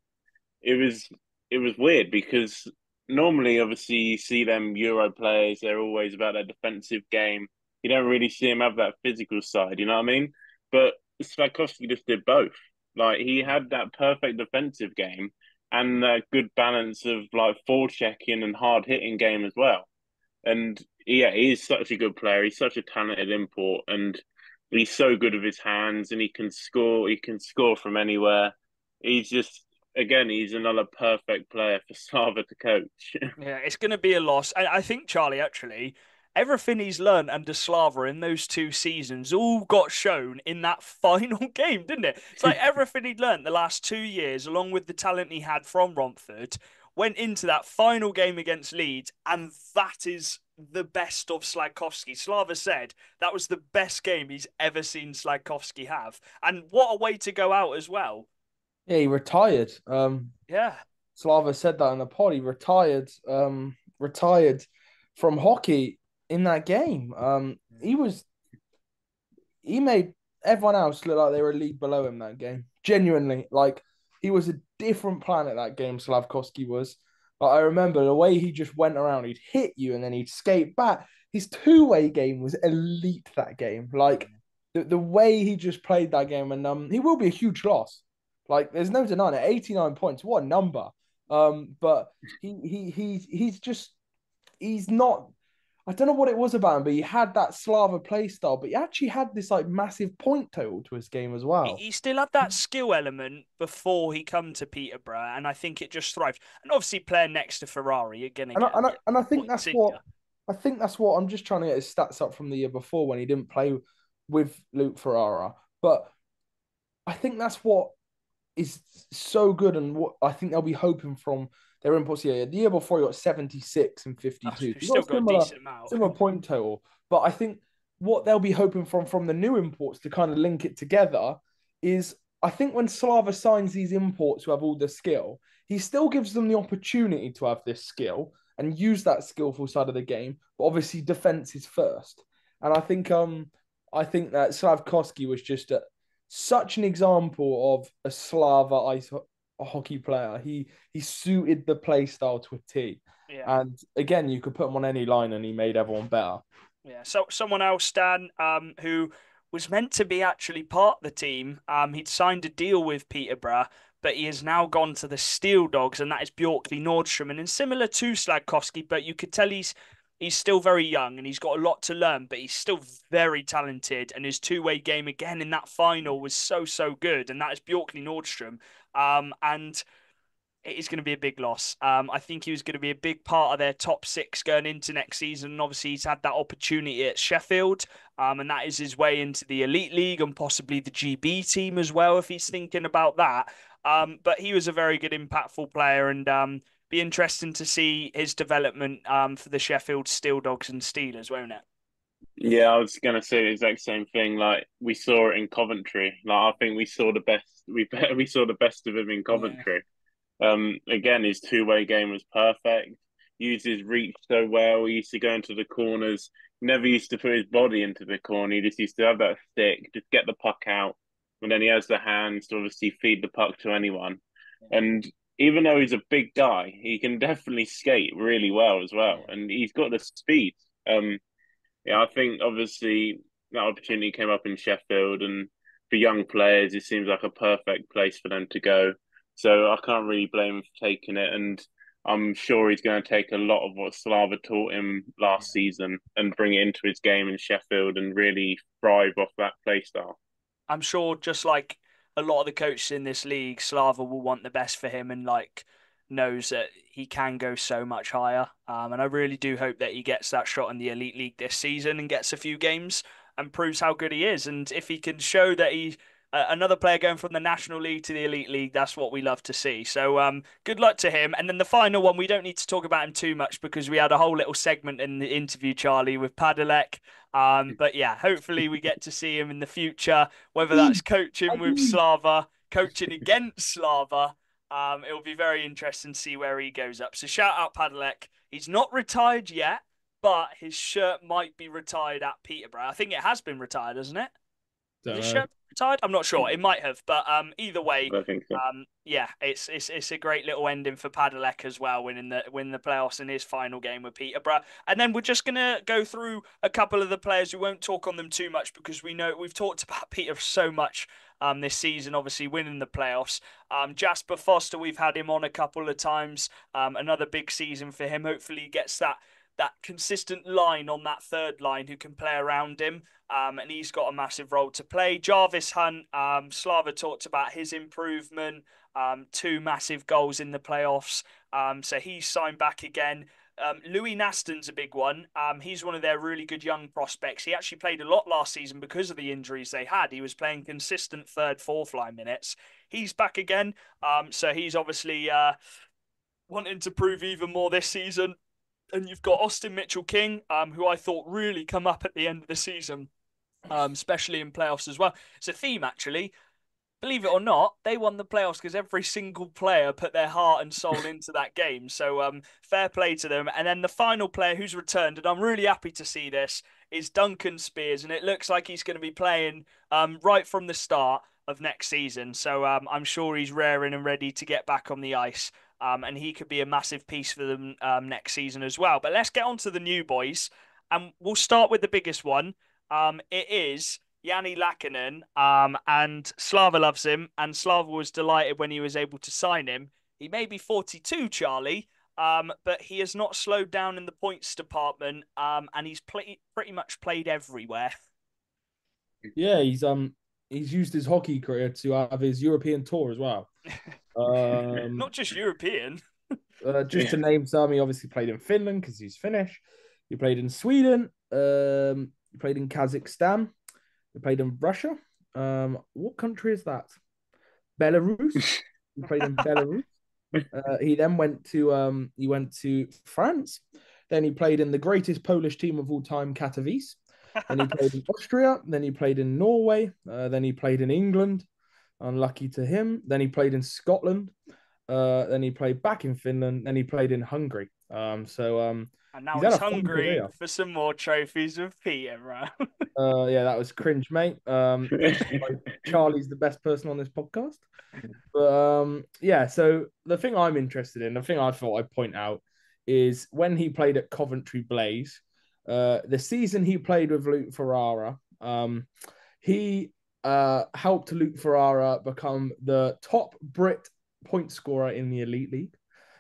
it was it was weird because normally, obviously, you see them Euro players, they're always about their defensive game. You don't really see him have that physical side, you know what I mean? But Slavkovsky just did both. Like he had that perfect defensive game and that good balance of like forechecking and hard hitting game as well. And yeah, he's such a good player. He's such a talented import, and he's so good with his hands, and he can score. He can score from anywhere. He's just again, he's another perfect player for Slava to coach. Yeah, it's going to be a loss. I think, Charlie, actually, everything he's learned under Slava in those 2 seasons all got shown in that final game, didn't it? It's like everything he'd learned the last 2 years, along with the talent he had from Romford, went into that final game against Leeds, and that is the best of Slagkowski. Slava said that was the best game he's ever seen Slagkowski have. And what a way to go out as well. Yeah, he retired. Yeah. Slava said that in the pod. He retired from hockey in that game. He made everyone else look like they were a league below him that game. Genuinely, like he was a different planet that game. Slavkovsky was. Like, I remember the way he just went around. He'd hit you and then he'd skate back. His two-way game was elite that game. Like the way he just played that game, and he will be a huge loss. Like there's no denying it. 89 points, what a number. But he's not. I don't know what it was about him, but he had that Slava play style, but he actually had this like massive point total to his game as he, well. he still had that skill element before he come to Peterborough, and I think it just thrived. And obviously, playing next to Ferrari, you're gonna And I, get a and I, bit and I more think points that's in you. what I'm just trying to get his stats up from the year before when he didn't play with Luke Ferrara. But I think that's what is so good, and what I think they'll be hoping from their imports here. The year before, he got 76 and Oh, 52. we've He got still a got a decent amount. similar point total, but I think what they'll be hoping from the new imports to kind of link it together is I think when Slava signs these imports who have all the skill, he still gives them the opportunity to have this skill and use that skillful side of the game, but obviously defense is first. And I think that Slavkovsky was just such an example of a Slava ice hockey player. He suited the play style to a T. Yeah. And again, you could put him on any line and he made everyone better. Yeah. So someone else, Stan, who was meant to be actually part of the team. He'd signed a deal with Peterborough, but he has now gone to the Steel Dogs, and that is Bjorkley Nordstrom. And similar to Slagkowski, but you could tell he's still very young and he's got a lot to learn, but he's still very talented. And his two-way game again in that final was so good. And that is Bjorkley Nordstrom. And it is going to be a big loss. I think he was going to be a big part of their top six going into next season. And obviously, he's had that opportunity at Sheffield, and that is his way into the Elite League and possibly the GB team as well, if he's thinking about that. But he was a very good, impactful player, and be interesting to see his development for the Sheffield Steel Dogs and Steelers, won't it? Yeah, I was gonna say the exact same thing. Like we saw it in Coventry. Like I think we saw the best. We saw the best of him in Yeah. Coventry. Again, his two-way game was perfect. Used his reach so well. He used to go into the corners. Never used to put his body into the corner. He just used to have that stick, just get the puck out, and then he has the hands to obviously feed the puck to anyone. And even though he's a big guy, he can definitely skate really well as well, Yeah. and he's got the speed. Yeah, I think obviously that opportunity came up in Sheffield, and for young players, it seems like a perfect place for them to go. So I can't really blame him for taking it, and I'm sure he's going to take a lot of what Slava taught him last season and bring it into his game in Sheffield and really thrive off that play style. I'm sure just like a lot of the coaches in this league, Slava will want the best for him and like knows that he can go so much higher. And I really do hope that he gets that shot in the Elite League this season and gets a few games and proves how good he is. And if he can show that he another player going from the National League to the Elite League. That's what we love to see. So good luck to him. And then the final one, we don't need to talk about him too much because we had a whole little segment in the interview, Charlie, with Padelec. But yeah, hopefully we get to see him in the future, whether that's coaching with Slava, coaching against Slava. It'll be very interesting to see where he goes up. So shout out Padelec. He's not retired yet, but his shirt might be retired at Peterborough. I think it has been retired, hasn't it? Don't Is know. shirt retired? I'm not sure. It might have, but either way, I think so. yeah, it's a great little ending for Padelec as well, winning the playoffs in his final game with Peterborough. And then we're just gonna go through a couple of the players. We won't talk on them too much because we know we've talked about Peter so much this season, obviously winning the playoffs. Jasper Foster, we've had him on a couple of times. Another big season for him. Hopefully, he gets that consistent line on that third line who can play around him. And he's got a massive role to play. Jarvis Hunt, Slava talked about his improvement, 2 massive goals in the playoffs. So he's signed back again. Louis Naston's a big one. He's one of their really good young prospects. He actually played a lot last season because of the injuries they had. He was playing consistent third, fourth line minutes. He's back again. So he's obviously wanting to prove even more this season. And you've got Austin Mitchell-King, who I thought really come up at the end of the season, especially in playoffs as well. It's a theme, actually. Believe it or not, they won the playoffs because every single player put their heart and soul into that game. So fair play to them. And then the final player who's returned, and I'm really happy to see this, is Duncan Spears. And it looks like he's going to be playing right from the start of next season. So I'm sure he's raring and ready to get back on the ice. And he could be a massive piece for them next season as well. But let's get on to the new boys. And we'll start with the biggest one. It is Yanni Lakkonen, and Slava loves him, and Slava was delighted when he was able to sign him. He may be 42, Charlie, but he has not slowed down in the points department, and he's pretty much played everywhere. Yeah, he's used his hockey career to have his European tour as well. Not just European. Just to name some, he obviously played in Finland because he's Finnish. He played in Sweden. He played in Kazakhstan. He played in Russia. What country is that? Belarus. He played in Belarus. He then went to France. Then he played in the greatest Polish team of all time, Katowice. Then he played in Austria. Then he played in Norway. Then he played in England. Unlucky to him. Then he played in Scotland. Then he played back in Finland. Then he played in Hungary. And now he's he's hungry for some more trophies with Peter, right? Yeah, that was cringe, mate. Charlie's the best person on this podcast. But yeah, so the thing I'm interested in, the thing I thought I'd point out is when he played at Coventry Blaze, the season he played with Luke Ferrara, he helped Luke Ferrara become the top Brit point scorer in the Elite League.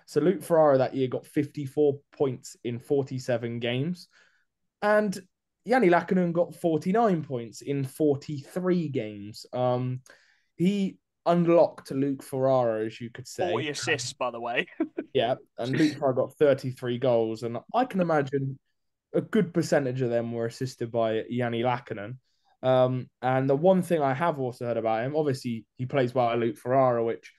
So Luke Ferrara that year got 54 points in 47 games. And Yanni Lakkonen got 49 points in 43 games. He unlocked Luke Ferrara, as you could say. 40 assists, by the way. Yeah, and Luke Ferrara got 33 goals. And I can imagine a good percentage of them were assisted by Yanni Lakkonen. And the one thing I have also heard about him, obviously he plays well at Luke Ferrara, which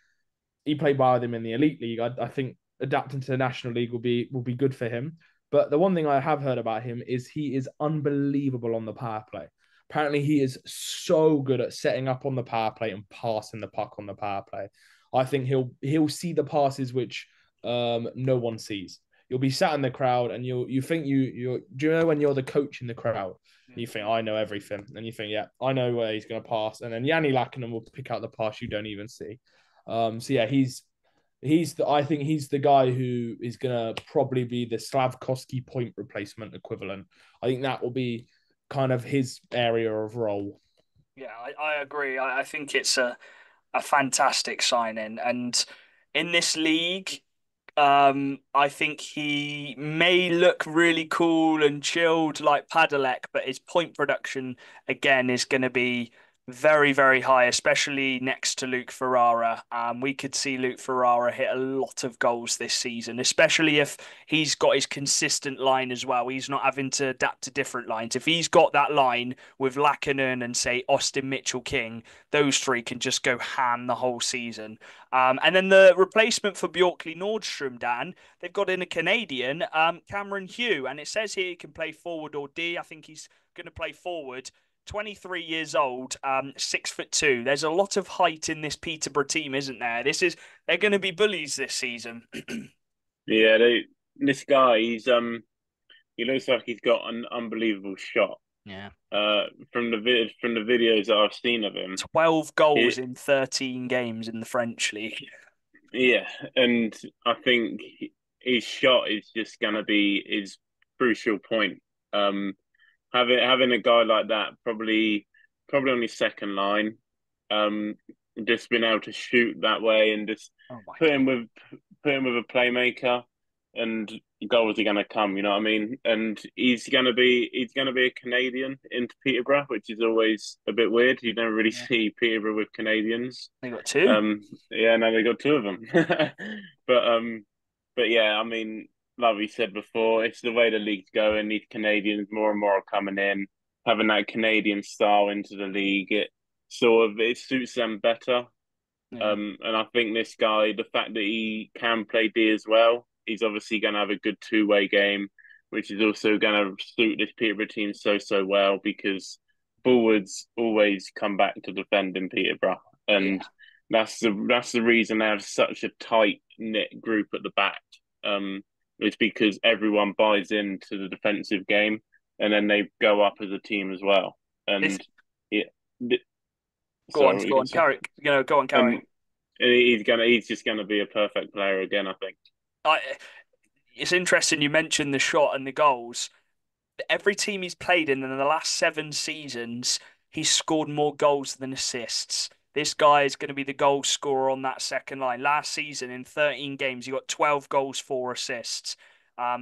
he played well with him in the Elite League. I think adapting to the National League will be good for him. But the one thing I have heard about him is he is unbelievable on the power play. Apparently, he is so good at setting up on the power play and passing the puck on the power play. I think he'll see the passes which no one sees. You'll be sat in the crowd and you think do you know when you're the coach in the crowd? You think, I know everything. And you think, yeah, I know where he's going to pass. And then Yanni Lakkonen will pick out the pass you don't even see. So yeah, I think he's the guy who is going to probably be the Slavkovsky point replacement equivalent. I think that will be kind of his area of role. Yeah, I agree. I think it's a fantastic signing. And in this league, I think he may look really cool and chilled like Padelec, but his point production, again, is going to be Very, very high, especially next to Luke Ferrara. We could see Luke Ferrara hit a lot of goals this season, especially if he's got his consistent line as well. He's not having to adapt to different lines. If he's got that line with Lackanen and, say, Austin Mitchell-King, those three can just go ham the whole season. And then the replacement for Bjorkley Nordstrom, Dan, they've got in a Canadian, Cameron Hugh, and it says here he can play forward or D. I think he's going to play forward. 23 years old, 6'2". There's a lot of height in this Peterborough team, isn't there? They're going to be bullies this season. Yeah, this guy, he looks like he's got an unbelievable shot. Yeah. From the videos that I've seen of him, 12 goals in 13 games in the French league. Yeah, and I think his shot is just going to be his crucial point. Having a guy like that, probably on his second line, just being able to shoot that way and just put him with a playmaker, and goals are going to come. You know what I mean? And he's going to be a Canadian into Peterborough, which is always a bit weird. You don't really see Peterborough with Canadians. They got two. Yeah, no, they got two of them. but yeah, I mean, like we said before, it's the way the league's going. These Canadians more and more are coming in, having that Canadian style into the league. It suits them better. Yeah. And I think this guy, the fact that he can play D as well, he's obviously going to have a good two-way game, which is also going to suit this Peterborough team so well, because forwards always come back to defend in Peterborough, and that's the reason they have such a tight knit group at the back. It's because everyone buys into the defensive game, and then they go up as a team as well. And go on, carry. Go on, carry. He's just gonna be a perfect player again, I think. It's interesting you mentioned the shot and the goals. Every team he's played in the last 7 seasons, he's scored more goals than assists. This guy is going to be the goal scorer on that second line. Last season, in 13 games, he got 12 goals, 4 assists.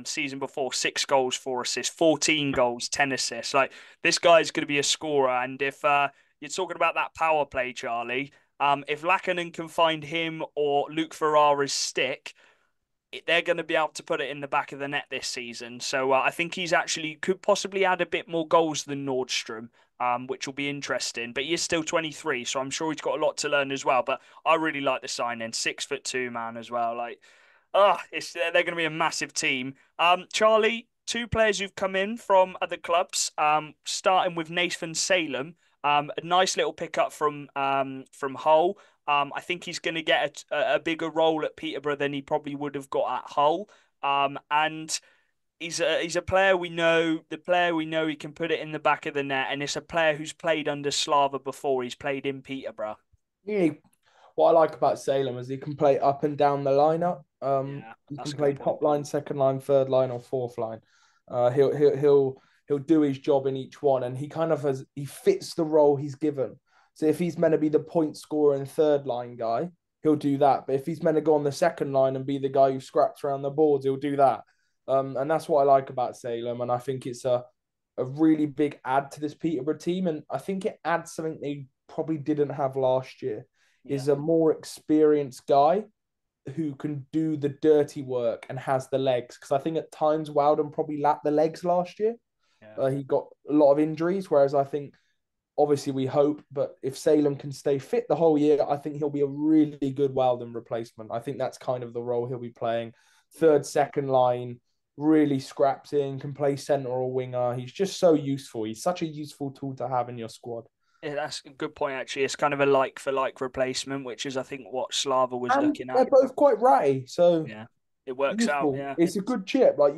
Season before, 6 goals, 4 assists, 14 goals, 10 assists. Like, this guy is going to be a scorer. And if you're talking about that power play, Charlie, if Lackanen can find him or Luke Ferrara's stick, they're going to be able to put it in the back of the net this season. So I think he's actually could possibly add a bit more goals than Nordstrom, which will be interesting. But he is still 23, so I'm sure he's got a lot to learn as well. But I really like the signing, 6'2" man as well. Like, they're going to be a massive team. Charlie, 2 players who've come in from other clubs. Starting with Nathan Salem, a nice little pickup from Hull. I think he's going to get a bigger role at Peterborough than he probably would have got at Hull. And he's a player we know. The player we know, he can put it in the back of the net, and it's a player who's played under Slava before. He's played in Peterborough. Yeah, what I like about Salem is he can play up and down the lineup. He can play top line, second line, third line, or fourth line. He'll do his job in each one, and he fits the role he's given. So if he's meant to be the point scorer and third line guy, he'll do that. But if he's meant to go on the second line and be the guy who scraps around the boards, he'll do that. And that's what I like about Salem. And I think it's a really big add to this Peterborough team. And I think it adds something they probably didn't have last year. Is a more experienced guy who can do the dirty work and has the legs. Because I think at times Wildon probably lacked the legs last year. He got a lot of injuries, whereas I think, obviously we hope, but if Salem can stay fit the whole year, I think he'll be a really good Wildon replacement. I think that's kind of the role he'll be playing. Third, second line, really scraps in, can play centre or winger. He's just so useful. He's such a useful tool to have in your squad. Yeah, that's a good point, actually. It's kind of a like-for-like replacement, which is, I think, what Slava was looking at. They're both quite ratty, so yeah, it works useful. out. Yeah, it's a good chip. Like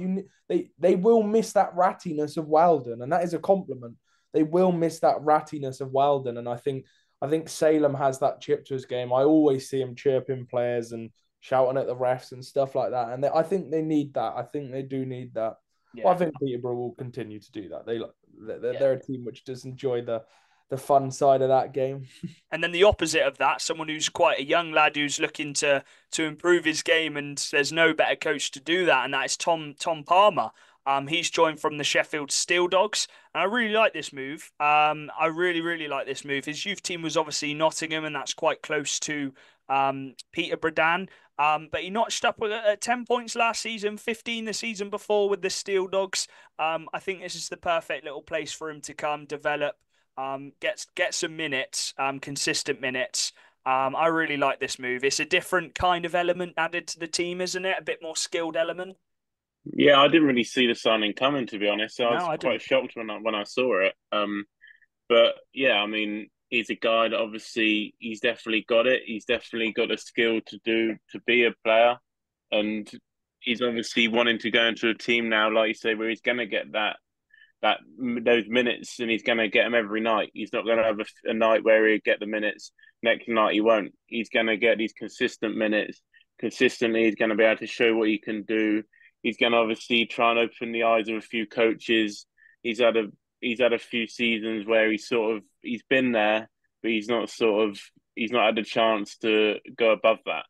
they will miss that rattiness of Wildon, and that is a compliment. They will miss that rattiness of Wildon, and I think Salem has that chip to his game. I always see him chirping players and shouting at the refs and stuff like that, and I think they need that. I think they do need that. Yeah. Well, I think Peterborough will continue to do that. They're a team which does enjoy the fun side of that game. And then the opposite of that, someone who's quite a young lad who's looking to improve his game, and there's no better coach to do that, and that is Tom Palmer. He's joined from the Sheffield Steel Dogs, and I really like this move. I really, really like this move. His youth team was obviously Nottingham, and that's quite close to Peterborough. But he notched up at 10 points last season, 15 the season before with the Steel Dogs. I think this is the perfect little place for him to come develop, get some minutes, consistent minutes. I really like this move. It's a different kind of element added to the team, isn't it? A bit more skilled element. Yeah, I didn't really see the signing coming, to be honest. I No, was I quite didn't. shocked when I saw it. But yeah, I mean, he's a guy that obviously he's definitely got it. He's definitely got the skill to be a player, and he's obviously wanting to go into a team now, like you say, where he's going to get that those minutes, and he's going to get them every night. He's not going to have a night where he'll get the minutes. Next night he won't. He's going to get these consistent minutes consistently. He's going to be able to show what he can do. He's going to obviously try and open the eyes of a few coaches. He's had a few seasons where he's been there, but he's not had a chance to go above that.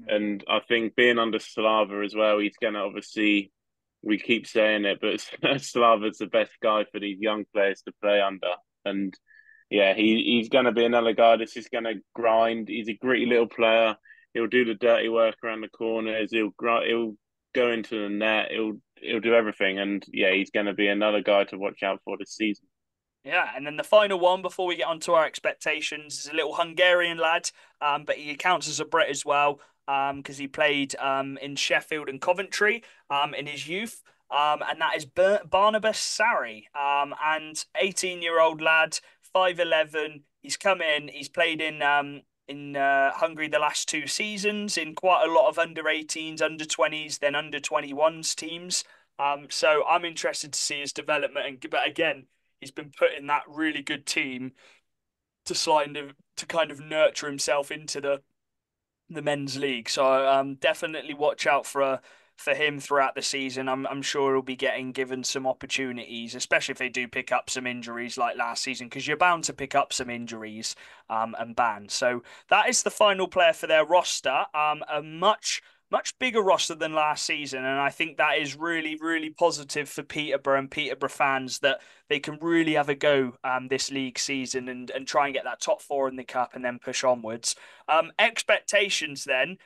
And I think being under Slava as well, he's going to obviously, we keep saying it, but Slava's the best guy for these young players to play under. And yeah, he's going to be another guy that's just going to grind. He's a gritty little player. He'll do the dirty work around the corners. He'll go into the net. He'll do everything. And yeah, he's going to be another guy to watch out for this season. Yeah, and then the final one before we get on to our expectations is a little Hungarian lad, but he counts as a Brit as well, because he played in Sheffield and Coventry in his youth, and that is Barnabas Sarri, and 18-year-old lad, 5'11". He's come in, he's played in Hungary the last 2 seasons in quite a lot of under-18s, under-20s, then under-21s teams. So I'm interested to see his development, but again, he's been put in that really good team to kind of nurture himself into the men's league. So definitely watch out for him throughout the season. I'm sure he'll be getting given some opportunities, especially if they do pick up some injuries like last season, because you're bound to pick up some injuries and bans. So that is the final player for their roster. A much bigger roster than last season, and I think that is really, really positive for Peterborough and Peterborough fans that they can really have a go this league season and try and get that top four in the cup and then push onwards. Expectations then.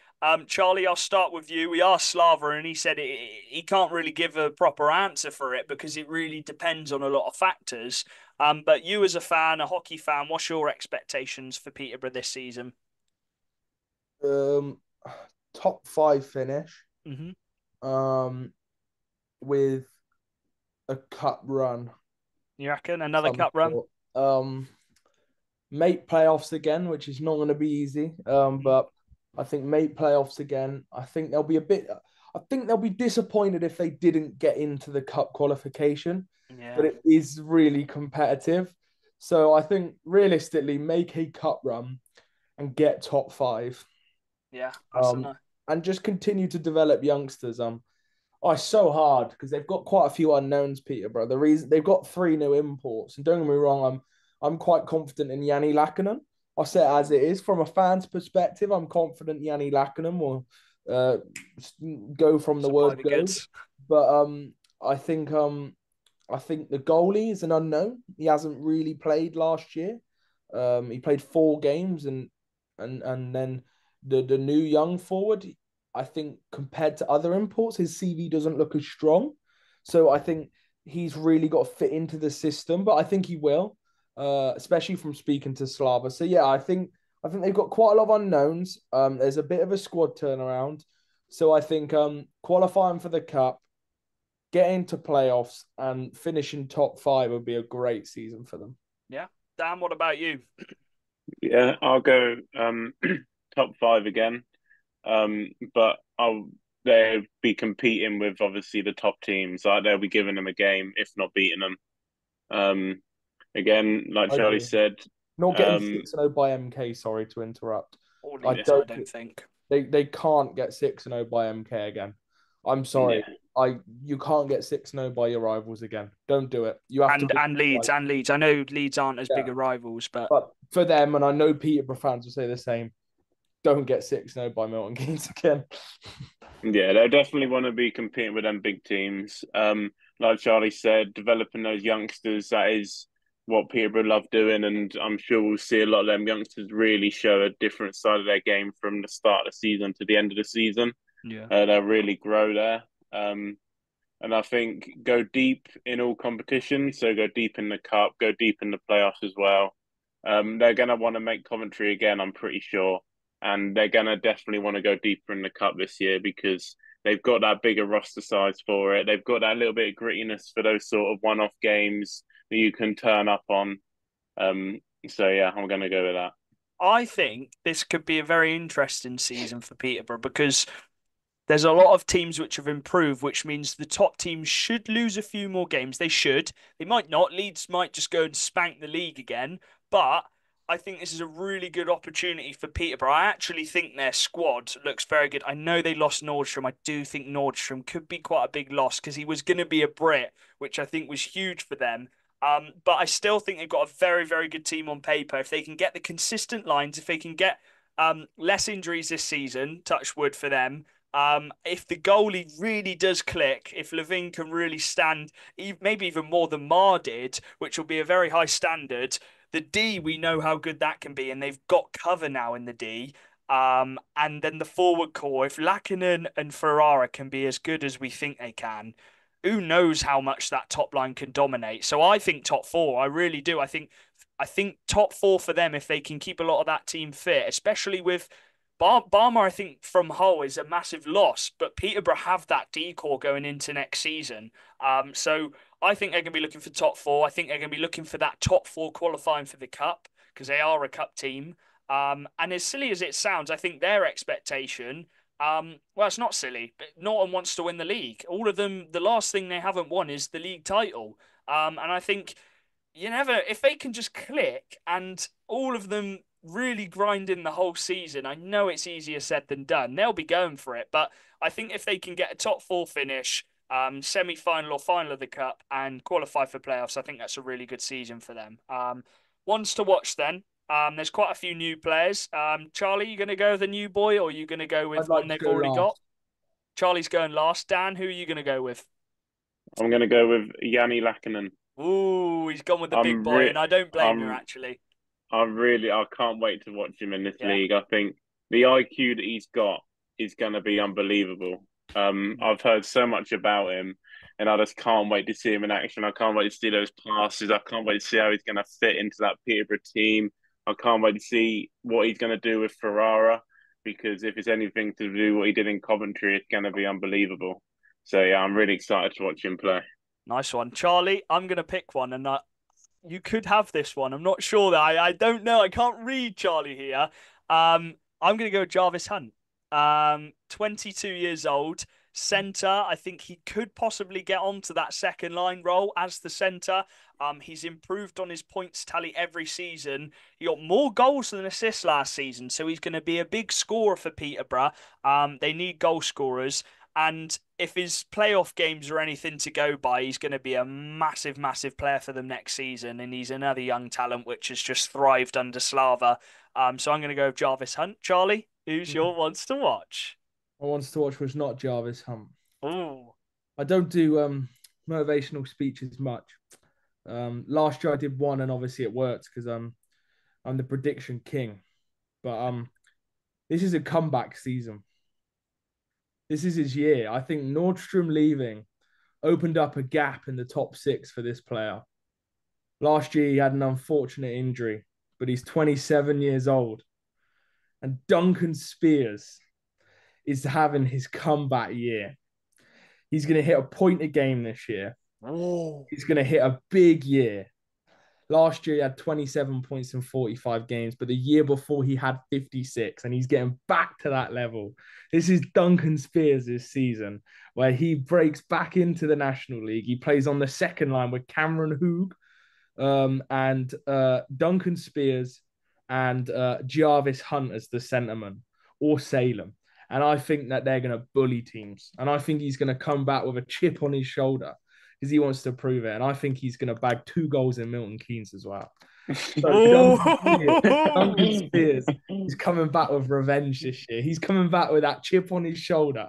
Charlie, I'll start with you. We asked Slava, and he said he can't really give a proper answer for it because it really depends on a lot of factors. But you, as a fan, a hockey fan, what's your expectations for Peterborough this season? Um, Top five finish. Mm-hmm. With a cup run. You reckon another cup run? Make playoffs again, which is not going to be easy. But I think make playoffs again. I think they'll be disappointed if they didn't get into the cup qualification. Yeah. But it is really competitive. So I think realistically, make a cup run and get top five. Yeah. And just continue to develop youngsters. It's so hard because they've got quite a few unknowns, Peterborough. The reason they've got 3 new imports, and don't get me wrong, I'm quite confident in Yanni Lackinen. I'll say it as it is. From a fan's perspective, I'm confident Yanni Lackinen will go from the Supply word the go. goods. But I think the goalie is an unknown. He hasn't really played last year. He played 4 games and then the new young forward, I think compared to other imports, his CV doesn't look as strong. So I think he's really got to fit into the system, but I think he will, especially from speaking to Slava. So yeah, I think they've got quite a lot of unknowns. There's a bit of a squad turnaround. So I think qualifying for the cup, getting to playoffs and finishing top 5 would be a great season for them. Yeah. Dan, what about you? Yeah, I'll go top 5 again. But they'll be competing with obviously the top teams. Like they'll be giving them a game, if not beating them. Again, like I Charlie agree. said, Not getting 6-0 by MK. Sorry to interrupt. Or I Leeds, don't. I don't think. They can't get 6-0 by MK again. I'm sorry. Yeah. You can't get 6-0 by your rivals again. Don't do it. You have to And Leeds. I know Leeds aren't as big a rivals, but for them, and I know Peterborough fans will say the same. Don't get 6-0 by Milton Keynes again. Yeah, they definitely want to be competing with them big teams. Like Charlie said, developing those youngsters, that is what Peterborough love doing, and I'm sure we'll see a lot of them youngsters really show a different side of their game from the start of the season to the end of the season. Yeah. They'll really grow there. And I think go deep in all competitions. So go deep in the cup, go deep in the playoffs as well. They're going to want to make Coventry again, I'm pretty sure. And they're going to definitely want to go deeper in the cup this year because they've got that bigger roster size for it. They've got that little bit of grittiness for those sort of one-off games that you can turn up on. So yeah, I'm going to go with that. I think this could be a very interesting season for Peterborough because there's a lot of teams which have improved, which means the top teams should lose a few more games. They should. They might not. Leeds might just go and spank the league again. But I think this is a really good opportunity for Peterborough. I actually think their squad looks very good. I know they lost Nordstrom. I do think Nordstrom could be quite a big loss because he was going to be a Brit, which I think was huge for them. But I still think they've got a very, very good team on paper. If they can get the consistent lines, if they can get less injuries this season, touch wood for them, if the goalie really does click, if Levine can really stand, maybe even more than Mar did, which will be a very high standard. The D, we know how good that can be, and they've got cover now in the D. And then the forward core, if Lackinen and Ferrara can be as good as we think they can, who knows how much that top line can dominate. So I think top four, I really do. I think top four for them if they can keep a lot of that team fit, especially with Barmer, I think from Hull is a massive loss, but Peterborough have that decor going into next season. So I think they're going to be looking for top four. I think they're going to be looking for that top four qualifying for the cup because they are a cup team. And as silly as it sounds, I think their expectation, well, it's not silly, but Norton wants to win the league. All of them, the last thing they haven't won is the league title. And I think if they can just click and all of them really grind in the whole season, I know it's easier said than done. They'll be going for it, but I think if they can get a top four finish, semi-final or final of the cup, and qualify for playoffs, I think that's a really good season for them. Ones to watch then. There's quite a few new players. Charlie, you going to go with the new boy, or are you going to go with I'd like one to they've go already got? last. Charlie's going last. Dan, who are you going to go with? I'm going to go with Yanni Lackinen. Ooh, he's gone with the big I'm boy, re- and I don't blame you I'm actually. I can't wait to watch him in this Yeah. league. I think the IQ that he's got is going to be unbelievable. I've heard so much about him, and I just can't wait to see him in action. I can't wait to see those passes. I can't wait to see how he's going to fit into that Peterborough team. I can't wait to see what he's going to do with Ferrara, because if it's anything to do what he did in Coventry, it's going to be unbelievable. So yeah, I'm really excited to watch him play. Nice one. Charlie, I'm going to pick one, and you could have this one. I'm not sure that I don't know. I can't read Charlie here. I'm going to go Jarvis Hunt. 22 years old, centre. I think he could possibly get onto that second line role as the centre. He's improved on his points tally every season. He got more goals than assists last season, so he's going to be a big scorer for Peterborough. They need goal scorers. And if his playoff games are anything to go by, he's going to be a massive, massive player for them next season. And he's another young talent which has just thrived under Slava. So I'm going to go with Jarvis Hunt. Charlie, who's your ones to watch? I wanted to watch was not Jarvis Hunt. Ooh. I don't do motivational speeches much. Last year I did one, and obviously it worked because I'm the prediction king. But this is a comeback season. This is his year. I think Nordstrom leaving opened up a gap in the top six for this player. Last year he had an unfortunate injury, but he's 27 years old. And Duncan Spears is having his comeback year. He's going to hit a point a game this year. Ooh. He's going to hit a big year. Last year, he had 27 points in 45 games, but the year before, he had 56, and he's getting back to that level. This is Duncan Spears this season, where he breaks back into the National League. He plays on the second line with Cameron Hoog and Duncan Spears and Jarvis Hunt as the centerman, or Salem. And I think that they're going to bully teams. And I think he's going to come back with a chip on his shoulder because he wants to prove it. And I think he's going to bag 2 goals in Milton Keynes as well. So Duncan Spears is coming back with revenge this year. He's coming back with that chip on his shoulder.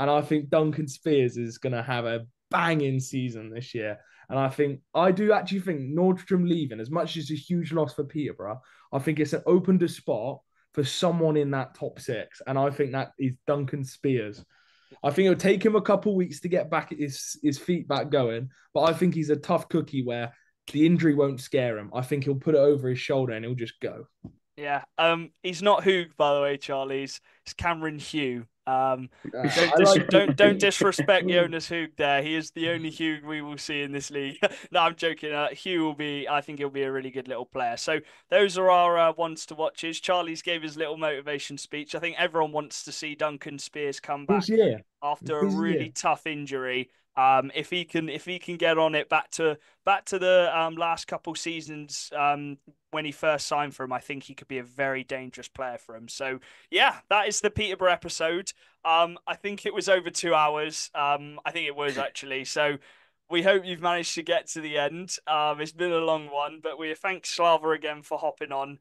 And I think Duncan Spears is going to have a banging season this year. And I do actually think Nordstrom leaving, as much as it's a huge loss for Peterborough, I think it's an opened a spot for someone in that top six. And I think that is Duncan Spears. I think it'll take him a couple weeks to get back his feet back going, but I think he's a tough cookie where the injury won't scare him. I think he'll put it over his shoulder and he'll just go. Yeah. He's not Hoog, by the way, Charlie's. It's Cameron Hugh. Don't disrespect Jonas Hoog there. He is the only Hoog we will see in this league. No, I'm joking. Hugh will be. I think he'll be a really good little player. So those are our ones to watches. Charlie's gave his little motivation speech. I think everyone wants to see Duncan Spears come back after a really tough injury. If he can get on it back to the last couple seasons when he first signed for him, I think he could be a very dangerous player for him. So yeah, that is the Peterborough episode. I think it was over 2 hours. I think it was actually. So we hope you've managed to get to the end. It's been a long one, but we thank Slava again for hopping on.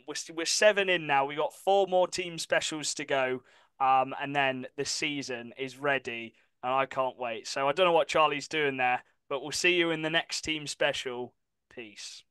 We're 7 in now. We got 4 more team specials to go. And then the season is ready. And I can't wait. So I don't know what Charlie's doing there, but we'll see you in the next team special. Peace.